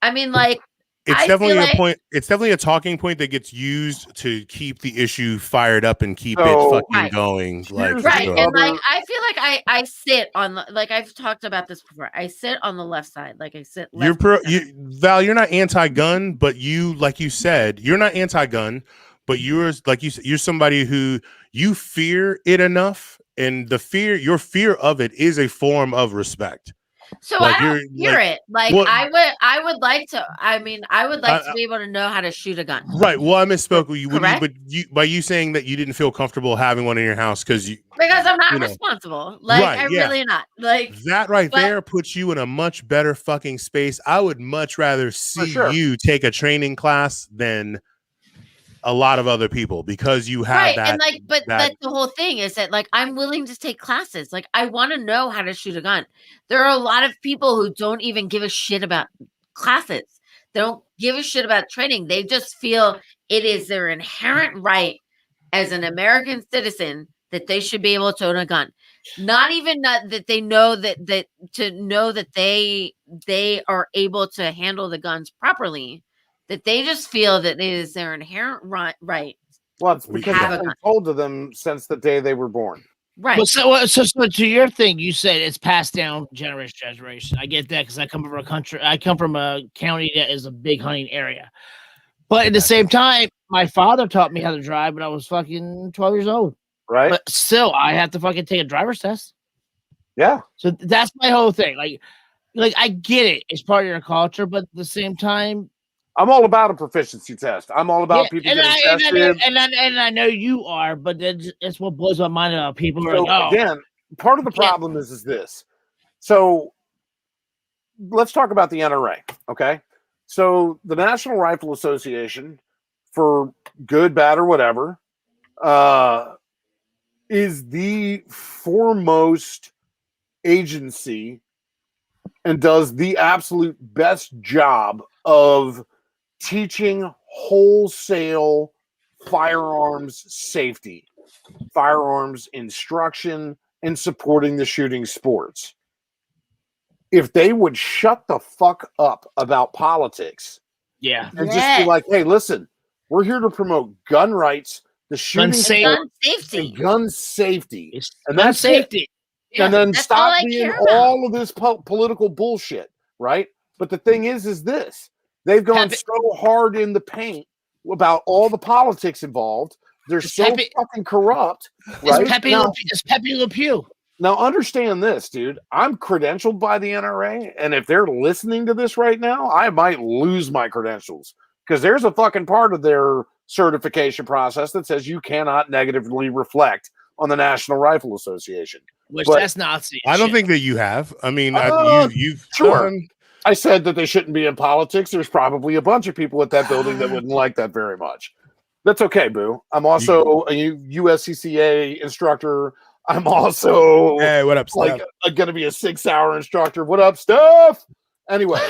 I mean, like, it's definitely a point. It's definitely a talking point that gets used to keep the issue fired up and keep it fucking going. Like, right. And like, I feel like I sit on like I've talked about this before. I sit on the left side. Like I sit. Val, you're not anti-gun, but you, like you said, you're not anti-gun, but you're like you're somebody who you fear it enough, and your fear of it is a form of respect. So like I don't hear it. Like I would like to. I mean, I would like to be able to know how to shoot a gun. Right. Well, I misspoke. By you saying that you didn't feel comfortable having one in your house because I'm not responsible. Like I'm really not. Like that there puts you in a much better fucking space. I would much rather see you take a training class than a lot of other people because you have that. And like, but that's the whole thing is that like I'm willing to take classes. Like I want to know how to shoot a gun. There are a lot of people who don't even give a shit about classes. They don't give a shit about training. They just feel it is their inherent right as an American citizen that they should be able to own a gun. Not even that they know that to know that they are able to handle the guns properly. That they just feel that it is their inherent right. Well, it's because it's been told to them since the day they were born. Right. Well, so to your thing, you said it's passed down generation to generation. I get that because I come from a county that is a big hunting area. But at the same time, my father taught me how to drive when I was fucking 12 years old. Right. But still, I have to fucking take a driver's test. Yeah. So that's my whole thing. Like I get it. It's part of your culture, but at the same time, I'm all about a proficiency test. I'm all about people getting tested. And I know you are, but that's what blows my mind about people. Are like, again, part of the problem is this. So let's talk about the NRA, okay? So the National Rifle Association, for good, bad, or whatever, is the foremost agency and does the absolute best job of teaching wholesale firearms safety, firearms instruction, and supporting the shooting sports. If they would shut the fuck up about politics, and just be like, hey, listen, we're here to promote gun rights, the shooting safety, gun safety, and that's safety. And then stop being all of this political bullshit, right? But the thing is this. They've gone so hard in the paint about all the politics involved. They're so fucking corrupt. Right? It's Pepe Le Pew. Now, understand this, dude. I'm credentialed by the NRA, and if they're listening to this right now, I might lose my credentials because there's a fucking part of their certification process that says you cannot negatively reflect on the National Rifle Association. That's Nazi. I don't think that you have. I mean, you've sure. I said that they shouldn't be in politics. There's probably a bunch of people at that building that wouldn't like that very much. That's okay, boo. I'm also a USCCA instructor. I'm also what up, like going to be a 6-hour instructor. What up, Steph? Anyway,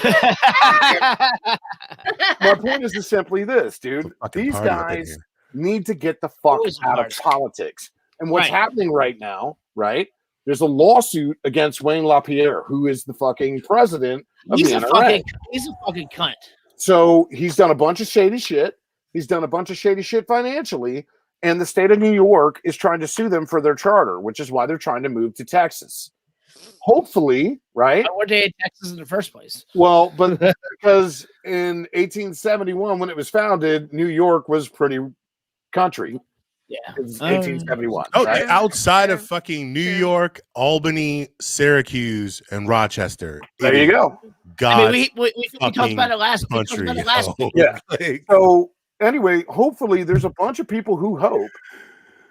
my point is simply this, dude. These guys need to get the fuck out of politics. And what's happening right now, right? There's a lawsuit against Wayne LaPierre, who is the fucking president of the NRA. He's a fucking cunt. So he's done a bunch of shady shit. He's done a bunch of shady shit financially. And the state of New York is trying to sue them for their charter, which is why they're trying to move to Texas. Hopefully, right? Why were they in Texas in the first place? Well, but because in 1871, when it was founded, New York was pretty country. Yeah, it was 1871. Right? Outside of fucking New York, Albany, Syracuse, and Rochester. There you go. God, I mean, we talked about it last country. Yeah. So anyway, hopefully, there's a bunch of people who hope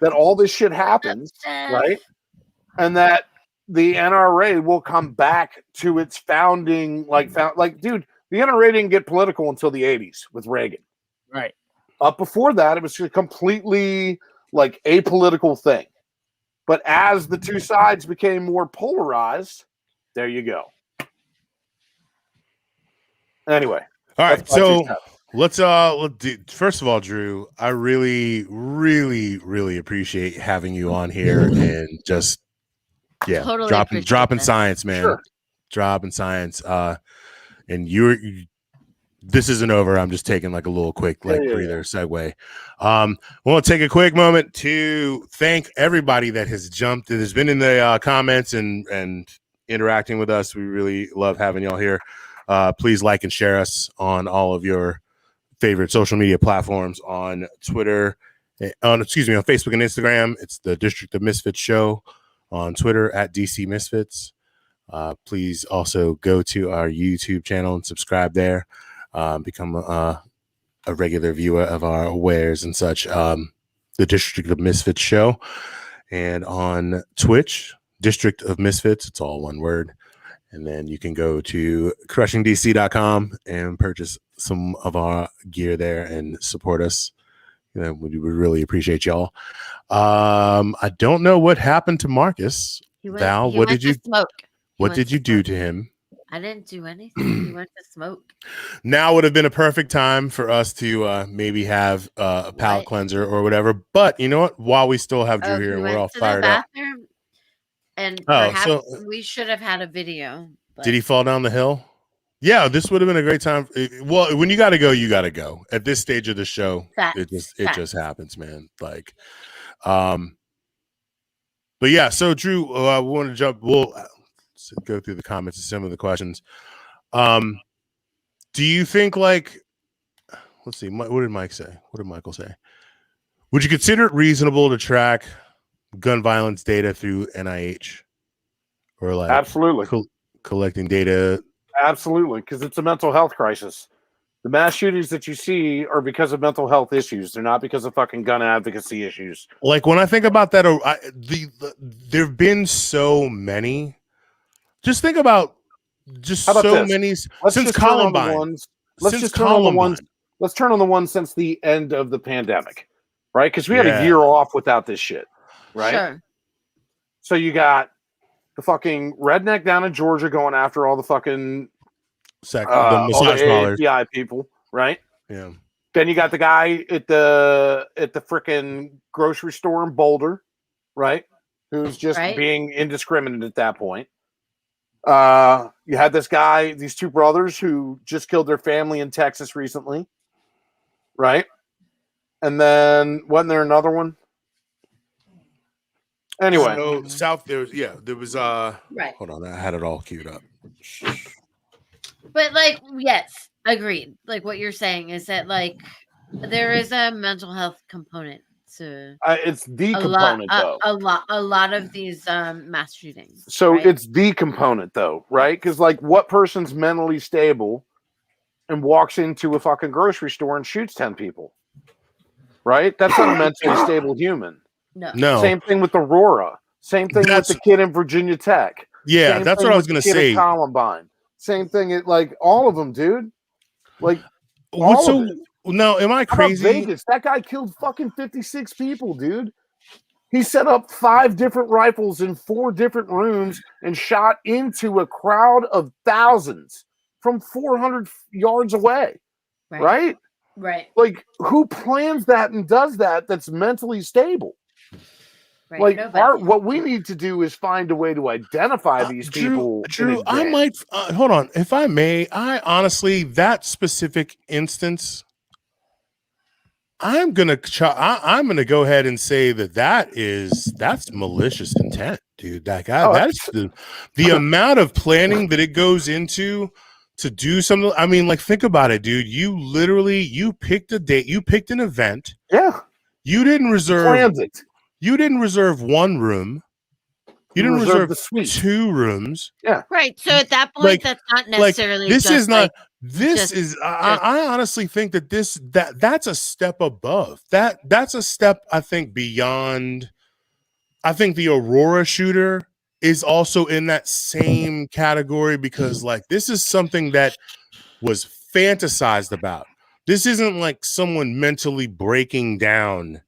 that all this shit happens, right? And that the NRA will come back to its founding, dude, The NRA didn't get political until the 80s with Reagan. Right. Up before that, it was a completely like apolitical thing. But as the two sides became more polarized, there you go. Anyway. All right. So let's first of all, Drew, I really, really, really appreciate having you on here and just totally dropping science, man. Sure. Dropping science. And this isn't over. I'm just taking like a little quick breather segue. I want to take a quick moment to thank everybody that has been in the comments and interacting with us. We really love having y'all here. Please like and share us on all of your favorite social media platforms on Twitter, on Facebook and Instagram. It's the District of Misfits show on Twitter at DC Misfits. Please also go to our YouTube channel and subscribe there. Become a regular viewer of our wares and such. The District of Misfits show, and on Twitch, District of Misfits. It's all one word. And then you can go to crushingdc.com and purchase some of our gear there and support us. We would really appreciate y'all. I don't know what happened to Marcus. Val, what did you smoke? What did you do to him? I didn't do anything. He went to smoke. Now would have been a perfect time for us to maybe have a palate cleanser or whatever. But you know what? While we still have Drew here and we're all fired up. And perhaps we should have had a video. But... Did he fall down the hill? Yeah, this would have been a great time. Well, when you got to go, you got to go. At this stage of the show, it just happens, man. Like, but yeah. So Drew, we want to jump. We'll go through the comments and some of the questions. Do you think let's see, what did Mike say? What did Michael say? Would you consider it reasonable to track gun violence data through NIH or absolutely collecting data? Absolutely, because it's a mental health crisis. The mass shootings that you see are because of mental health issues. They're not because of fucking gun advocacy issues. Like when I think about that, there've been so many. Just think about many since Columbine. Let's turn on the ones since the end of the pandemic, right? Because we had a year off without this shit, right? Sure. So you got the fucking redneck down in Georgia going after all the fucking the massage API people, right? Yeah. Then you got the guy at the frickin' grocery store in Boulder, right? Who's just being indiscriminate at that point. You had these two brothers who just killed their family in Texas recently, right? And then wasn't there another one? Anyway, so there was hold on, I had it all queued up. But yes, agreed. Like what you're saying is that there is a mental health component to it's the component though. A lot of these mass shootings. So it's the component though, right? Because what person's mentally stable and walks into a fucking grocery store and shoots 10 people, right? That's not a mentally stable human. No. Same thing with Aurora. Same thing with the kid in Virginia Tech. Yeah, that's what I was going to say. Columbine. Same thing at all of them, dude. No, am I crazy? Vegas, that guy killed fucking 56 people, dude. He set up 5 different rifles in 4 different rooms and shot into a crowd of thousands from 400 yards away. Right? Right. Who plans that and does that that's mentally stable? Right. What we need to do is find a way to identify these people. Drew, I might hold on, if I may. I honestly, that specific instance, I'm gonna go ahead and say that's malicious intent, dude. That guy, that's the amount of planning that it goes into to do something. I mean, think about it, dude. You picked a date, you picked an event. Yeah. You didn't reserve. Planned it. You didn't reserve 1 room. You didn't reserve the suite. 2 rooms. Yeah. Right. So at that point, that's not necessarily. I honestly think that that's a step above. That's a step, I think, beyond. I think the Aurora shooter is also in that same category because this is something that was fantasized about. This isn't like someone mentally breaking down.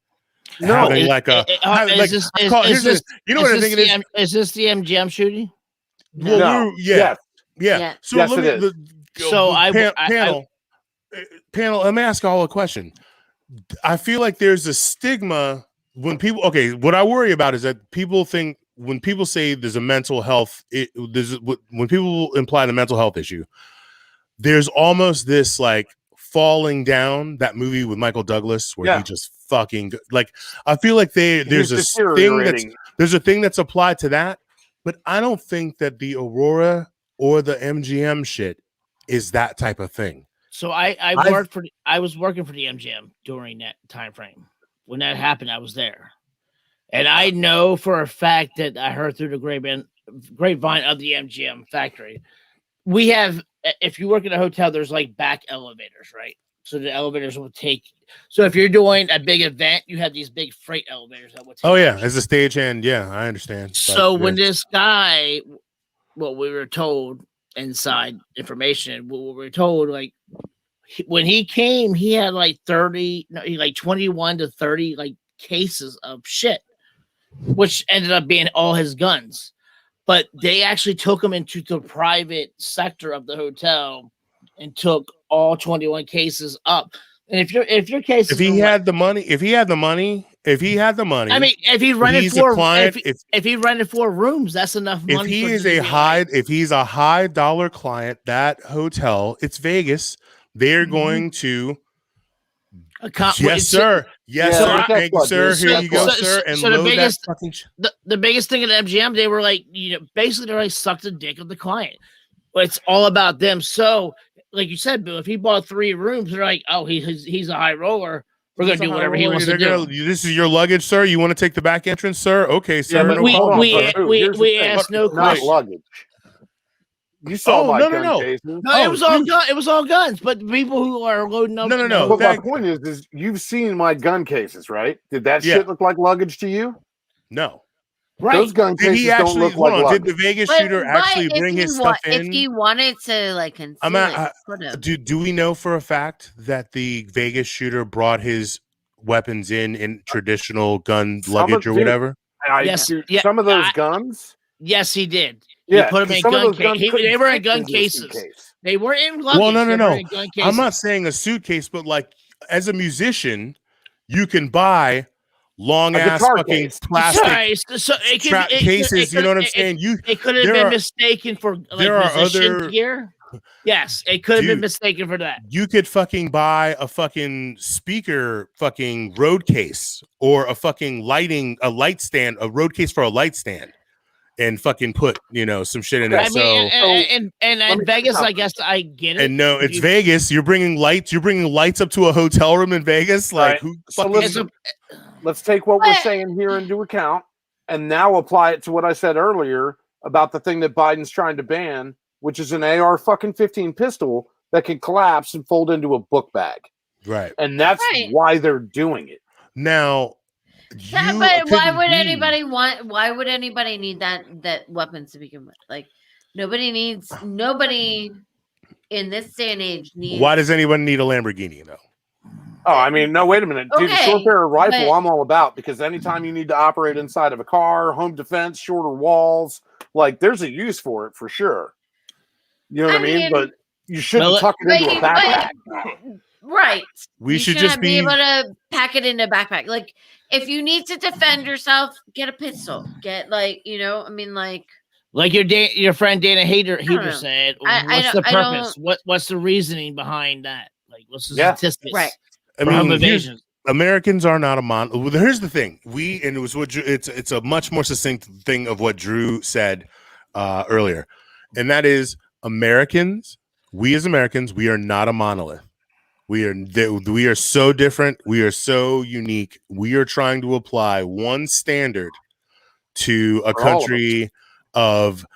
No, having like a is this you know what I think it is? Is this the MGM shooting? No. Well, yeah. So yes, let me. Panel. Let me ask all a question. I feel like there's a stigma when people. Okay, what I worry about is that people think when people say there's a mental health, when people imply the mental health issue, there's almost this like falling down. That movie with Michael Douglas where he just fucking like. I feel like there's a thing that's applied to that, but I don't think that the Aurora or the MGM shit is that type of thing. So I was working for the MGM during that time frame. When that happened, I was there. And I know for a fact that I heard through the grapevine of the MGM factory. We have, if you work in a hotel, there's like back elevators, right? So the elevators will take. So if you're doing a big event, you have these big freight elevators that will take. Oh yeah, as a stagehand, yeah, I understand. So when this guy, what we were told inside information, what we were told, like when he came, he had like 21 to 30 like cases of shit, which ended up being all his guns. But they actually took him into the private sector of the hotel and took all 21 cases up. And if your case, if he had the money, I mean, if he rented if he rented 4 rooms, that's enough money. If he's a high dollar client, that hotel, it's Vegas, they're going to. Yes, sir. Yes, sir. Thank you, sir. Here you go, sir. And the biggest thing at MGM, they were like, basically they're like suck the dick of the client. But it's all about them. So, like you said, Bill, if he bought 3 rooms, they're like, oh, he's a high roller. We're gonna do whatever he wants to do. This is your luggage, sir. You want to take the back entrance, sir? Okay, sir. Yeah, but we asked no question. Luggage. You saw my gun cases. No, it was all guns. It was all guns. But people who are loading up. No. But my point is you've seen my gun cases, right? Did that shit look like luggage to you? No. Right. Those gun cases don't look like luggage. Did the Vegas shooter actually bring his stuff in? If he wanted to like conceal it, do we know for a fact that the Vegas shooter brought his weapons in traditional gun luggage or whatever? Some of those guns. Yes, he did. Yeah, he put them in gun cases. They were in gun cases. They were in luggage. Well, no. I'm not saying a suitcase, but like as a musician, you can buy long ass fucking plastic cases. You know what I'm saying? It could have been mistaken for like musician gear. Yes, it could have been mistaken for that. You could fucking buy a fucking speaker fucking road case or a fucking light stand, a road case for a light stand. And fucking put some shit in there. And in Vegas, I guess I get it. And no, it's Vegas. You're bringing lights up to a hotel room in Vegas. Like, who? So let's take what we're saying here into account, and now apply it to what I said earlier about the thing that Biden's trying to ban, which is an AR-15 pistol that can collapse and fold into a book bag. Right. And that's why they're doing it now. Yeah, but why would anybody need that weapon to begin with? Like nobody in this day and age needs. Why does anyone need a Lamborghini though? Oh, I mean, no, wait a minute. Dude, the short barrel rifle I'm all about, because anytime you need to operate inside of a car, home defense, shorter walls, like there's a use for it for sure. You know what I mean? But you shouldn't tuck it into a backpack. Right. We should just be able to pack it in a backpack. Like if you need to defend yourself, get a pistol. Get like your friend Dana Heater said. What's the purpose? What's the reasoning behind that? Like what's the statistics? Right. I mean, Americans are not a Well, here's the thing. It's a much more succinct thing of what Drew said earlier, and that is Americans. We as Americans, we are not a monolith. We are so different. We are so unique. We are trying to apply one standard to a country of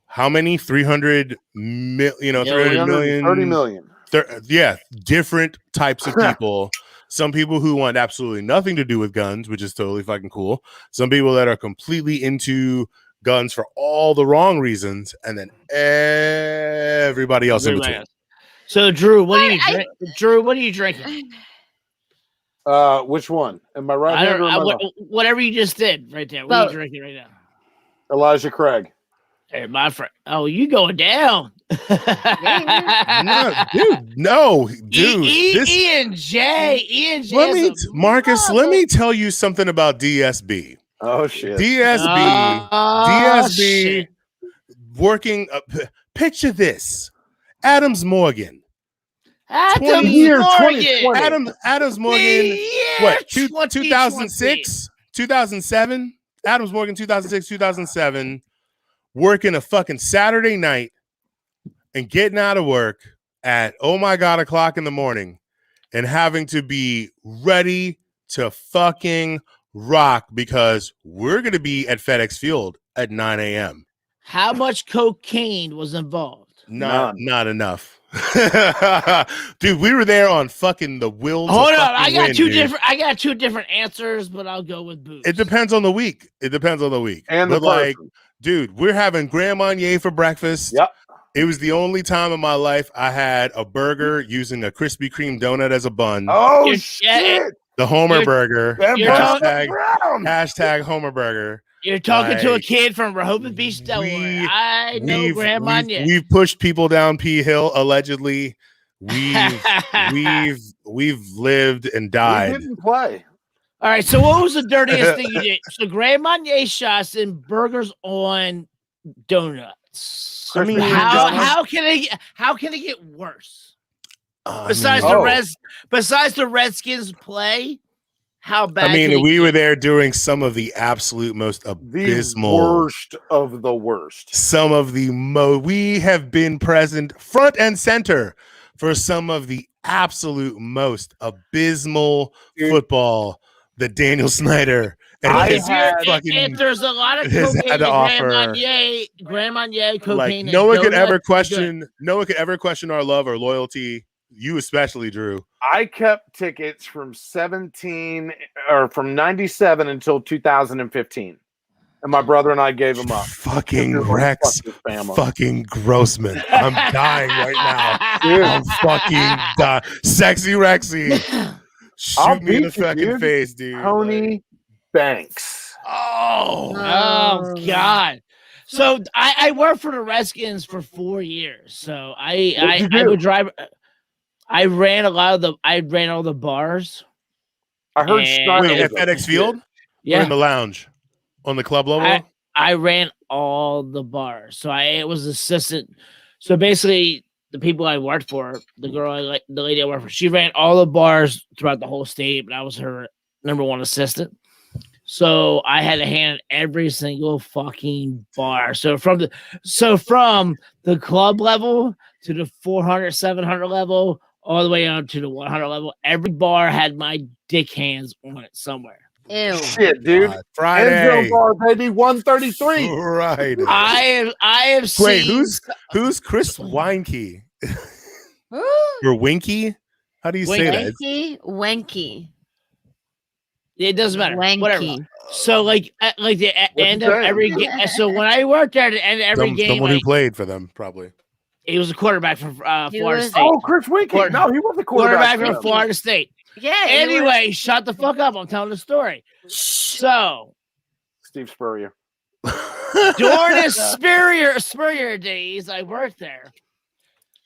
how many? 300 million, 30 million. Different types of people. Some people who want absolutely nothing to do with guns, which is totally fucking cool. Some people that are completely into guns for all the wrong reasons, and then everybody else in between. So, Drew, what are you drink? Drew, what are you drinking? Which one? Am I right hand or am I left? Whatever you just did right there. What are you drinking right now? Elijah Craig. Hey, my friend. Oh, you going down? No, dude. Ian J. Marcus, let me tell you something about DSB. Oh shit. DSB shit. Working. Picture this: Adams Morgan. Adams Morgan. Adams Morgan. What? 2006, 2007. Adams Morgan, 2006, 2007. Working a fucking Saturday night and getting out of work at o'clock in the morning and having to be ready to fucking rock because we're going to be at FedEx Field at 9 a.m. How much cocaine was involved? Not enough. Dude, we were there on fucking the will. Hold on, I got two different answers, but I'll go with booze. It depends on the week. And but dude, we're having Grand Marnier for breakfast. Yep. It was the only time in my life I had a burger using a Krispy Kreme donut as a bun. Oh shit! The Homer burger. Hashtag Homer burger. You're talking to a kid from Rehoboth Beach, Delaware. I know Grand Marnier. We've pushed people down P Hill allegedly. We've lived and died. We didn't play. All right. So what was the dirtiest thing you did? So Grand Marnier shots and burgers on donuts. I mean, how can it get worse? Besides the Redskins play, how bad? I mean, we were there during some of the absolute most abysmal, worst of the worst. Some of the we have been present front and center for some of the absolute most abysmal football that Daniel Snyder and there's a lot of cocaine in Grand Marnier cocaine. Like, no one could ever question our love or loyalty. You especially, Drew. I kept tickets from 97 until 2015. And my brother and I gave them up. Fucking Rex. Fucking Grossman. I'm dying right now. Dude. I'm fucking dying. Sexy Rexy. Shoot me in the fucking face, dude. Tony Banks. Oh God. So I worked for the Redskins for 4 years. So I would drive. I ran all the bars. I heard at FedEx Field? Yeah. Or in the lounge? On the club level? I ran all the bars. So I was assistant. So basically, the people I worked for, the lady I worked for, she ran all the bars throughout the whole state, but I was her number one assistant. So I had to hand every single fucking bar. So from the club level to the 400, 700 level, all the way up to the 100 level, every bar had my dick hands on it somewhere. Ew. Shit, dude. Friday. Bar, baby, 133. Right. I have seen. Wait, who's Chris Weinke? Or Winky? How do you say that? Wenky. It doesn't matter. Wanky. Whatever. So like the end of every game. So when I worked there, at the end of every game, someone who played for them probably. He was a quarterback from Florida State. Oh, Chris Winky. No, he was a quarterback from Florida State. Yeah. Anyway, shut the fuck up. I'm telling the story. So, Steve Spurrier. During his Spurrier days, I worked there.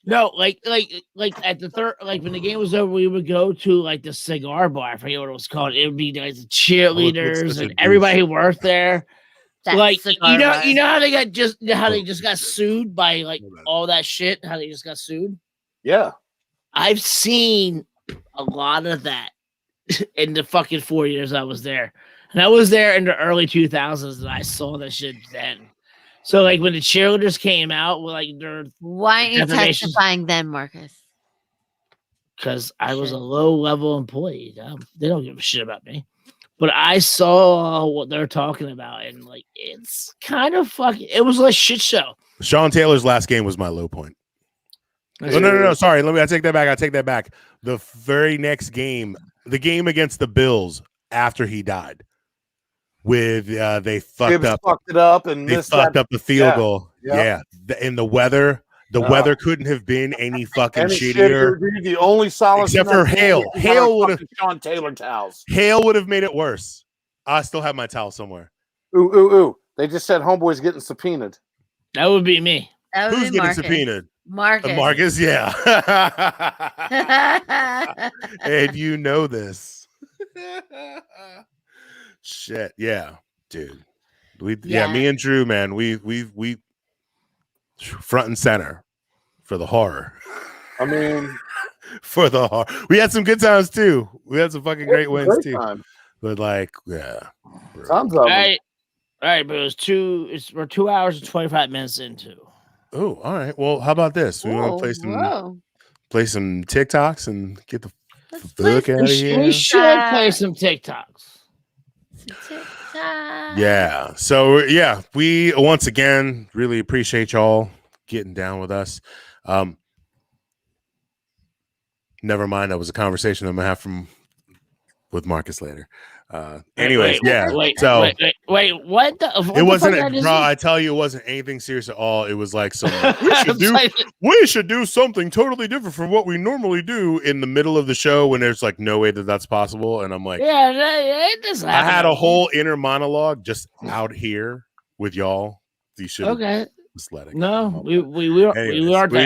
No, like at the third, like when the game was over, we would go to like the cigar bar. I forget what it was called. It would be like the cheerleaders and everybody who worked there. Like you know how they just got sued by like all that shit. How they just got sued. Yeah, I've seen a lot of that in the fucking 4 years I was there, and I was there in the early 2000s, and I saw that shit then. So like when the cheerleaders came out, like why aren't you testifying then, Marcus? Because I was a low-level employee. They don't give a shit about me. But I saw what they're talking about, and like it's kind of fucking. It was like a shit show. Sean Taylor's last game was my low point. No. Sorry, I take that back. The very next game, the game against the Bills after he died, they fucked it up and missed the field goal. Yeah, in the weather. The weather couldn't have been any fucking Any shittier. dude. The only solace except for hail. Hail would have Sean Taylor towels. Hail would have made it worse. I still have my towel somewhere. Ooh. They just said homeboy's getting subpoenaed. That would be me. That would Who's be getting Marcus. subpoenaed? Marcus. Marcus, yeah. And you know this. Shit, yeah, dude. Me and Drew, man, we front and center for the horror. I mean, for the horror. We had some good times too. We had some fucking great wins too. Time. But like, yeah. Sounds all right, but we're 2 hours and 25 minutes into. Oh, all right. Well, how about this? We want to play some TikToks and get the fuck out of here. We should play some TikToks. Yeah. So yeah, we once again really appreciate y'all getting down with us. Never mind, that was a conversation I'm gonna have with Marcus later. Anyways, wait, what it wasn't, bro. I tell you, it wasn't anything serious at all. It was like some we should do something totally different from what we normally do in the middle of the show when there's like no way that's possible. And I'm like, it doesn't happen. I had a whole inner monologue just out here with y'all. You should just let it go. We are there.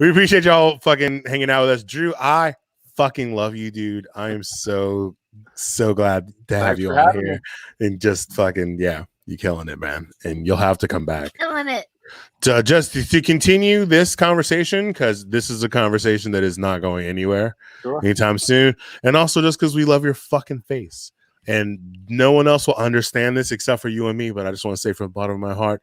We appreciate y'all fucking hanging out with us. Drew, I fucking love you, dude. I am so glad to have you on here and just fucking you killing it, man. And you'll have to come back. Killing it. To continue this conversation, because this is a conversation that is not going anywhere anytime soon. And also just because we love your fucking face. And no one else will understand this except for you and me, but I just want to say from the bottom of my heart.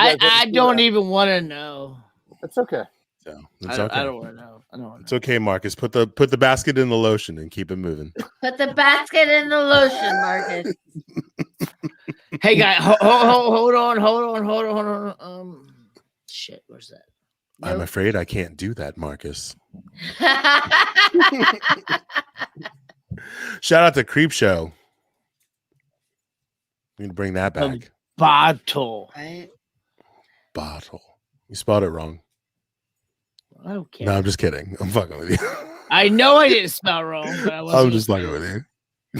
I don't even want to know. It's okay. So it's okay. I don't want to know. It's okay, Marcus. Put the basket in the lotion and keep it moving. Put the basket in the lotion, Marcus. Hey, guys, hold on. Shit, where's that? I'm afraid I can't do that, Marcus. Shout out to Creep Show. We need to bring that back. Bottle. Right? Bottle. You spelled it wrong. Okay. No, I'm just kidding. I'm fucking with you. I know I didn't spell wrong, but I'm just fucking with you.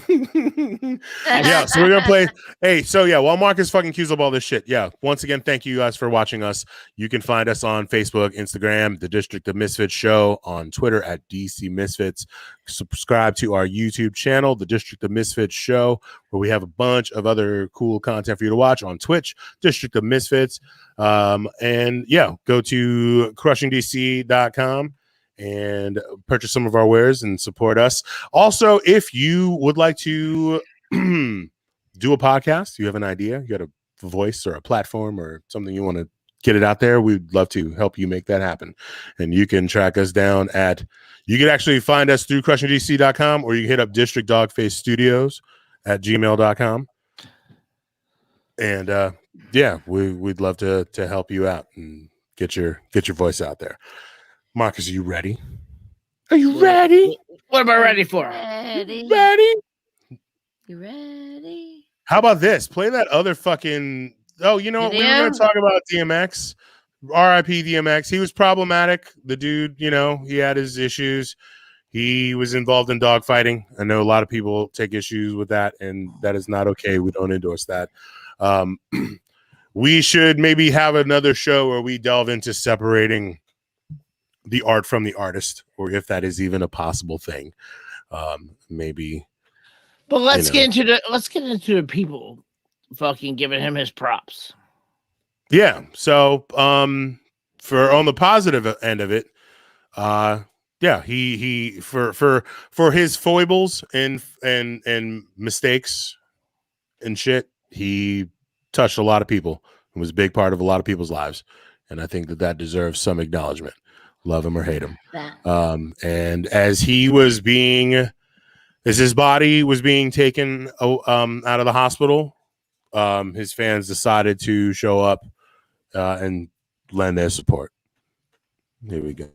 Yeah, so we're gonna play. Hey, so yeah, while Marcus fucking cues up all this shit, once again, thank you guys for watching us. You can find us on Facebook, Instagram, the District of Misfits Show, on Twitter at DC Misfits. Subscribe to our YouTube channel, the District of Misfits Show, where we have a bunch of other cool content for you to watch. On Twitch, District of Misfits. And go to crushingdc.com and purchase some of our wares and support us. Also, if you would like to do a podcast, you have an idea, you got a voice or a platform or something you want to get it out there, we'd love to help you make that happen. And you can track us down you can actually find us through crushingdc.com, or you can hit up District Dogface Studios at gmail.com. And we'd love to help you out and get your voice out there. Marcus, are you ready? Are you ready? What am I ready for? Ready? You ready? How about this? Play that other fucking. Oh, you know what? We were going to talk about DMX. R.I.P. DMX. He was problematic. The dude, he had his issues. He was involved in dogfighting. I know a lot of people take issues with that, and that is not okay. We don't endorse that. We should maybe have another show where we delve into separating the art from the artist, or if that is even a possible thing. Maybe. But let's get into the people fucking giving him his props. Yeah. So for on the positive end of it, he for his foibles and mistakes and shit, he touched a lot of people and was a big part of a lot of people's lives. And I think that deserves some acknowledgement. Love him or hate him. And as his body was being taken out of the hospital, his fans decided to show up and lend their support. Here we go.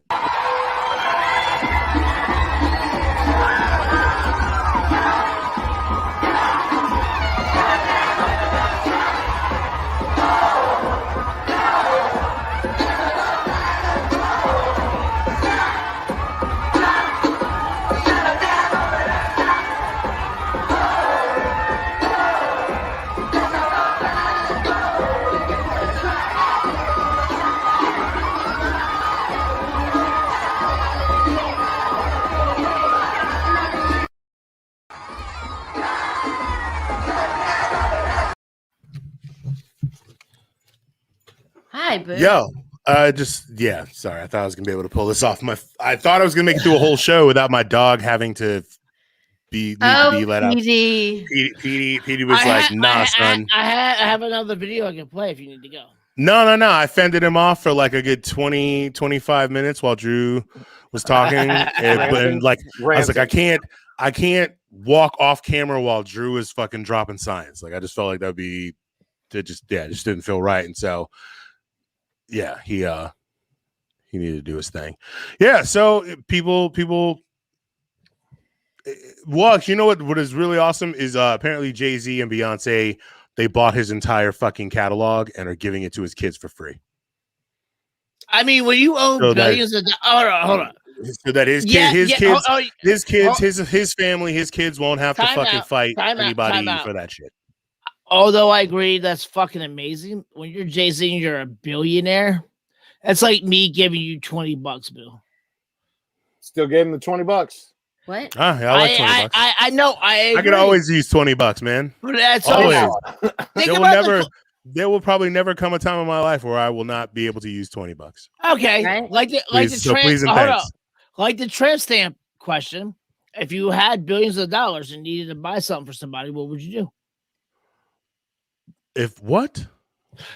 Hi, Boo. Yo, sorry. I thought I was gonna be able to pull this off. I thought I was gonna make it through a whole show without my dog having to be let out. Petey was nah, son. I have another video I can play if you need to go. No. I fended him off for like a good 20, 25 minutes while Drew was talking. and like, I was like, I can't walk off camera while Drew is fucking dropping science. Like, I just felt like that'd be, it just didn't feel right. And so, yeah, he needed to do his thing. Yeah. So people, well, you know what is really awesome is apparently Jay-Z and Beyonce, they bought his entire fucking catalog and are giving it to his kids for free. I mean, when you own billions of hold on. So that his family, his kids won't have to fucking fight anybody for that shit. Although I agree, that's fucking amazing. When you're Jay-Z and you're a billionaire, that's like me giving you $20, Bill. Still gave him the $20. What? I like $20. I know. I could always use $20, man. But that's always. There will probably never come a time in my life where I will not be able to use $20. Okay, right? like the tramp stamp question. If you had billions of dollars and needed to buy something for somebody, what would you do? If what?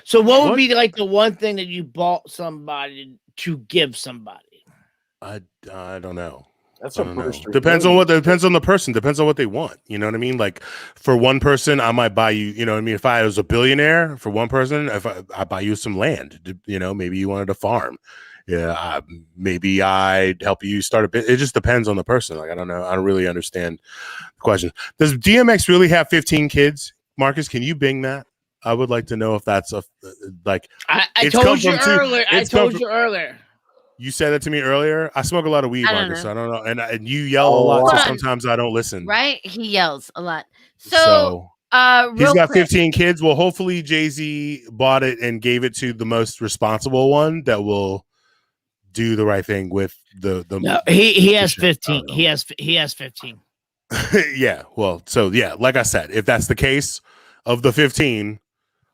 So what would be like the one thing that you bought somebody to give somebody? I don't know. That's depends on the person. Depends on what they want. You know what I mean? Like for one person, I might buy you. You know what I mean? If I was a billionaire, for one person, if I buy you some land, you know, maybe you wanted a farm. Yeah, maybe I'd help you start a bit. It just depends on the person. Like I don't know. I don't really understand the question. Does DMX really have 15 kids? Marcus, can you bing that? I would like to know if that's I told you earlier. You said that to me earlier. I smoke a lot of weed, Marcus. So I don't know. And you yell a lot, so sometimes I don't listen. Right? He yells a lot. So he's got 15 kids. Well, hopefully Jay-Z bought it and gave it to the most responsible one that will do the right thing with the No, he has 15. He has 15. Yeah. Well, so yeah, like I said, if that's the case of the 15,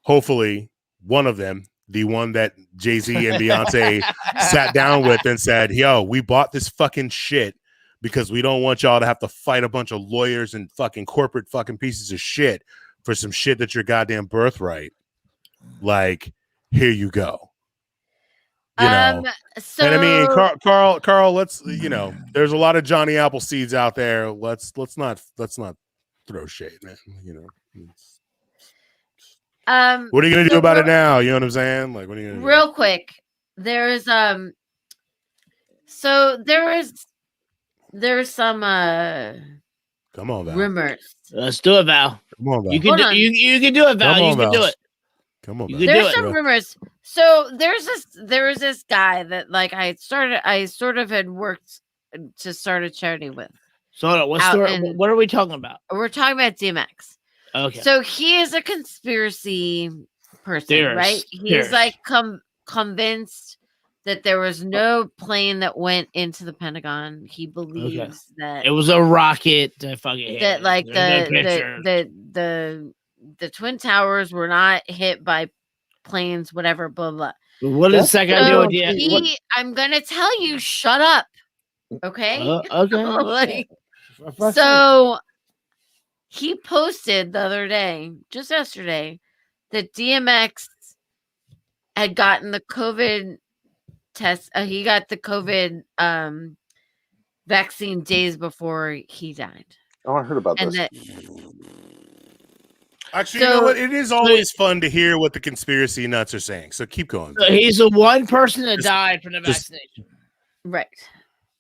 hopefully one of them, the one that Jay-Z and Beyonce sat down with and said, yo, we bought this fucking shit because we don't want y'all to have to fight a bunch of lawyers and fucking corporate fucking pieces of shit for some shit that's your goddamn birthright. Like, here you go. You know, and I mean, Carl, let's, you know, there's a lot of Johnny Appleseeds out there. Let's not throw shade, man. You know, what are you gonna do about it now? You know what I'm saying? Like, what are you gonna do? Real quick, there's some come on, Val. rumors. Let's do it, Val. Come on, Val. You can do it, Val. You can do it. Come on, there's some rumors. So there was this guy that like I sort of had worked to start a charity with. So what are we talking about? We're talking about DMX. Okay. So he is a conspiracy person, right? He's like convinced that there was no plane that went into the Pentagon. He believes that it was a rocket that fucking that like the Twin Towers were not hit by planes, whatever, blah blah. What is that guy doing? I'm gonna tell you, shut up. Okay. Okay. So he posted the other day, just yesterday, that DMX had gotten the COVID test. He got the COVID vaccine days before he died. Oh, I heard about this. Actually, you know what? It is always fun to hear what the conspiracy nuts are saying. So keep going. So he's the one person that died from the vaccination. Right.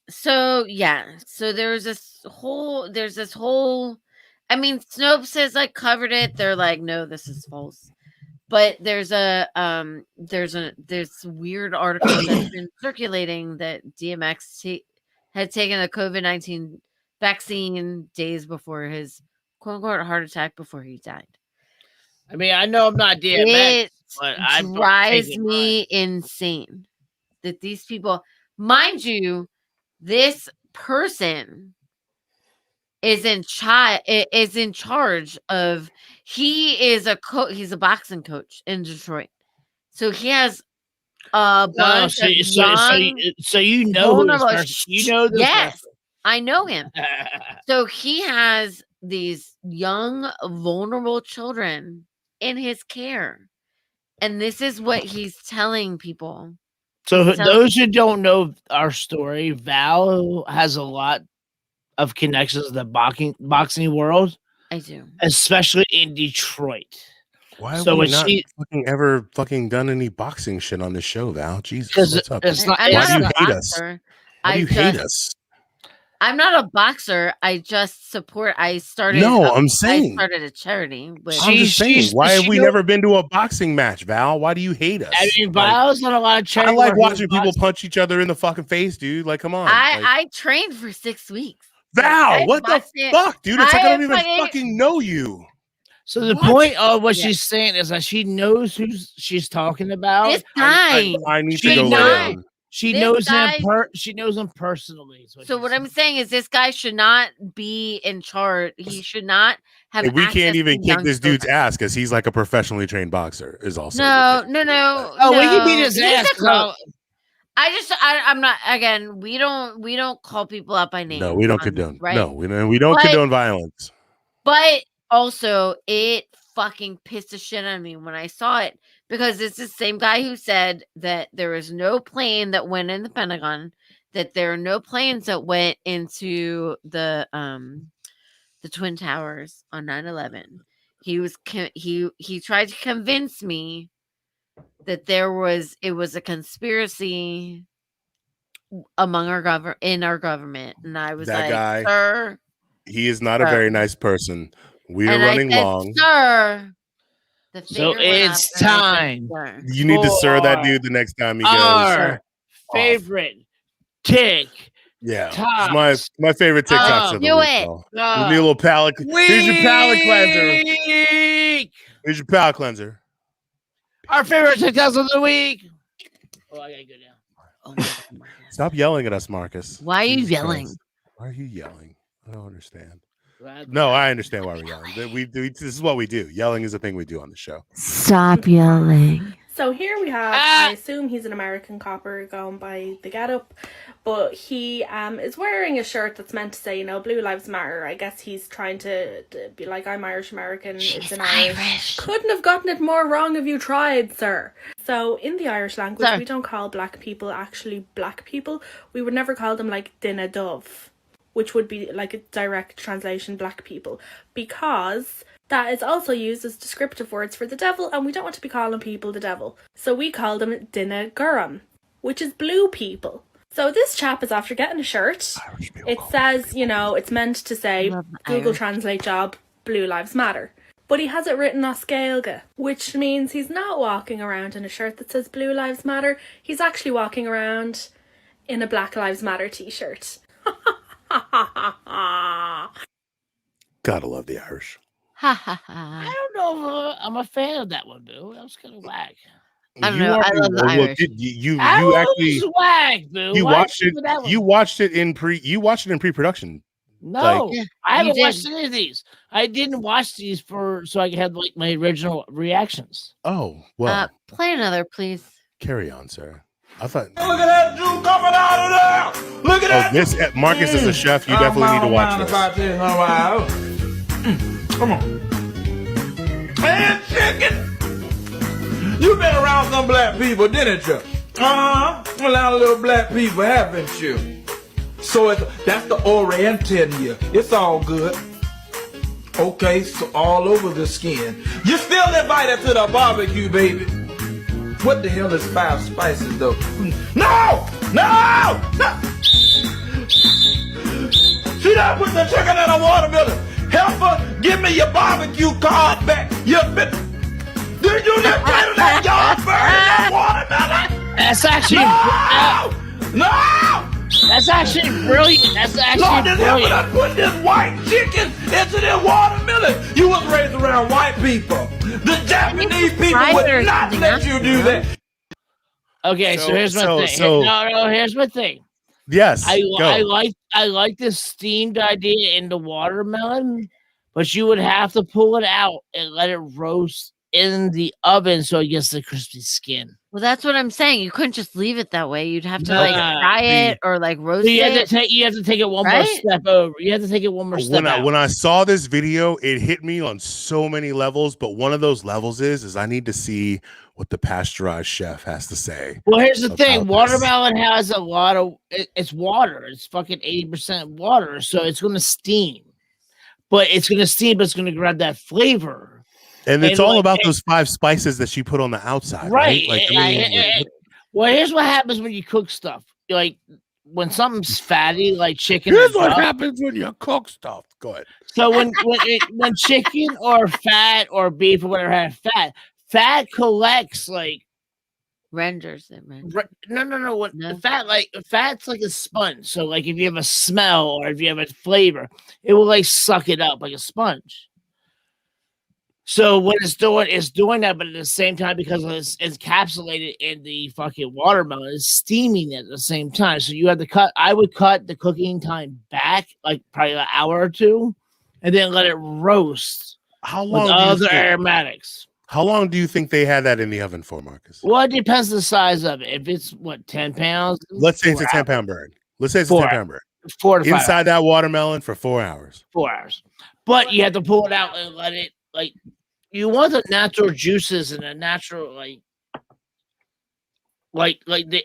So yeah. So there's this whole I mean, Snopes has like covered it. They're like, no, this is false. But there's this weird article that's been circulating that DMX had taken a COVID-19 vaccine days before his quote unquote heart attack before he died. I mean, I know I'm not DMX, but it drives me insane that these people, mind you, this person is in charge of. He is he's a boxing coach in Detroit, so he has a bunch so, of so, young, so you know who this vulnerable. person, you know this Yes, I know him. person. So he has these young, vulnerable children in his care. And this is what he's telling people. So He's for those who don't know our story, Val has a lot of connections to the boxing world, I do. especially in Detroit. Why have So we when not she, fucking ever fucking done any boxing shit on this show, Val? Jesus, because what's up? it's not, I'm Why not do you a hate us? boxer. Why do you hate us? I'm not a boxer. I just support. I started. No, I'm I saying. started a charity. With, I'm just saying. Why have we never been to a boxing match, Val? Why do you hate us? I mean, Val's done a lot of charity. I like watching people punch each other in the fucking face, dude. Like, come on. I trained for 6 weeks. Val, what the fuck, dude? It's like I don't even fucking know you. So the point of what she's saying is that she knows who she's talking about. This guy. I need to go lay down. She knows him. She knows him personally. So what I'm saying is, this guy should not be in charge. He should not have. And we can't even kick this dude's ass because he's like a professionally trained boxer. Is also no. Oh, we can beat his ass. I'm not. Again, we don't call people out by name. No, we don't condone. Right? No, we don't condone violence. But also, it fucking pissed the shit out of me when I saw it, because it's the same guy who said that there was no plane that went in the Pentagon, that there are no planes that went into the Twin Towers on 9/11. He tried to convince me that it was a conspiracy among our government, and I was like, guy, sir, he is not a very nice person. We are running long. Sir, so it's time. You need to sir that dude the next time he goes. Our favorite tick. Yeah, my favorite TikToks of the week. Give me a little palate. Here's your palate cleanser. Here's your palate cleanser. Our favorite TikToks of the week. Oh, I gotta go down. Oh my God, stop yelling at us, Marcus. Why are you yelling? Why are you yelling? I don't understand. No, I understand why we're yelling. This is what we do. Yelling is a thing we do on the show. Stop yelling. So here we have, I assume he's an American copper going by the getup, but he is wearing a shirt that's meant to say, Blue Lives Matter. I guess he's trying to be like, I'm Irish American. She's Irish. Couldn't have gotten it more wrong if you tried, sir. So in the Irish language, we don't call black people actually black people. We would never call them like Dinna Dove, which would be like a direct translation, black people, because that is also used as descriptive words for the devil, and we don't want to be calling people the devil. So we call them Dinna Gurram, which is blue people. So this chap is after getting a shirt. It says, it's meant to say, Google Translate job, Blue Lives Matter. But he has it written Oscailga, which means he's not walking around in a shirt that says Blue Lives Matter. He's actually walking around in a Black Lives Matter t-shirt. Gotta love the Irish. I don't know if I'm a fan of that one, Boo. That was kind of whack. I don't know. I love the Irish. You actually whack, Boo. You watched it. You watched it in pre-production. No, I haven't watched any of these. I didn't watch these so I could have like my original reactions. Oh well. Play another, please. Carry on, sir. I thought. Look at that Jew coming out of there! Look at that! This Marcus is a chef. You definitely need to watch this. Come on. Man, chicken! You've been around some black people, didn't you? Well, a lot of little black people, haven't you? So that's the Oriental in you. It's all good. Okay, so all over the skin. You're still invited to the barbecue, baby. What the hell is 5 spices, though? No! She done put the chicken in a watermelon. Help her, give me your barbecue card back. You bit. Did you just put that yard burn in that watermelon? That's actually no. That's actually brilliant. That's actually Lord, brilliant. Lord, put this white chicken into this watermelon. You was raised around white people. The Japanese people would not let you do that. Okay, so here's my thing. No, here's my thing. Yes, I like this steamed idea in the watermelon, but you would have to pull it out and let it roast in the oven so it gets the crispy skin. Well, that's what I'm saying. You couldn't just leave it that way. You'd have to fry it or roast you it. You have to take it one more step over. You have to take it one more step. When I saw this video, it hit me on so many levels. But one of those levels is I need to see what the Pasteurized Chef has to say. Well, here's the thing: watermelon has a lot of it's water. It's fucking 80% water, so it's going to steam. But it's going to steam, but it's going to grab that flavor. And it's all about those 5 spices that she put on the outside, right? Like, well, here's what happens when you cook stuff. Like when something's fatty, like chicken. Here's what happens when you cook stuff. Go ahead. So when chicken or fat or beef or whatever has fat collects like renders it. No. Fat's like a sponge. So like if you have a smell or if you have a flavor, it will like suck it up like a sponge. So what it's doing that, but at the same time, because it's encapsulated in the fucking watermelon, it's steaming at the same time. So you have to I would cut the cooking time back, like probably an hour or two, and then let it roast. How long? With other aromatics. How long do you think they had that in the oven for, Marcus? Well, it depends the size of it. If it's 10 pounds, let's say it's a 10-pound bird. Let's say it's a 10-pound bird. 4 to 5 inside that watermelon for 4 hours. 4 hours, but you have to pull it out and let it like. You want the natural juices and the natural like the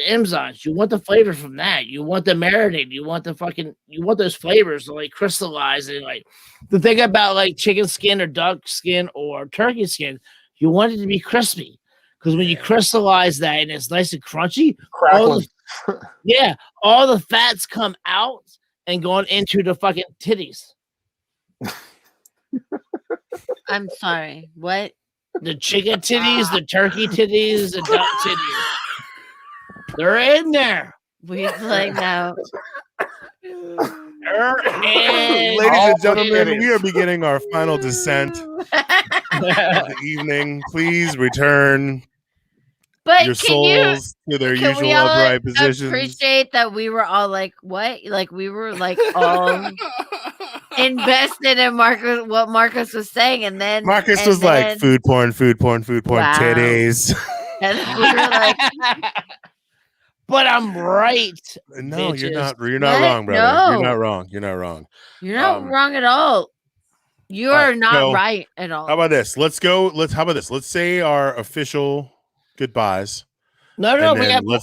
enzymes. You want the flavor from that. You want the marinade. You want those flavors to like crystallize. And like the thing about like chicken skin or duck skin or turkey skin, you want it to be crispy because when you crystallize that and it's nice and crunchy, all the fats come out and going into the fucking titties. I'm sorry. What? The chicken titties, the turkey titties, the duck titties. They're in there. We're playing out. Ladies and gentlemen, we are beginning our final descent of the evening. Please return your souls to their usual upright positions. Appreciate that we were all like, what? Like we were like all invested in what Marcus was saying, and then Marcus was like food porn, titties. And we were like, but I'm right. No, bitches. you're not wrong, brother. No. You're not wrong. You're not wrong at all. You are not right at all. How about this? Let's say our official goodbyes. No, we have more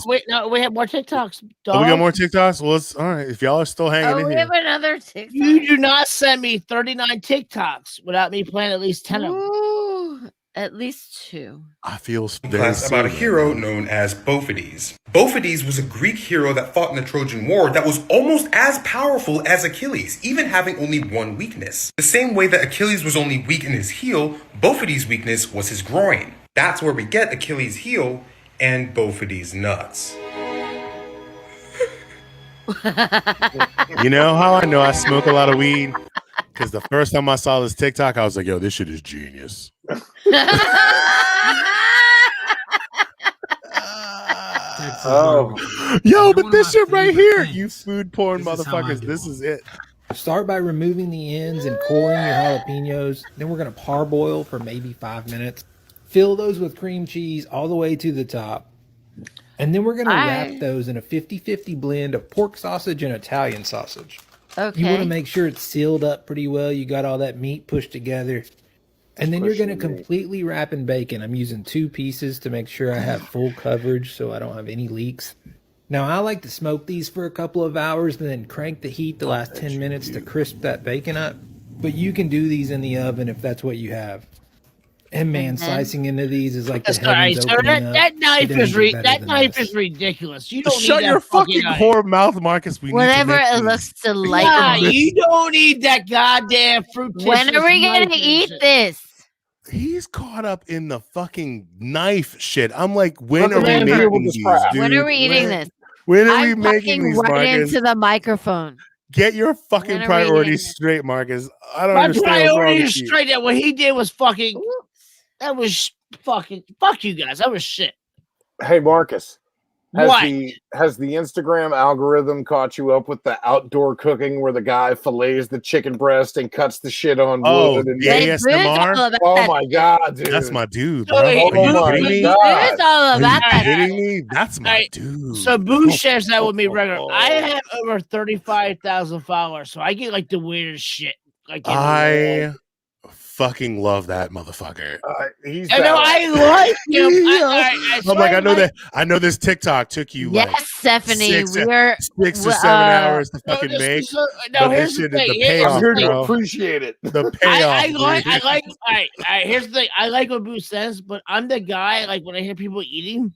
TikToks. Oh, we got more TikToks? Well, all right. If y'all are still hanging in we here. have another TikTok. You do not send me 39 TikToks without me playing at least 10 of them. At least 2. I feel very about a hero known as Bophades. Bophades was a Greek hero that fought in the Trojan War that was almost as powerful as Achilles, even having only one weakness. The same way that Achilles was only weak in his heel, Bophades' weakness was his groin. That's where we get Achilles' heel and Bophades' nuts. You know how I know I smoke a lot of weed? Because the first time I saw this TikTok, I was like, yo, this shit is genius. Yo, but this shit right here, you food porn motherfuckers, this is it. Start by removing the ends and coring your jalapenos. Then we're going to parboil for maybe 5 minutes. Fill those with cream cheese all the way to the top. And then we're going to wrap those in a 50-50 blend of pork sausage and Italian sausage. Okay. You want to make sure it's sealed up pretty well. You got all that meat pushed together. And then you're going to completely wrap in bacon. I'm using 2 pieces to make sure I have full coverage so I don't have any leaks. Now, I like to smoke these for a couple of hours and then crank the heat the last 10 minutes to crisp that bacon up. But you can do these in the oven if that's what you have. And man, slicing into these is like the heavens opening up. That knife is ridiculous. You don't shut need your that fucking whore mouth, Marcus. Whatever it looks delightful. You don't need that goddamn fruit. When are we gonna eat this? He's caught up in the fucking knife shit. I'm like, when are we making these, dude? When are we eating this? When are we making these, right Marcus? into the microphone. Get your fucking priorities straight, Marcus. I don't understand. My priorities straight. That what he did was fucking. That was fucking. Fuck you guys. That was shit. Hey, Marcus. Has the Instagram algorithm caught you up with the outdoor cooking where the guy fillets the chicken breast and cuts the shit on wood? And the ASMR. Oh my god, dude! That's my dude, bro. Oh, Are you kidding me? Boo's all about Are you that. kidding me? That's my dude. So Boo shares that with me regularly. I have over 35,000 followers, so I get like the weirdest shit. Like I fucking love that motherfucker. He's I know I like him. I'm like, I know this TikTok took you like Stephanie, 6 or 7 hours to fucking make. No, But here's this shit the is thing. the payoff, I'm here to bro. appreciate it. The payoff. I like. All right. Here's the thing. I like what Boo says, but I'm the guy. Like when I hear people eating,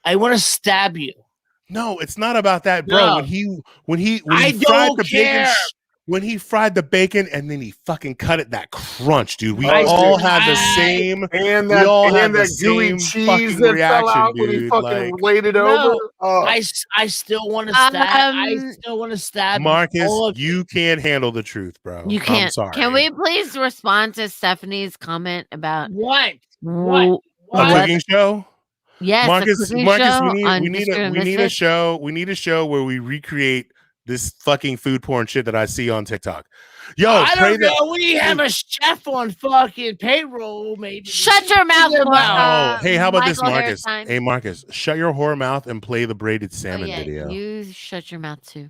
I want to stab you. No, it's not about that, bro. No. When he I fried don't the care. bacon, when he fried the bacon and then he fucking cut it, that crunch, dude. We Oh, all dude. had the same. And We that, all and had the that gooey same cheese fucking that reaction, fell out when he dude. fucking Like, laid it over. Oh. I still want to stab. I still want to stab Marcus, all of you can't handle the truth, bro. You can't. I'm sorry. Can we please respond to Stephanie's comment about what? A cooking show? Yes, Marcus, a cooking Marcus, show we need on we need Mr. a we need a Misfits? show. We need a show where we recreate this fucking food porn shit that I see on TikTok. Yo, I pray don't know. that. We have a chef on fucking payroll, maybe. Shut your mouth, Oh, hey, how about this, Michael Marcus? Harris Hey, Marcus, shut your whore mouth and play the braided salmon video. You shut your mouth too.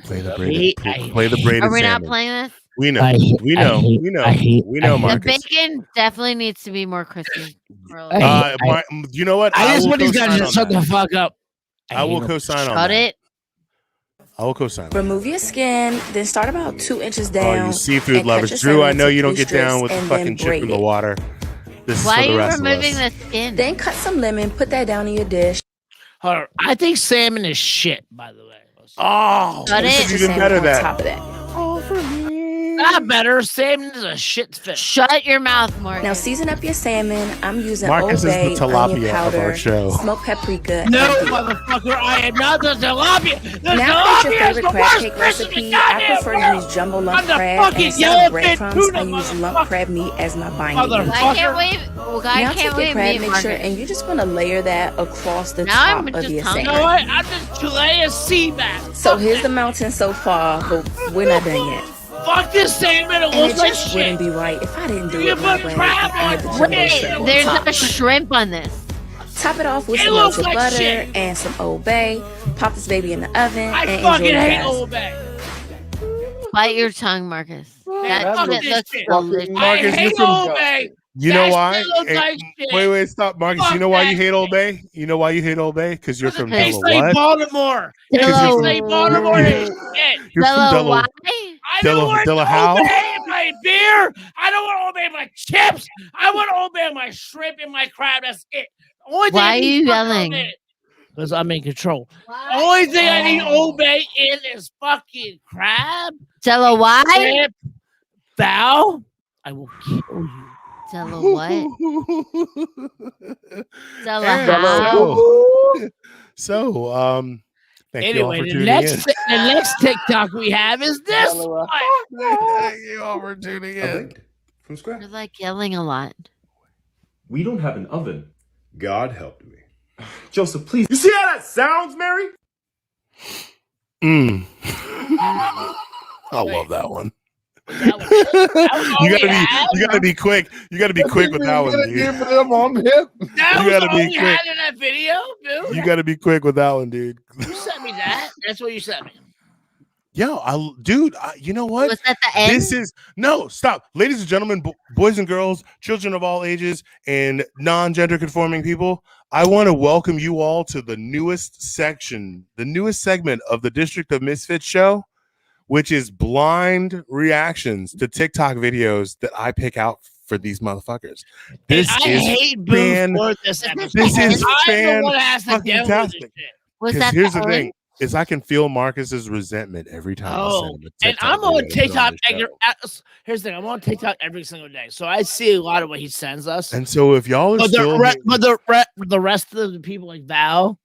Play the braided Are we salmon. not playing this? We know, we know, The Marcus. bacon definitely needs to be more crispy. You know what? I just want these guys co-sign to on shut that. the fuck up. I will co-sign on Shut that. it. I will co-sign. Remove your skin, then start about 2 inches Oh, down. you seafood and cut lovers. your Drew, I salmon know into you don't 3 get down strips with the and fucking then chip braid in the it. water. This is Why for are the you rest of removing us. the skin? Then cut some lemon, put that down in your dish. Hold on. I think salmon is shit, by the way. Oh, Cut this it. is even better on that. top of that. Not better. Salmon is a shit fish. Shut your mouth, Marcus. Now season up your salmon. I'm using Marcus is the Old Bay, tilapia onion of powder, our show. smoked paprika. No, and dill. motherfucker, I am not the tilapia. The Now for your tilapia is favorite the crab worst cake fish in the recipe, I goddamn prefer to world. use jumbo I'm lump the crab fucking and instead yellowfin of breadcrumbs, tuna, I use lump motherfucker. crab meat as my binding. Motherfucker. unit. Why can't we? Why Now can't take we your crab meet mixture Marcus? and you just want to layer that across the Now I'm top of just your hungry. You know salmon. what? I'm just Chilean sea bass. So here's the mountain so far, but we're not done yet. Fuck this salmon. It And looks it like just shit. wouldn't be right if I didn't do You it my put way. crab I had the on jumbo bread. shrimp on There's top. no shrimp on this. Top it off with It some looks melted like butter shit. and some Old Bay. Pop this baby in the oven I and fucking enjoy, hate guys. Old Bay. Bite your tongue, Marcus. That fuck shit this looks shit. delicious. I Marcus, hate you're Old from- Bay. You know That why? shit looks Hey, like shit. wait, stop, Marcus. Fuck You know why you that hate Old Bay? You know why you hate Old Bay? Because you're from Tastes Delaware. like What? Baltimore. It Because tastes you're like from- Baltimore. you're- It's shit. You're from Hello, Delaware. why? I don't want Della Old how? Bay in my beer. I don't want Old Bay in my chips. I want Old Bay in my shrimp and my crab. That's it. The only thing Why I are need you fucking yelling? Old Bay- Because I'm in control. The only thing I need Old Bay in is fucking crab, Tell why? shrimp, fowl. I will kill you. Tell what? Tell And how? so, thank you all Anyway, for the tuning next TikTok we have is this one. Thank you all for tuning in. From scratch. You're like yelling a lot. We don't have an oven. God helped me. Joseph, please. You see how that sounds, Mary? I love that one. That was all You we had? gotta be quick. You gotta be quick with that one, dude. Give them on hip. That You was gotta all be we quick. had in that video, dude. You gotta be quick with that one, dude. You sent me that. That's what you sent me. Yo, dude, you know what? Was that the end? This is no stop, ladies and gentlemen, boys and girls, children of all ages, and non-gender conforming people. I want to welcome you all to the newest section, the newest segment of the District of Misfits show, which is blind reactions to TikTok videos that I pick out for these motherfuckers. This And I is hate Boo for this episode. This is I'm the one that has to deal with this fantastic. shit. Was 'Cause that here's the the end? thing. Is I can feel Marcus's resentment every time I Oh, send him a and TikTok I'm on video to put TikTok. the show. Here's the thing: I'm on TikTok every single day, so I see a lot of what he sends us. And so if y'all are But still the rest of the people like Val,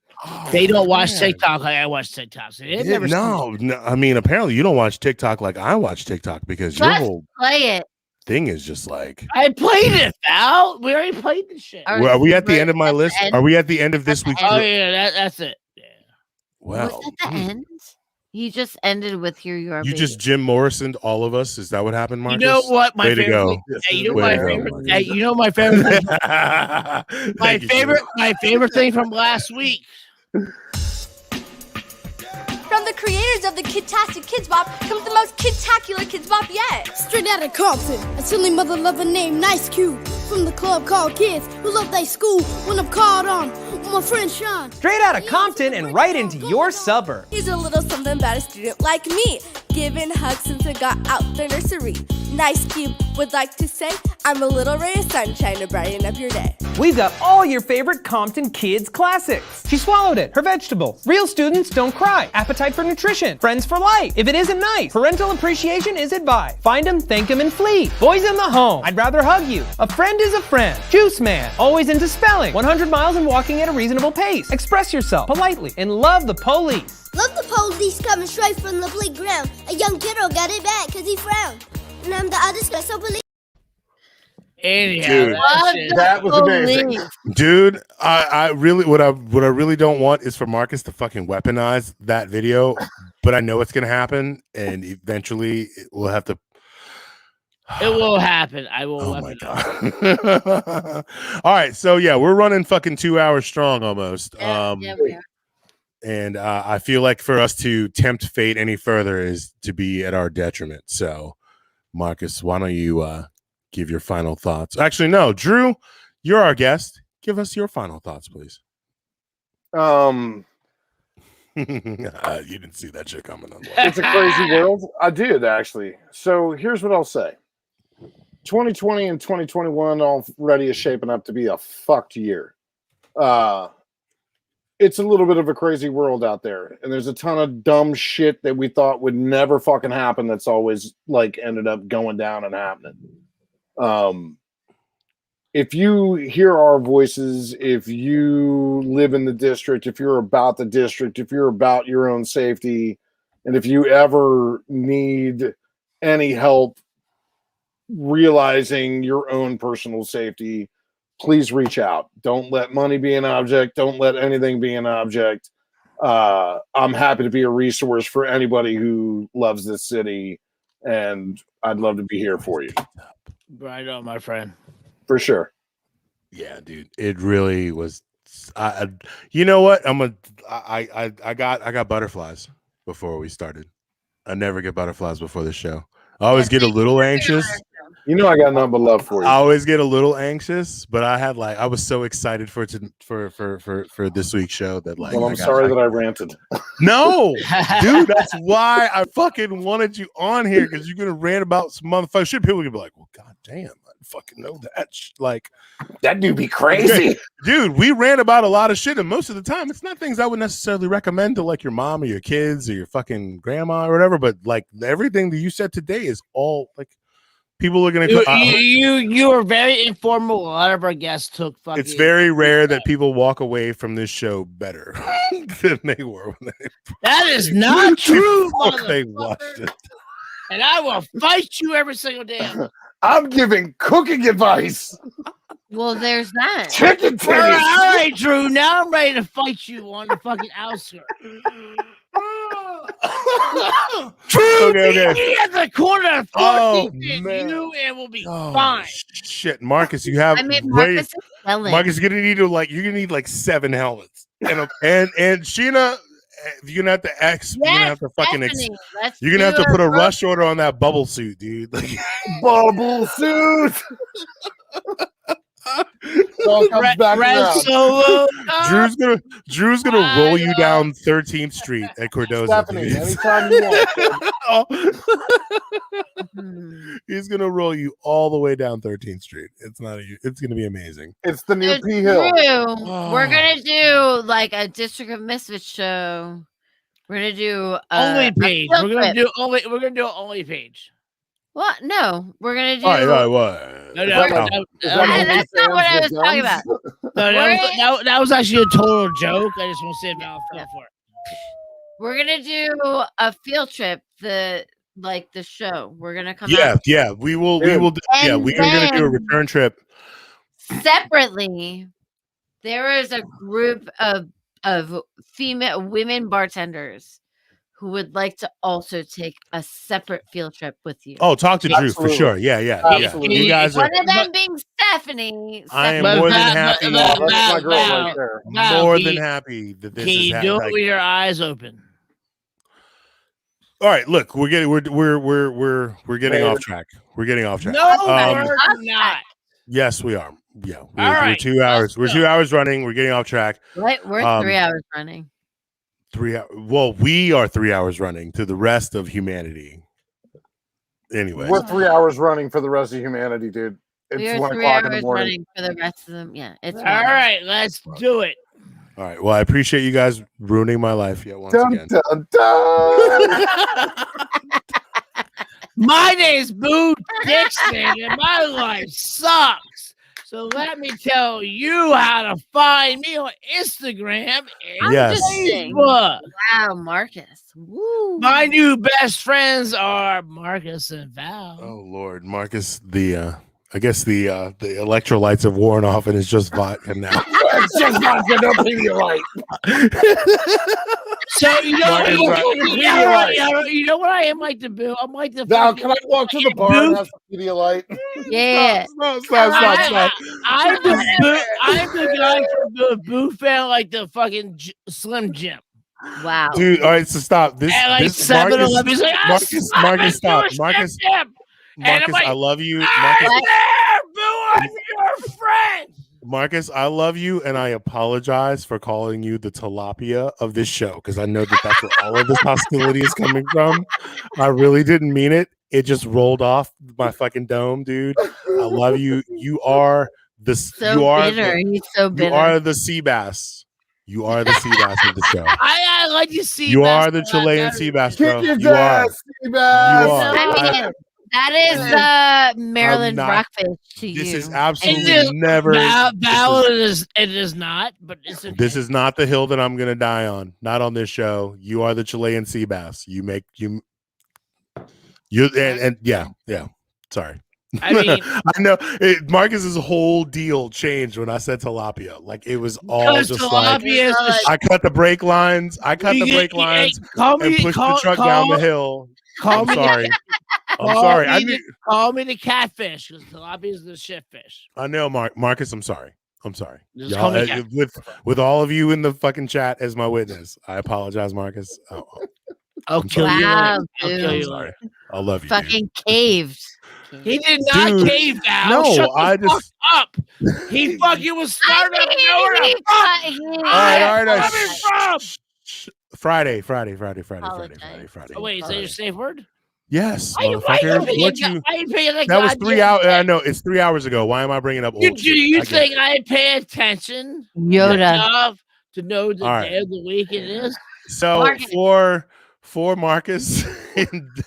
they don't watch man. TikTok like I watch TikTok. So they've never no, I mean apparently you don't watch TikTok like I watch TikTok because your Just whole play it. thing is just like I played it, Val. We already played this shit. are we at the end of my list? Are we at the end of this week's? Oh yeah, that's it. Yeah. Wow. Was that the end? You just ended with "Here You Are." You Baby. just Jim Morrisoned all of us. Is that what happened, Marcus? You know what? My Way to favorite. go. Thing, hey, you know Way my to go, favorite. Marcus. Hey, you know my favorite. Thing, Thank you, Jim. my favorite thing from last week. From the creators of the Kidtastic Kids Bop comes the most kidtacular Kids Bop yet. Straight out of Compton, a silly mother lover named Nice Cube. From the club called Kids Who Love Their School. When I'm called on, my friend Sean. Straight out of Compton and right into your suburb. Here's a little something about a student like me, giving hugs since I got out the nursery. Nice Cube would like to say, I'm a little ray of sunshine to brighten up your day. We've got all your favorite Compton Kids classics. She swallowed it, her vegetable. Real students don't cry. Appetite for nutrition. Friends for life. If it isn't nice, parental appreciation is advised. Find them, thank them, and flee. Boys in the home. I'd rather hug you. A friend is a friend. Juice Man. Always into spelling. 100 miles and walking at a reasonable pace. Express yourself politely and love the police. Love the police coming straight from the playground. A young kiddo got it back because he frowned. And I'm the other special police. Anyhow, Dude, that was amazing. Dude, I really what I really don't want is for Marcus to fucking weaponize that video, but I know it's gonna happen, and eventually we'll have to. It will happen. I will. Oh my god! All right, so yeah, we're running fucking 2 hours strong almost. Yeah, we are. And I feel like for us to tempt fate any further is to be at our detriment. So, Marcus, why don't you give your final thoughts? Actually, no, Drew, you're our guest. Give us your final thoughts, please. You didn't see that shit coming on. It's a crazy world. I did, actually. So here's what I'll say. 2020 and 2021 already is shaping up to be a fucked year. It's a little bit of a crazy world out there, and there's a ton of dumb shit that we thought would never fucking happen that's always like ended up going down and happening. If you hear our voices, if you live in the district, if you're about the district, if you're about your own safety, and if you ever need any help realizing your own personal safety, please reach out. Don't let money be an object. Don't let anything be an object. I'm happy to be a resource for anybody who loves this city, and I'd love to be here for you. Right on, my friend. For sure. Yeah, dude. It really was. You know what? I got butterflies before we started. I never get butterflies before the show. I always get a little anxious. You know I got nothing but love for you. I always get a little anxious, but I was so excited for this week's show that like. Well, I'm sorry that I ranted. No, dude, that's why I fucking wanted you on here, because you're gonna rant about some motherfucker shit. People are gonna be like, "Well, goddamn, I fucking know that." Like, that dude be crazy, dude. We rant about a lot of shit, and most of the time, it's not things I would necessarily recommend to like your mom or your kids or your fucking grandma or whatever. But like everything that you said today is all like. People are gonna. You were very informal. A lot of our guests took fucking. It's very rare that people walk away from this show better than they were when they. That is not true, They watched it. And I will fight you every single day. I'm giving cooking advice. Well, there's that. Chicken titties. All right, Drew. Now I'm ready to fight you on the fucking outskirts. Drew, okay. At the corner of 14th Oh, and man. you, and we'll be fine. Shit, Marcus, you have. I mean, Marcus is selling. Marcus, you're gonna need like 7 helmets, and Sheena, you're gonna have to you're gonna have to fucking. You're gonna have to put a rush order on that bubble suit, dude. Like, bubble suit. All comes back around. Solo. Drew's gonna roll you down 13th Street at Cordoza. Stephanie, anytime you want. He's gonna roll you all the way down 13th Street. It's gonna be amazing. It's the new P Hill. We're gonna do like a District of Misfits show. We're gonna do only page. We're gonna do an only page. What? No, we're gonna do. What? No, that's not what I was talking about. No, that was actually a total joke. I just want to say about for it. We're gonna do a field trip. like the show. We're gonna come Yeah, out. yeah. We will. We will. Yeah, And we are going to do a then- return trip. Separately, there is a group of female women bartenders who would like to also take a separate field trip with you. Oh, talk to Drew for sure. Yeah, yeah, yeah. You guys are. One of them being Stephanie. I am more than happy. That's my girl right there. More than happy that this Can is you do it happening. with your eyes open? All right, look, we're getting off track. We're getting off track. No, we're not. Yes, we are. Yeah, we're right, 2 hours. We're 2 hours running. We're getting off track. What? We're 3 hours running. 3 hours. Well, we are 3 hours running to the rest of humanity. Anyway, We're 3 hours running for the rest of humanity, dude. It's We are 1 3 o'clock in the hours morning. running for the rest of them. Yeah, it's All right. Let's do it. all right. Well, I appreciate you guys ruining my life yet once Dun, again. dun, dun. My name's Boo Dixon, and my life sucks. So let me tell you how to find me on Instagram and Yes. Facebook. Wow, Marcus. Woo. My new best friends are Marcus and Val. Oh Lord, Marcus, I guess the electrolytes have worn off and it's just vodka now. It's just not good. Don't be right. So you know, Marcus, you know what I am like to Boo? I'm like the Val, can I walk to the bar and have some Pedialyte? Yeah. Stop. I'm the guy from the Boo fan, like the fucking Slim Jim. Wow. Dude, all right, so stop. This, And like this 7-Eleven, he's like, Marcus, stop. Marcus, I'm like, I love you. I'm Marcus, there, Boo, I'm your friend. Marcus, I love you, and I apologize for calling you the tilapia of this show because I know that that's where all of this hostility is coming from. I really didn't mean it. It just rolled off my fucking dome, dude. I love you. You are the bitter. He's so bitter. You are the sea bass. You are the sea bass of the show. I like to see. You are the Chilean sea bass, bro. You are. You are. I mean, that is Maryland not- rockfish to you. This is absolutely never. Val, it is not, but it's okay. This is not the hill that I'm gonna die on. Not on this show. You are the Chilean sea bass. You and yeah. Sorry. I mean, I know Marcus's whole deal changed when I said tilapia. Like it was all because just tilapia like is I cut the brake lines. And pushed the truck down the hill. I'm sorry. I'm sorry. Call me the catfish because tilapia is the shit fish. I know, Marcus. I'm sorry. I'm sorry. Just call me Cat. With all of you in the fucking chat as my witness, I apologize, Marcus. I'll kill you. Wow, I'll kill you. Sorry. I love you. Fucking caved. He did not cave down. No, Shut the I fuck just up. He fucking was smart enough to know where the fuck all right. coming from. Friday. Oh, wait, is that your safe word? Yes, Why you motherfucker. That was 3 hours. I know it's 3 hours ago. Why am I bringing up? Do you think I pay attention Yoda enough to know the All day of the week it is? So Marcus. for Marcus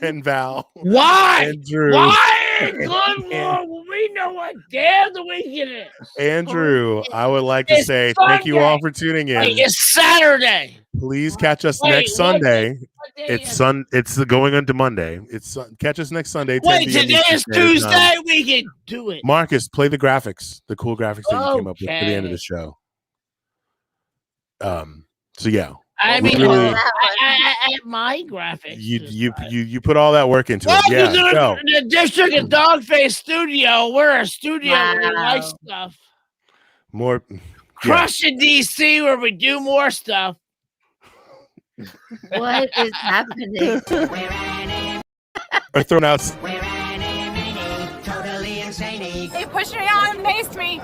and Val. Why? And Drew. Why? Good Lord, we know what day of the week it is. Andrew, I would like to It's say Sunday. thank you all for tuning in. It's Saturday. Please catch us Wait, next Sunday. what day is it? It's going into Monday. Catch us next Sunday. 10 Wait, p.m. today Eastern is Standard Time. Tuesday. We can do it. Marcus, play the graphics, the cool graphics that you came up with for the end of Okay. the show. So yeah, I mean, really- I my graphics. you put all that work into it. Welcome Yeah, to go. the District and Dogface Studio. We're a studio where we like Wow. stuff. More. Crush in DC where we do more stuff. What is happening? Or thrown out. They pushed me out and paced me.